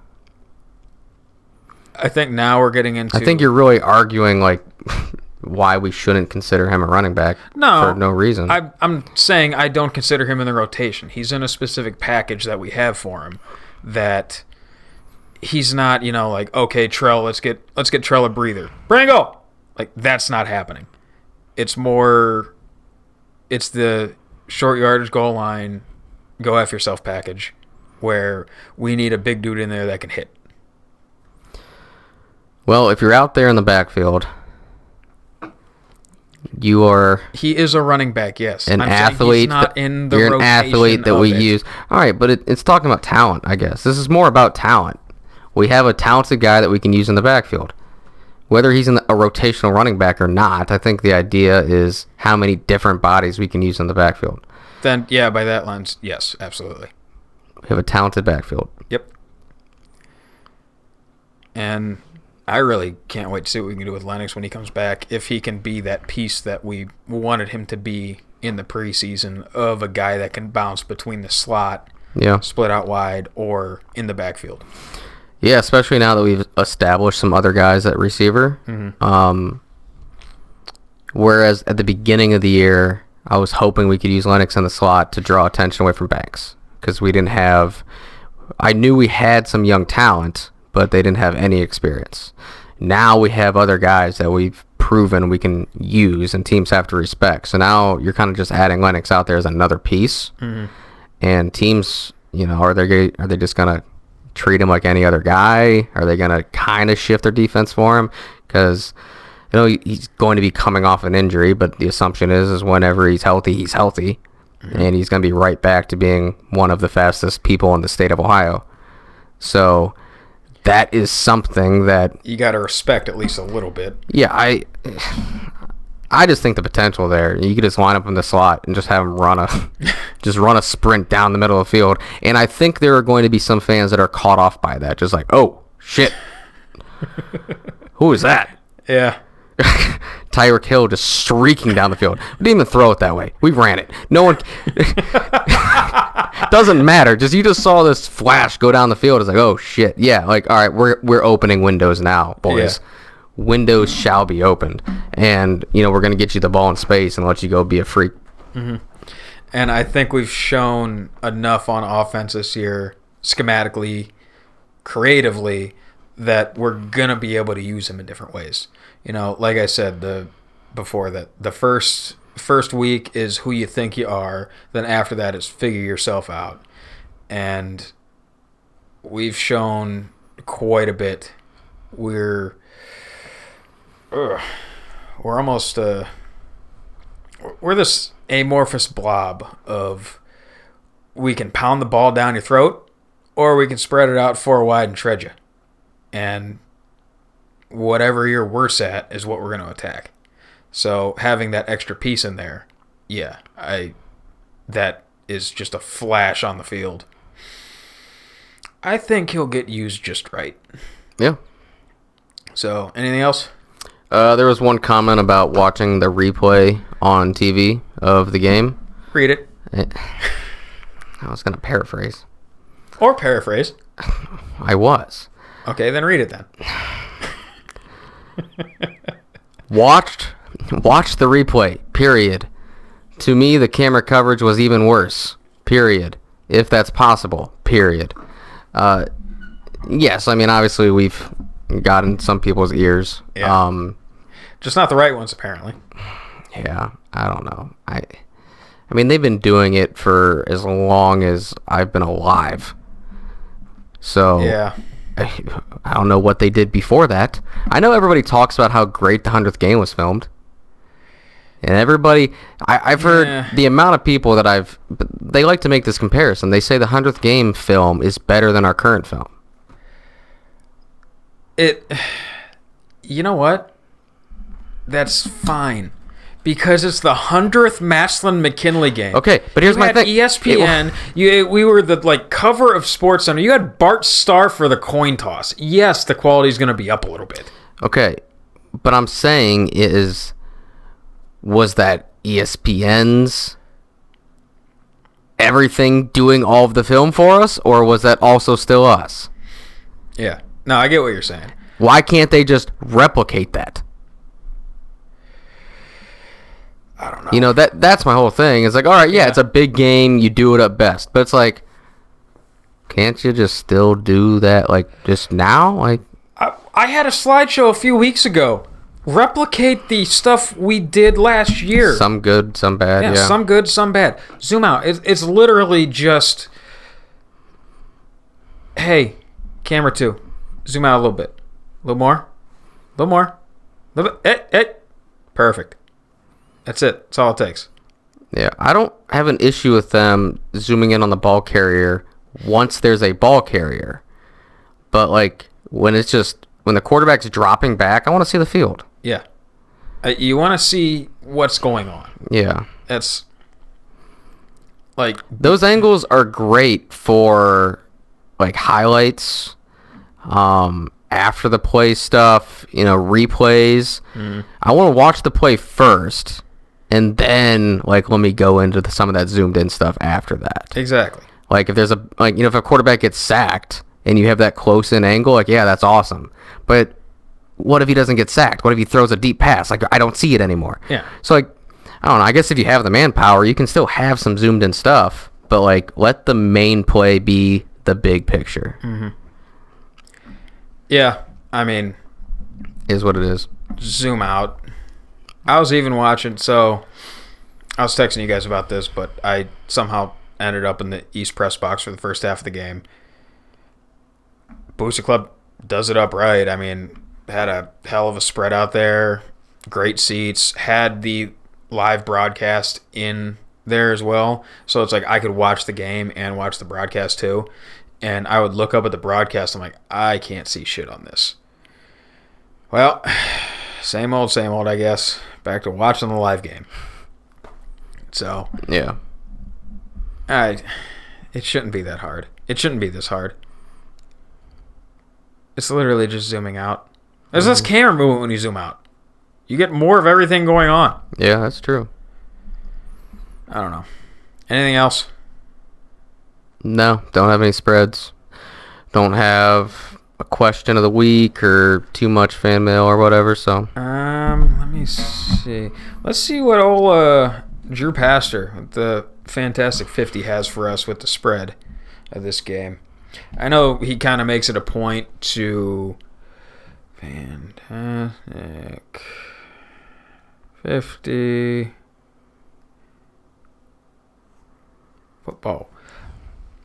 I think now we're getting into... I think you're really arguing like why we shouldn't consider him a running back for no reason. I'm saying I don't consider him in the rotation. He's in a specific package that we have for him that he's not, like, okay, Trell, let's get Trell a breather. Brango! Like, that's not happening. It's the short yardage goal line, go F yourself package where we need a big dude in there that can hit. Well, if you're out there in the backfield, He is a running back, yes. An athlete. He's not in the you're rotation an athlete that we it. use. All right, but it's talking about talent, I guess. This is more about talent. We have a talented guy that we can use in the backfield. Whether he's in a rotational running back or not, I think the idea is how many different bodies we can use in the backfield. Then, yeah, by that lens, yes, absolutely. We have a talented backfield. Yep. And I really can't wait to see what we can do with Lennox when he comes back, if he can be that piece that we wanted him to be in the preseason of a guy that can bounce between the slot, split out wide, or in the backfield. Yeah, especially now that we've established some other guys at receiver. Mm-hmm. Whereas at the beginning of the year, I was hoping we could use Lennox in the slot to draw attention away from Banks because we didn't have... I knew we had some young talent, but they didn't have any experience. Now we have other guys that we've proven we can use and teams have to respect. So now you're kind of just adding Lennox out there as another piece. Mm-hmm. And teams, are they just going to treat him like any other guy? Are they going to kind of shift their defense for him? Because he's going to be coming off an injury, but the assumption is whenever he's healthy, mm-hmm. and he's going to be right back to being one of the fastest people in the state of Ohio. So that is something that you got to respect at least a little bit. Yeah, I just think the potential there. You could just line up in the slot and just have him run a sprint down the middle of the field. And I think there are going to be some fans that are caught off by that, just like, oh shit, who is that? Yeah. Tyreek Hill just streaking down the field. We didn't even throw it that way. We ran it. No one... Doesn't matter. You just saw this flash go down the field. It's like, oh, shit. Yeah, like, all right, we're opening windows now, boys. Yeah. Windows shall be opened. And, we're going to get you the ball in space and let you go be a freak. Mm-hmm. And I think we've shown enough on offense this year, schematically, creatively, that we're going to be able to use him in different ways. Like I said before, that the first week is who you think you are. Then after that is figure yourself out. And we've shown quite a bit. We're almost we're this amorphous blob of we can pound the ball down your throat or we can spread it out 4 wide and shred you. And whatever you're worse at is what we're going to attack. So having that extra piece in there, that is just a flash on the field. I think he'll get used just right. Yeah. So, anything else? There was one comment about watching the replay on TV of the game. Read it. I was going to paraphrase. Or paraphrase. I was. Okay, then read it then. Watched the replay, period. To me, the camera coverage was even worse, period. If that's possible, period. Yes, I mean, obviously we've gotten some people's ears. Yeah. Just not the right ones, apparently. Yeah, I don't know. I mean, they've been doing it for as long as I've been alive. So yeah. I don't know what they did before that. I know everybody talks about how great the 100th game was filmed. And everybody, I've heard the amount of people that they like to make this comparison. They say the 100th game film is better than our current film. You know what? That's fine. Because it's the 100th Massillon-McKinley game. Okay, but here's my thing. ESPN, we were the cover of SportsCenter. You had Bart Starr for the coin toss. Yes, the quality's going to be up a little bit. Okay, but I'm saying was that ESPN's everything doing all of the film for us, or was that also still us? Yeah. No, I get what you're saying. Why can't they just replicate that? I don't know. You know, that's my whole thing. It's like, all right, yeah, it's a big game. You do it at best. But it's like, can't you just still do that, like, just now? Like, I had a slideshow a few weeks ago. Replicate the stuff we did last year. Some good, some bad, yeah. Some good, some bad. Zoom out. It's literally just, hey, camera 2, zoom out a little bit. A little more. A little more. A little bit. Perfect. That's it. That's all it takes. Yeah, I don't have an issue with them zooming in on the ball carrier once there's a ball carrier. But, like, when the quarterback's dropping back, I want to see the field. Yeah. You want to see what's going on. Yeah. That's, like... Those angles are great for, like, highlights, after the play stuff, replays. I want to watch the play first, and then, like, let me go into some of that zoomed in stuff after that. Exactly. Like, if there's if a quarterback gets sacked and you have that close in angle, like, yeah, that's awesome. But what if he doesn't get sacked? What if he throws a deep pass? Like, I don't see it anymore. Yeah. So, like, I don't know. I guess if you have the manpower, you can still have some zoomed in stuff, but, like, let the main play be the big picture. Mm-hmm. Yeah. I mean, is what it is. Zoom out. I was even watching, so I was texting you guys about this, but I somehow ended up in the East press box for the first half of the game. Booster Club does it up right. I mean, had a hell of a spread out there, great seats, had the live broadcast in there as well. So it's like I could watch the game and watch the broadcast too. And I would look up at the broadcast. I'm like, I can't see shit on this. Well, same old, I guess. Back to watching the live game. So, yeah. It shouldn't be that hard. It shouldn't be this hard. It's literally just zooming out. There's less camera movement when you zoom out. You get more of everything going on. Yeah, that's true. I don't know. Anything else? No, don't have any spreads. Don't have a question of the week or too much fan mail or whatever, so. Let me see. Let's see what old Drew Pastor, the Fantastic 50, has for us with the spread of this game. I know he kind of makes it a point to Fantastic 50 football.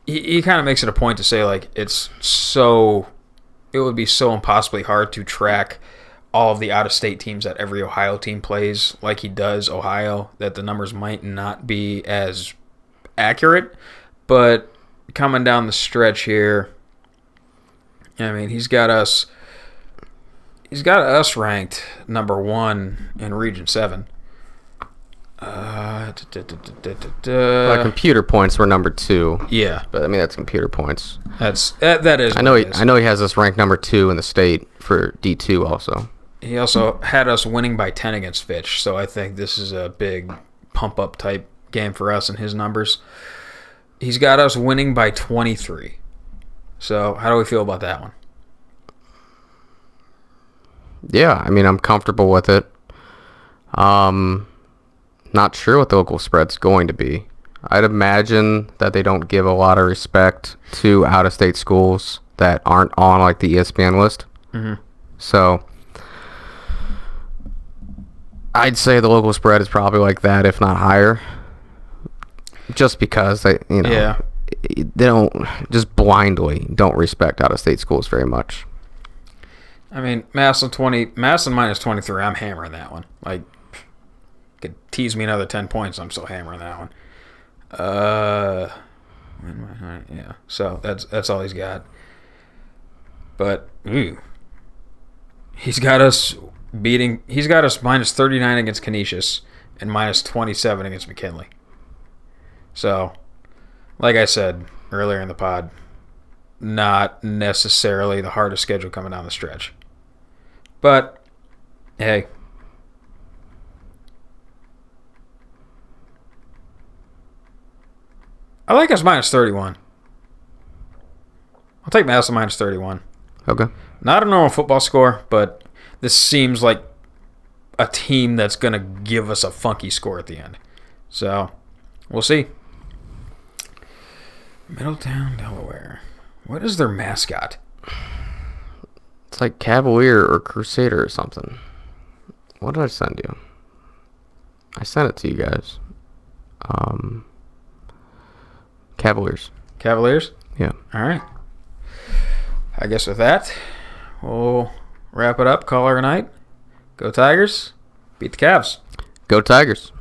He kind of makes it a point to say, like, it would be so impossibly hard to track all of the out-of-state teams that every Ohio team plays like he does Ohio, that the numbers might not be as accurate. But coming down the stretch here, I mean, he's got us ranked number 1 in Region 7. By computer points, we're number 2. Yeah, but I mean that's computer points. That is. I know he has us ranked number 2 in the state for D2 also. He also had us winning by 10 against Fitch, so I think this is a big pump up type game for us and his numbers. He's got us winning by 23. So how do we feel about that one? Yeah, I mean I'm comfortable with it. Not sure what the local spread's going to be. I'd imagine that they don't give a lot of respect to out-of-state schools that aren't on like the ESPN list. Mm-hmm. So I'd say the local spread is probably like that, if not higher. Just because they don't just blindly don't respect out-of-state schools very much. I mean, Madison minus 23. I'm hammering that one. Like, could tease me another 10 points. I'm still hammering that one. Yeah. So that's all he's got. But he's got us minus 39 against Canisius and minus 27 against McKinley. So, like I said earlier in the pod, not necessarily the hardest schedule coming down the stretch. But hey, I like us minus 31. I'll take Madison minus 31. Okay. Not a normal football score, but this seems like a team that's going to give us a funky score at the end. So, we'll see. Middletown, Delaware. What is their mascot? It's like Cavalier or Crusader or something. What did I send you? I sent it to you guys. Cavaliers. Cavaliers? Yeah. All right. I guess with that, we'll wrap it up. Call her a night. Go Tigers. Beat the Cavs. Go Tigers.